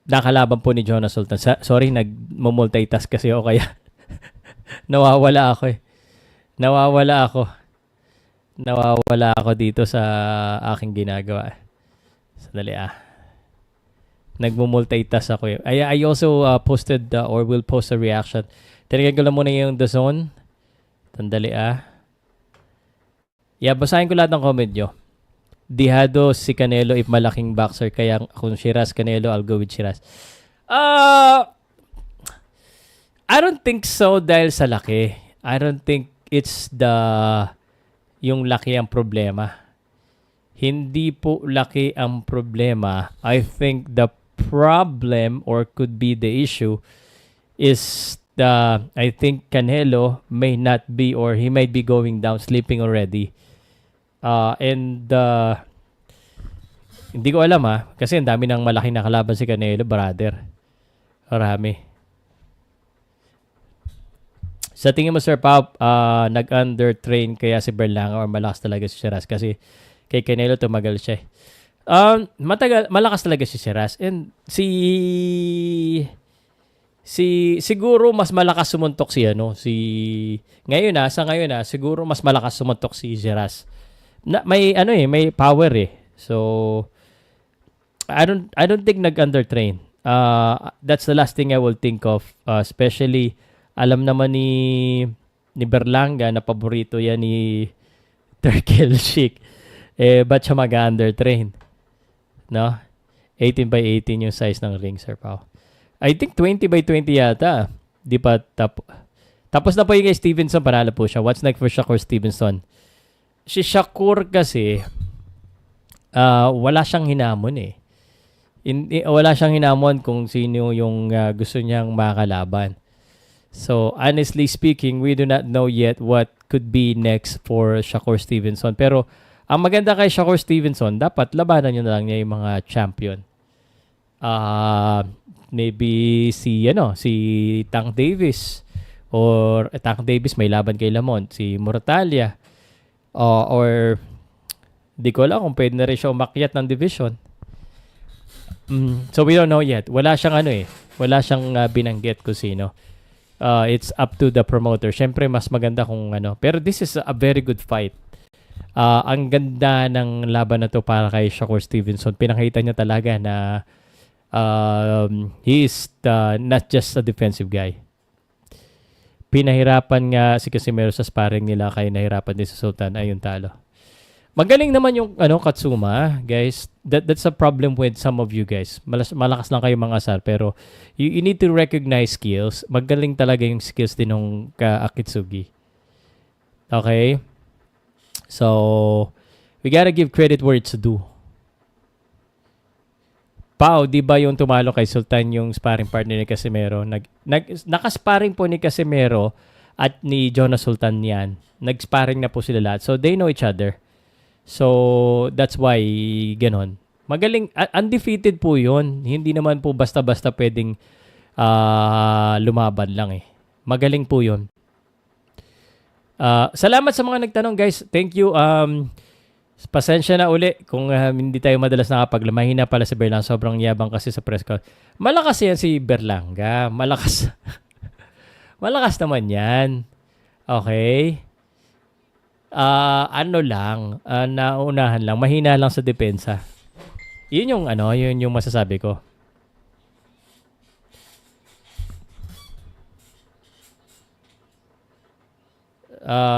nakalaban po ni Jonas Sultan. Sorry, nag-multitask kasi ako kaya nawawala ako dito sa aking ginagawa. Sandali nagmo-multitask ako. I also posted or will post a reaction. Tinignan ko lang muna yung The Zone. Sandali basahin ko lahat ng comment nyo. Dihado si Canelo if malaking boxer. Kaya kung Shiraz, Canelo, I'll go with Shiraz. I don't think so dahil sa laki. I don't think it's yung laki ang problema. Hindi po laki ang problema. I think the problem or could be the issue is I think Canelo may not be or he might be going down, sleeping already. And hindi ko alam kasi ang dami ng malaki na kalaban si Canelo, brother. Marami. Sa tingin mo, Sir Pau, nag-undertrain kaya si Berlanga or malakas talaga si Shiraz? Kasi kay Canelo tumagal siya. Malakas talaga si Shiraz. And siguro mas malakas sumuntok ngayon siguro mas malakas sumuntok si Shiraz. may may power eh. So I don't think nag-undertrain. That's the last thing I will think of. Especially alam naman ni Berlanga na paborito yan ni Turkel Sheik. Ba't siya mag-undertrain? No? 18 by 18 yung size ng ring, Sir Pao. I think 20 by 20 yata. Di pa tapos na po yung kay Stevenson, panalo po siya. What's next for Shakur Stevenson? Si Shakur kasi, wala siyang hinamon eh. Wala siyang hinamon kung sino yung gusto niyang makalaban. So, honestly speaking, we do not know yet what could be next for Shakur Stevenson. Pero, ang maganda kay Shakur Stevenson, dapat labanan niyo na lang niya yung mga champion. Maybe si Tank Davis. Or Tank Davis may laban kay Lamont. Si Mortalia. Or di ko alam kung pwede na rin siya umakyat ng division. So, we don't know yet. Wala siyang wala siyang binanggit kung sino. It's up to the promoter. Siyempre, mas maganda kung Pero this is a very good fight. Ang ganda ng laban na to para kay Shakur Stevenson. Pinakita niya talaga na he is not just a defensive guy. Pinahirapan nga si Casimero sa sparring nila kaya nahirapan din sa Sultan. Ayun, talo. Magaling naman yung Katsuma, guys. That's a problem with some of you guys. Malakas lang kayo mga asar, pero you need to recognize skills. Magaling talaga yung skills din ng Akitsugi. Okay? So, we gotta give credit where it's due. Pao, di ba yung tumalo kay Sultan yung sparring partner ni Casimero? Nakasparring po ni Casimero at ni Jonas Sultan yan. Nag-sparring na po sila lahat. So, they know each other. So, that's why ganon. Magaling, undefeated po yun. Hindi naman po basta-basta pwedeng lumaban lang eh. Magaling po yun. Salamat sa mga nagtanong, guys. Thank you. Pasensya na uli kung hindi tayo madalas nakapaglamahina pala si Berlanga. Sobrang yabang kasi sa press call. Malakas yan si Berlanga. Malakas. Malakas naman yan. Okay. Naunahan lang. Mahina lang sa depensa. Yun yung masasabi ko.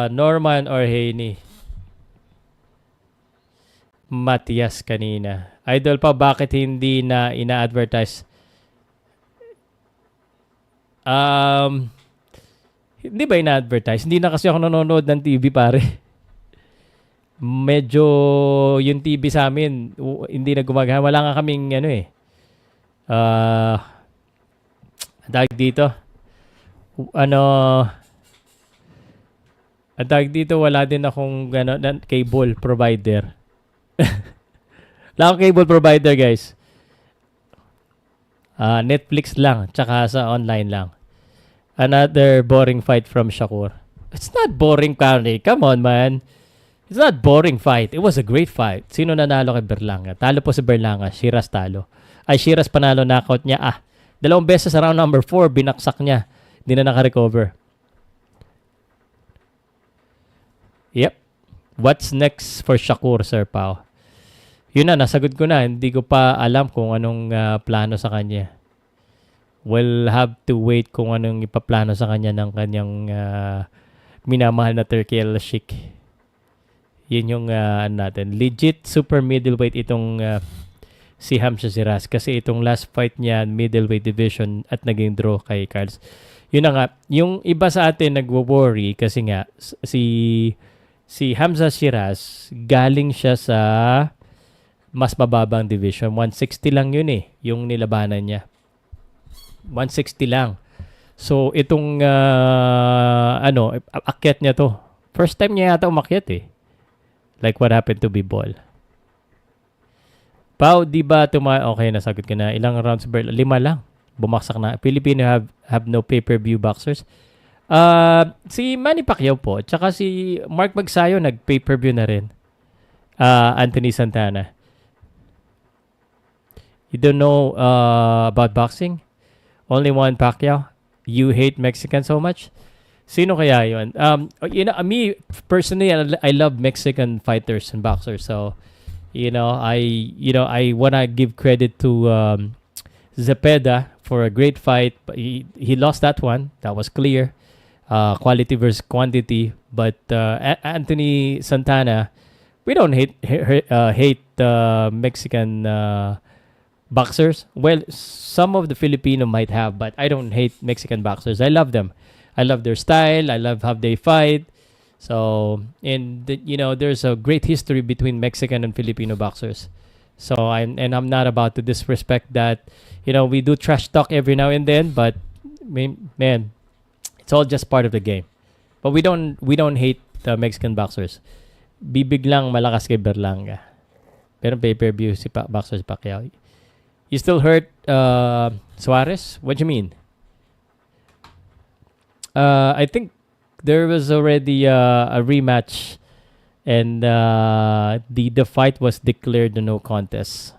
Norman or Haney? Matias kanina. Idol pa, bakit hindi na ina-advertise? Hindi ba ina-advertise? Hindi na kasi ako nanonood ng TV, pare. Medyo yung TV sa amin, hindi na gumagana. Wala nga kaming tawag dito. Tawag dito, wala din akong cable provider. Wala akong cable provider, guys. Netflix lang, tsaka sa online lang. Another boring fight from Shakur. It's not boring, Carney. Come on, man. It's not boring fight. It was a great fight. Sino nanalo kay Berlanga? Talo po si Berlanga. Shiraz talo. Shiraz panalo, knockout niya. 2 beses sa round number 4, binaksak niya. Hindi na naka-recover. Yep. What's next for Shakur, Sir Pao? Yun na, nasagot ko na. Hindi ko pa alam kung anong plano sa kanya. We'll have to wait kung anong ipaplano sa kanya ng kanyang minamahal na Turkel Sheik. Yun yung natin. Legit super middleweight itong si Hamza Shiraz. Kasi itong last fight niya, middleweight division at naging draw kay Carlos. Yun na nga. Yung iba sa atin nagwo-worry kasi nga si Hamza Shiraz galing siya sa mas mababang division. 160 lang yun eh. Yung nilabanan niya. 160 lang. So, itong akyat niya to. First time niya yata umakyat eh. Like what happened to B-Ball. Pao, di ba okay, nasagot ka na. Ilang rounds? 5 lang. Bumaksak na. Filipino have no pay-per-view boxers. Si Manny Pacquiao po. Tsaka si Mark Magsayo nag-pay-per-view na rin. Anthony Santana. You don't know about boxing? Only one Pacquiao? You hate Mexican so much? Sino kaya yun? Me personally, I love Mexican fighters and boxers. So, I wanna give credit to Zepeda for a great fight. But he lost that one. That was clear. Quality versus quantity. But Anthony Santana, we don't hate Mexican boxers. Well, some of the Filipino might have, but I don't hate Mexican boxers. I love them. I love their style. I love how they fight. So, there's a great history between Mexican and Filipino boxers. So, I'm not about to disrespect that. We do trash talk every now and then, but man, it's all just part of the game. But we don't hate Mexican boxers. Bibig lang malakas kay Berlanga. Pero pay-per-view si boxers Pacquiao. You still hurt Suarez? What do you mean? I think there was already a rematch, and the fight was declared a no contest.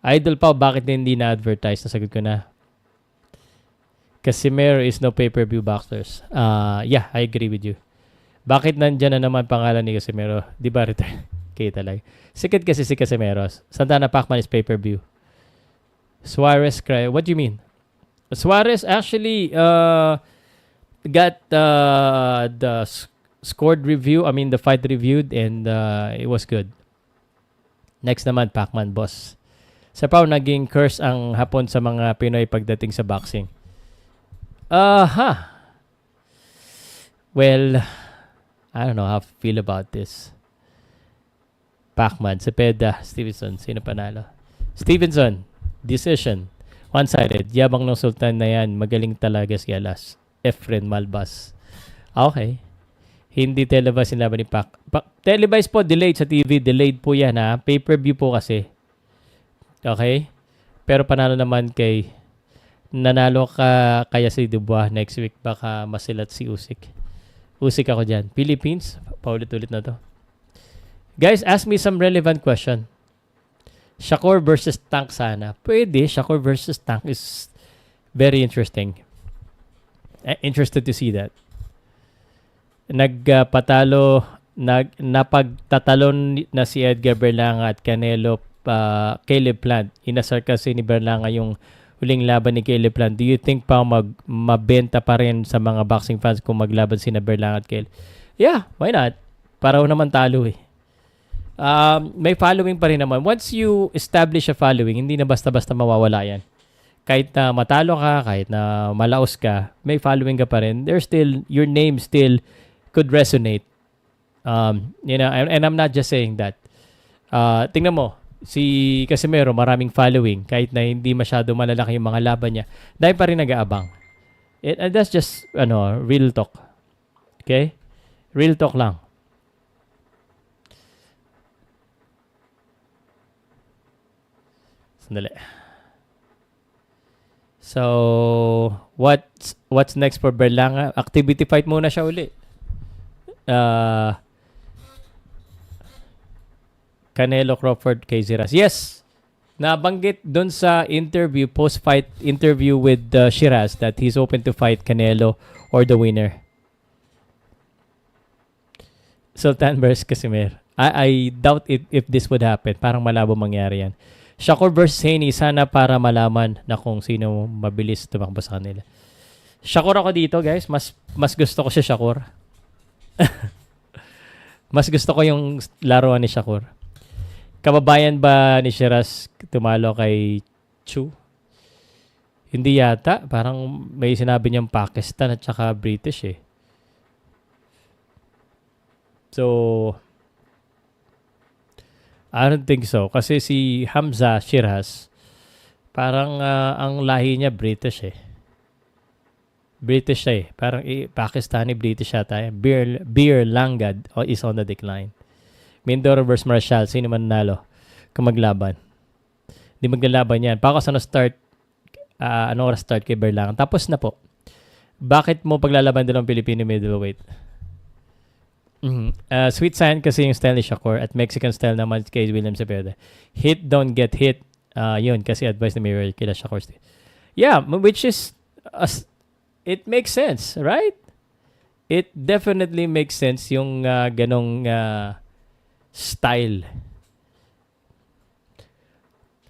Idol Pao, bakit hindi na-advertise? Nasagot ko na. Casimero is no pay-per-view boxers. Yeah, I agree with you. Bakit nandyan na naman pangalan ni Casimero? Di ba return? Okay talaga. Sikat kasi si Casimero. Santana Pacman is pay-per-view. Suarez cry. What do you mean? Suarez actually got the scored review. I mean the fight reviewed, and it was good. Next naman, Pacman boss. Sa Pao, naging curse ang hapon sa mga Pinoy pagdating sa boxing. Well, I don't know how to feel about this. Pacman, Zepeda, Stevenson, sino panalo? Stevenson, decision. One-sided. Yabang ng Sultan na yan. Magaling talaga si Alas. Efren Malbas. Okay. Hindi televised yung laban ni Pac. Televised po, delayed sa TV. Delayed po yan ha. Pay-per-view po kasi. Okay? Pero panalo naman kay... Nanalo ka kaya si Dubois next week. Baka masilat si Usyk. Usyk ako dyan. Philippines? Paulit-ulit na to. Guys, ask me some relevant question. Shakur versus Tank sana. Pwede. Shakur versus Tank is very interesting. Interested to see that. Napagtatalon na si Edgar Berlanga at Caleb Plant. Inasar kasi ni Berlanga yung huling laban ni Caleb Plant. Do you think pa mabenta pa rin sa mga boxing fans kung maglaban si Berlanga at Caleb? Yeah, why not? Paraw naman talo eh. May following pa rin naman. Once you establish a following, hindi na basta-basta mawawala yan. Kahit na matalo ka, kahit na malaos ka, may following ka pa rin. There's still, your name still could resonate. And I'm not just saying that. Tingnan mo, si Casimero, maraming following. Kahit na hindi masyado malalaki yung mga laban niya, dahil pa rin nag-aabang. And that's just, real talk. Okay? Real talk lang. Sandali. So, what's next for Berlanga? Activity fight muna siya uli. Canelo Crawford kay Shiraz. Yes! Nabanggit dun sa interview, post-fight interview with Shiraz that he's open to fight Canelo or the winner. Sultan versus Casimir. I doubt if this would happen. Parang malabo mangyari yan. Shakur versus Haney, sana para malaman na kung sino mabilis tumakbo sa kanila. Shakur ako dito, guys. Mas gusto ko si Shakur. Mas gusto ko yung laruan ni Shakur. Kababayan ba ni Shiraz tumalo kay Chu? Hindi yata. Parang may sinabi niyang Pakistan at saka British eh. So, I don't think so. Kasi si Hamza Shiraz, parang ang lahi niya British eh. British siya eh. Parang Pakistani British yata. Berlanga is on the decline. Mindoro versus Marshall. Sino man nanalo kung maglaban? Di maglalaban yan. Pakos start? Ano oras start kay Berlanga? Tapos na po. Bakit mo paglalaban din ng Filipino middleweight? Sweet sign kasi yung style ni Shakur at Mexican style naman kay William Zepeda. Hit, don't get hit. Yun, kasi advice ni Mayor kila Shakur. Yeah, which is it makes sense, right? It definitely makes sense yung ganong style.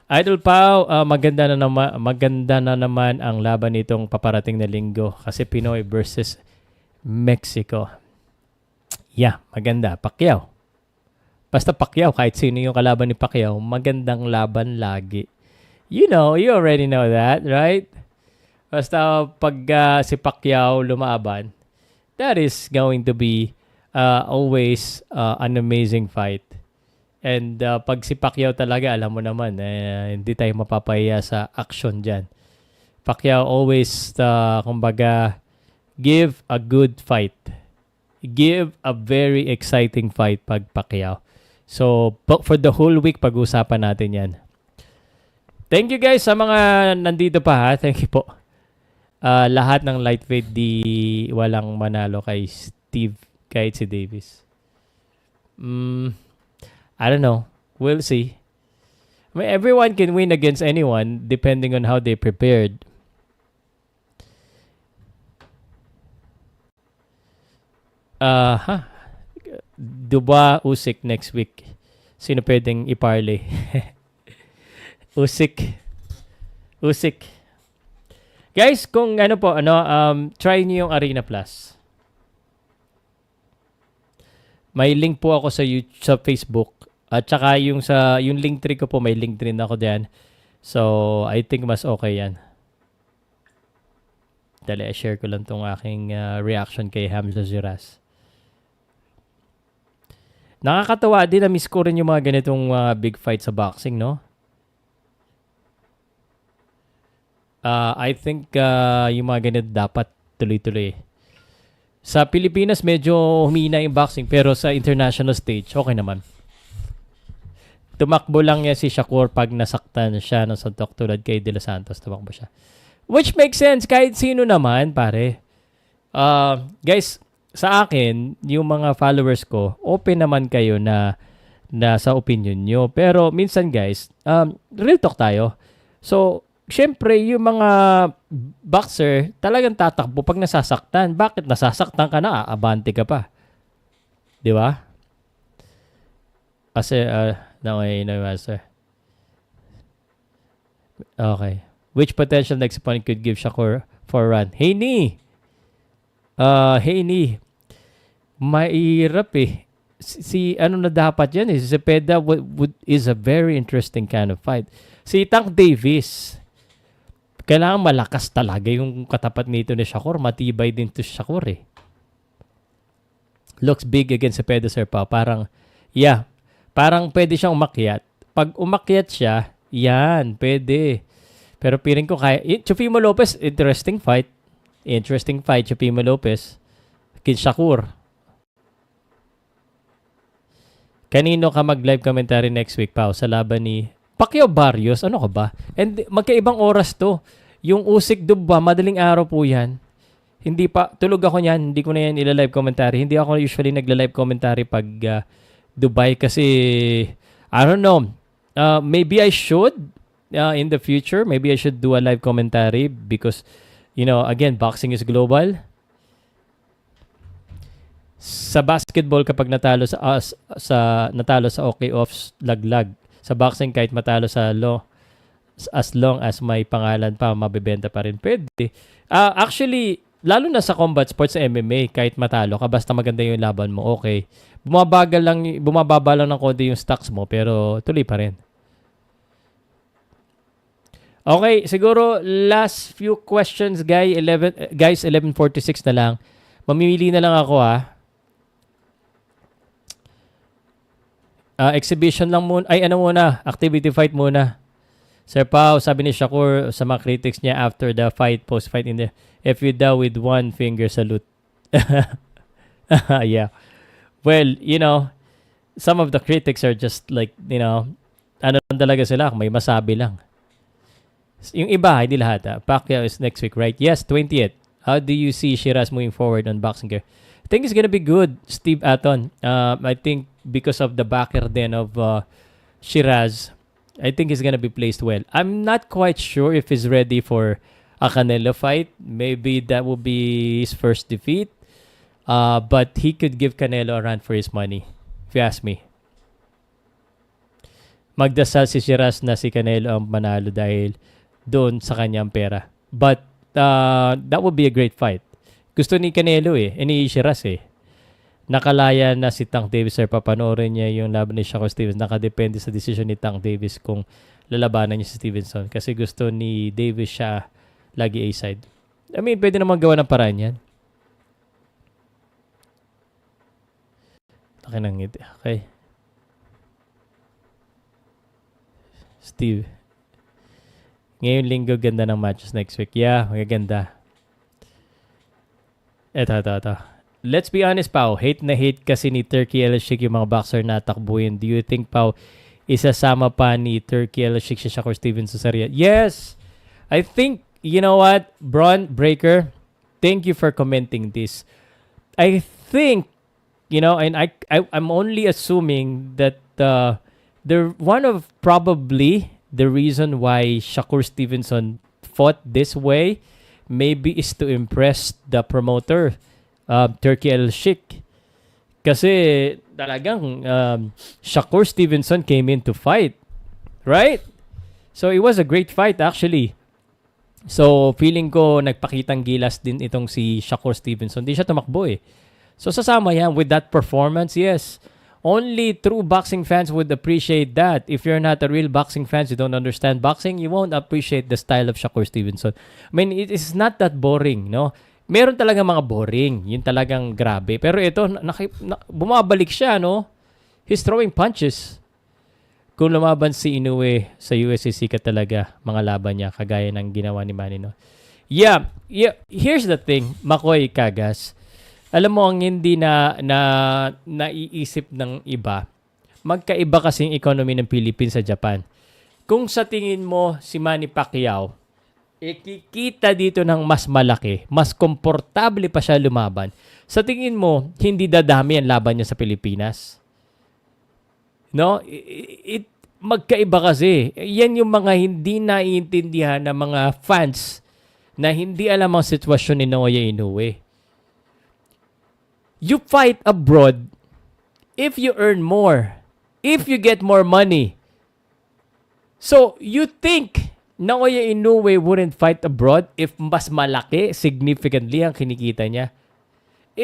Idol Pau, maganda na naman ang laban nitong paparating na linggo kasi Pinoy versus Mexico. Yeah, maganda. Pacquiao. Basta Pacquiao, kahit sino yung kalaban ni Pacquiao, magandang laban lagi. You already know that, right? Basta pag si Pacquiao lumaban, that is going to be always an amazing fight. And pag si Pacquiao talaga, alam mo naman, hindi tayo mapapahiya sa action dyan. Pacquiao always, kumbaga, give a good fight. Give a very exciting fight pag Pacquiao. So, for the whole week, pag-usapan natin yan. Thank you guys sa mga nandito pa ha. Thank you po. Lahat ng lightweight walang manalo kay Steve, kahit si Davis. I don't know. We'll see. I mean, everyone can win against anyone depending on how they prepared. Duba, Usyk next week. Sino pwedeng i-parlay? Usyk. Guys, kung try niyo yung Arena Plus. May link po ako sa Facebook. At saka yung link tree ko po, may link tree ako diyan. So, I think mas okay yan. Dali, share ko lang tong aking reaction kay Hamza Shiraz. Nakakatawa din na miss ko rin yung mga ganitong big fight sa boxing, no? I think yung mga ganito dapat tuloy-tuloy. Sa Pilipinas, medyo humina yung boxing. Pero sa international stage, okay naman. Tumakbo lang niya si Shakur pag nasaktan siya ng santok tulad kay De Los Santos. Tumakbo siya. Which makes sense. Kahit sino naman, pare. Guys, sa akin, yung mga followers ko, open naman kayo na sa opinion nyo. Pero minsan guys, real talk tayo. So, syempre, yung mga boxer, talagang tatakbo pag nasasaktan. Bakit nasasaktan ka na? Abante ka pa. Di ba? Kasi, no, master. Okay. Which potential next opponent could give Shakur for a run? Haney! Haney. Mahirap eh. Ano na dapat yan eh. Zepeda is a very interesting kind of fight. Si Tank Davis. Kailangan malakas talaga yung katapat nito ni Shakur. Matibay din to Shakur eh. Looks big against Zepeda, Sir Pao. Parang pwede siyang umakyat. Pag umakyat siya, yan, pwede. Pero piling ko kaya. Chufimo Lopez, interesting fight. Chufimo Lopez. Kid Shakur. Kanino ka mag-live commentary next week, Pao? Sa laban ni Pacquiao Barrios? Ano ka ba? And magkaibang oras to. Yung Usyk Duba, madaling araw po yan. Hindi pa, tulog ako niyan. Hindi ko na yan ila-live commentary. Hindi ako usually nagla-live commentary pag Dubai kasi I don't know. Maybe I should in the future. Maybe I should do a live commentary because again, boxing is global. Sa basketball kapag natalo sa okay offs laglag. Sa boxing kahit matalo sa law, as long as may pangalan pa, mabebenta pa rin pwede. Actually, lalo na sa combat sports sa MMA, kahit matalo ka, basta maganda yung laban mo, okay. Bumababa lang ng konti yung stocks mo, pero tuloy pa rin. Okay, siguro last few questions, guys. 11:46 na lang. Mamimili na lang ako exhibition lang muna. Activity fight muna. Sir Pao, sabi ni Shakur sa mga critics niya after the fight, post-fight in the if you daw with one finger salute. Yeah. Well, some of the critics are just like, ano talaga sila, may masabi lang. Yung iba, hindi lahat. Pacquiao is next week, right? Yes, 20th. How do you see Shiraz moving forward on boxing gear? I think it's gonna be good, Steve Aton. I think because of the backer then of Shiraz, I think he's gonna be placed well. I'm not quite sure if he's ready for a Canelo fight. Maybe that will be his first defeat. But he could give Canelo a run for his money, if you ask me. Magdasal si Shiraz na si Canelo ang manalo dahil doon sa kanyang pera. But that would be a great fight. Gusto ni Canelo ni Shiraz Nakalaya na si Tank Davis sir, papanoorin niya yung laban ni Sheeraz Stevenson. Nakadepende sa decision ni Tank Davis kung lalabanan niya si Stevenson. Kasi gusto ni Davis siya lagi A-side. I mean, pwede naman gawa ng paraan yan. Okay. Steve. Ngayong linggo, ganda ng matches next week. Yeah, magaganda. Ito. Let's be honest, Pow. Hate na hate kasi ni Turkey Elishik yung mga boxer na takbuhin. Do you think, Pow, isasama pa ni Turkey Elishik si Shakur Stevenson sa Riyadh? Yes! I think, you know what, Braun Breaker, thank you for commenting this. I think, and I'm only assuming that they're one of probably the reason why Shakur Stevenson fought this way maybe is to impress the promoter, Turkey Elishik. Kasi talagang Shakur Stevenson came in to fight. Right? So it was a great fight actually. So feeling ko nagpakitang gilas din itong si Shakur Stevenson. Di siya tumakbo So sasama yan with that performance, yes. Only true boxing fans would appreciate that. If you're not a real boxing fan, you don't understand boxing, you won't appreciate the style of Shakur Stevenson. I mean, it is not that boring, no? Meron talaga mga boring. Yun talagang grabe. Pero ito, bumabalik siya, no? He's throwing punches. Kung lumaban si Inoue sa UFC, sikat talaga mga laban niya, kagaya ng ginawa ni Manny, no? Yeah. Here's the thing, Makoy Kagas. Alam mo, ang hindi na naiisip ng iba, magkaiba kasing economy ng Philippines sa Japan. Kung sa tingin mo si Manny Pacquiao, kikita dito ng mas malaki, mas komportable pa siya lumaban. Sa tingin mo, hindi dadami ang laban niya sa Pilipinas. No? Magkaiba kasi. Yan yung mga hindi naiintindihan ng mga fans na hindi alam ang sitwasyon ni Naoya Inoue. You fight abroad if you earn more, if you get more money. So, you think Naoya Inoue wouldn't fight abroad if mas malaki, significantly ang kinikita niya?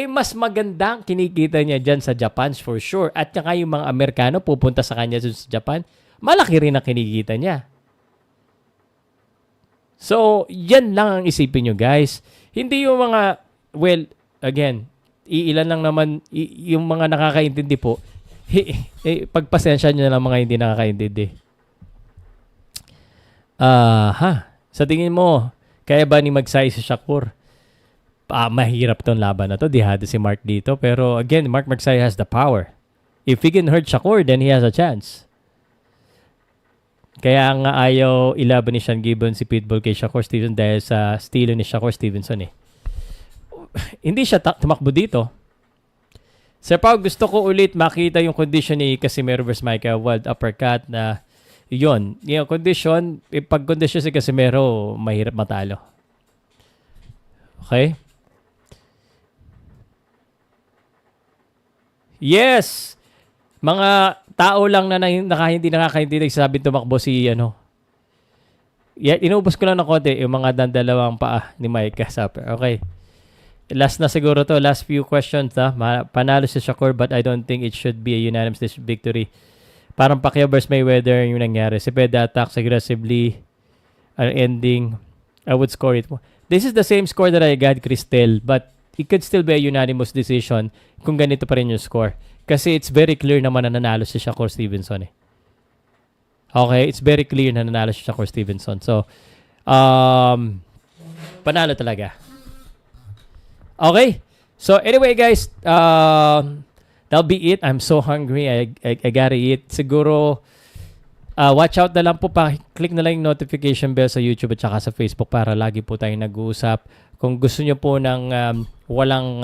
Mas maganda ang kinikita niya dyan sa Japan for sure. At saka yung mga Amerikano pupunta sa kanya sa Japan, malaki rin ang kinikita niya. So, yan lang ang isipin nyo, guys. Hindi yung mga, well, again, iilan lang naman yung mga nakakaintindi po. Pagpasensya nyo na lang mga hindi nakakaintindi. Sa tingin mo, kaya ba ni Magsay si Shakur? Mahirap tong laban na to. Dihado si Mark dito. Pero again, Mark Magsay has the power. If he can hurt Shakur, then he has a chance. Kaya nga ayaw ilaban ni Sean Gibbons si Pitbull kay Shakur Stevenson dahil sa estilo ni Shakur Stevenson Hindi siya tumakbo dito. Sir Pao, gusto ko ulit makita yung condition ni Casimero vs. Micah Wild uppercut na yun. Yung condition, pag condition si Casimero, mahirap matalo. Okay? Yes! Mga tao lang na hindi nakakaintindi sabi tumakbo si inubos ko lang ng konti yung mga dandalawang paa ni Micah. Okay. Last na siguro to. Last few questions Panalo si Shakur but I don't think it should be a unanimous victory. Parang Pacquiao vs. Mayweather yung nangyari. Zepeda attacks aggressively. An ending. I would score it. This is the same score that I got Cristel but it could still be a unanimous decision kung ganito pa rin yung score. Kasi it's very clear naman na nanalo si Shakur Stevenson Okay? It's very clear na nanalo si Shakur Stevenson. So, panalo talaga. Okay. So anyway guys, that'll be it. I'm so hungry. I gotta eat. Siguro, watch out na lang po. Click na lang yung notification bell sa YouTube at saka sa Facebook para lagi po tayong nag-uusap. Kung gusto nyo po ng walang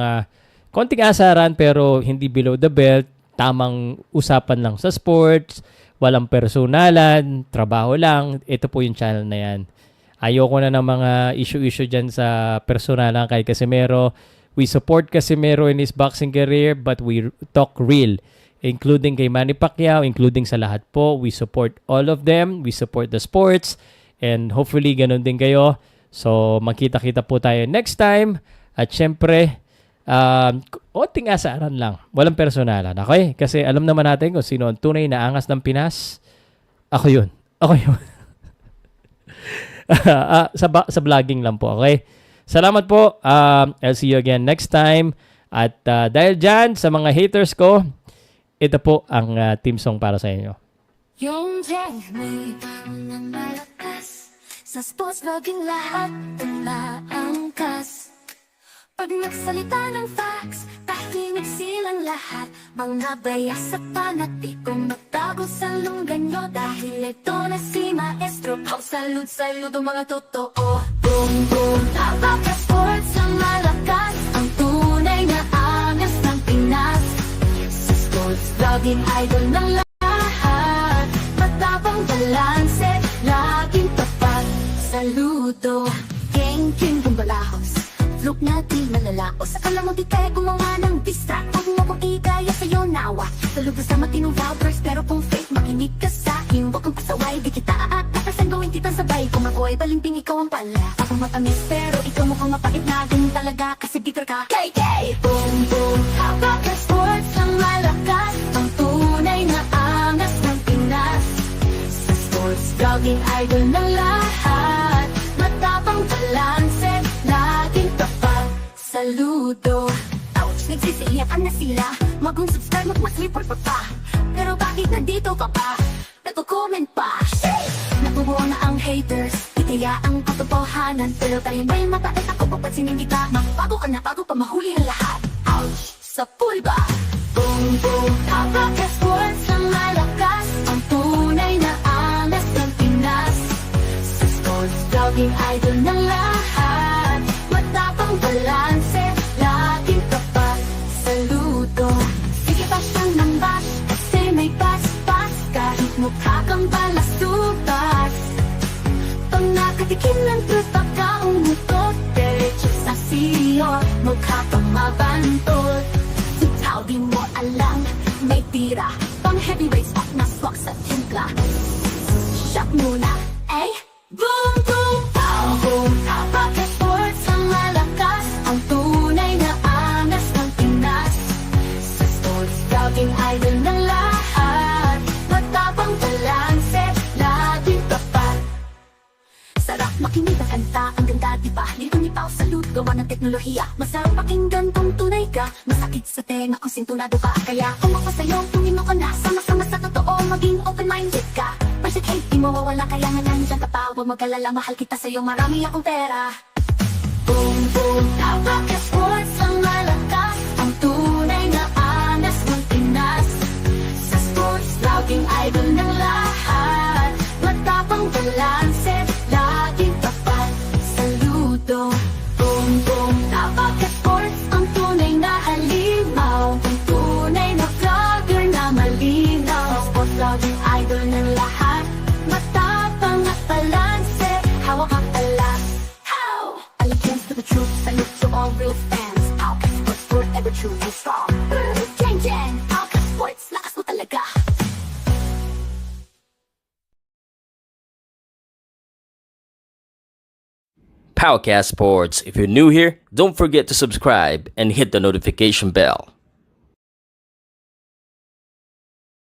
konting asaran pero hindi below the belt, tamang usapan lang sa sports, walang personalan, trabaho lang, ito po yung channel na yan. Ayoko na ng mga issue-issue dyan sa personalan kay Casimero. We support Casimero in his boxing career, but we talk real. Including kay Manny Pacquiao, including sa lahat po. We support all of them. We support the sports. And hopefully, ganun din kayo. So, magkita-kita po tayo next time. At syempre, onting asaran lang. Walang personalan. Okay? Kasi alam naman natin kung sino ang tunay na angas ng Pinas. Ako yun. Sa vlogging lang po. Okay? Salamat po. I'll see you again next time. At dahil dyan, sa mga haters ko, ito po ang team song para sa inyo. Yung may ng malakas sa sports vlogging lahat ng naangkas. Pag nagsalita ng facts, pakinig silang lahat. Mga bayas sa panatikong magtago sa lunggan nyo. Dahil ito na si Maestro Pow Salud, saludo mga totoo. Boom, boom, Powcast Sports ang malakas, ang tunay na angas ng Pinas. Sa sports vlogging idol ng lahat, matapang balanse, laging tapat. Saludo, King Bumbalahos, vlog natin malalaos. Akala mo di tayo gumawa ng distract. Huwag mo kong igaya sa'yo nawa. Saludo sa matinong vloggers, pero kung fake makinig ka sa'kin. Huwag kang pasaway, di kita aatasan. Gawin kitang sabay. Kung ako'y balimbing, ikaw ang pala. Ako matamis, pero ikaw mukhang mapait na. Ganun talaga, kasi bitter ka. KK! Boom, boom, Powcast Sports ang malakas, ang tunay na angas ng Pinas. Sa sports vlogging idol ng lahat, matapang balanse, laging tapat. Saludo. Ouch, nagsisiliakan na sila. Mag-subscribe, mag-report pa. Pero bakit nandito ka pa? Nagko-comment pa. Nabubuo na ang haters, itaya ang katotohanan. Pero tayo may mapait ako, papansinin kita. Magbago ka na bago pa mahuli ang lahat. Ouch, sa pool ba? Boom, boom, Powcast Sports ang malakas, ang tunay na angas ng Pinas. Sa sports vlogging idol ng lahat, matapang balanse, laging tapat. Saludo. Sige bash lang ng bash, kasi may pas-pas. Kahit mukha kang balas-tupas, pag nakatikim ng truth, baka umutot. Diretso sa siyo, mukha kang mabantol. Sutaw di mo alam, may tira pang heavyweights, wag na swak sa timpla. Shock muna, eh? Boom, boom, pow, boom, Powcast Sports ang malakas, ang tunay na angas ng Pinas. Sa sports vlogging idol ng lahat, matapang balanse, laging tapat. Sarap makinig ang kanta, ang ganda diba? Lito ni Pow Salud, gawa ng teknolohiya. Masarap pakinggan kung tunay ka, masakit sa tenga kung sintunado ka. Kaya kung ako sa'yo, tumino ka na, sama-sama sa totoo, maging open-minded ka. Perfect hate, di mo wawala, kaya nga nandiyan ka pa. Huwag mag-alala, mahal kita sa'yo, marami akong pera. Boom, boom, Powcast Sports ang malakas, ang tunay na angas ng Pinas. Sa sports vlogging idol ng lahat, matapang balanse, laging tapat. Saludo. Boom, boom, Powcast Sports ang tunay na halimaw, ang tunay na vlogger na malinaw. Sports vlogging idol ng lahat, matapang at balanse, hawak ang alas. How? Allegiance to the truth, salute to all real fans. Powcast Sports, forever true and strong. Jeng Jeng, Powcast Sports, lakas mo talaga. Powcast Sports. If you're new here, don't forget to subscribe and hit the notification bell.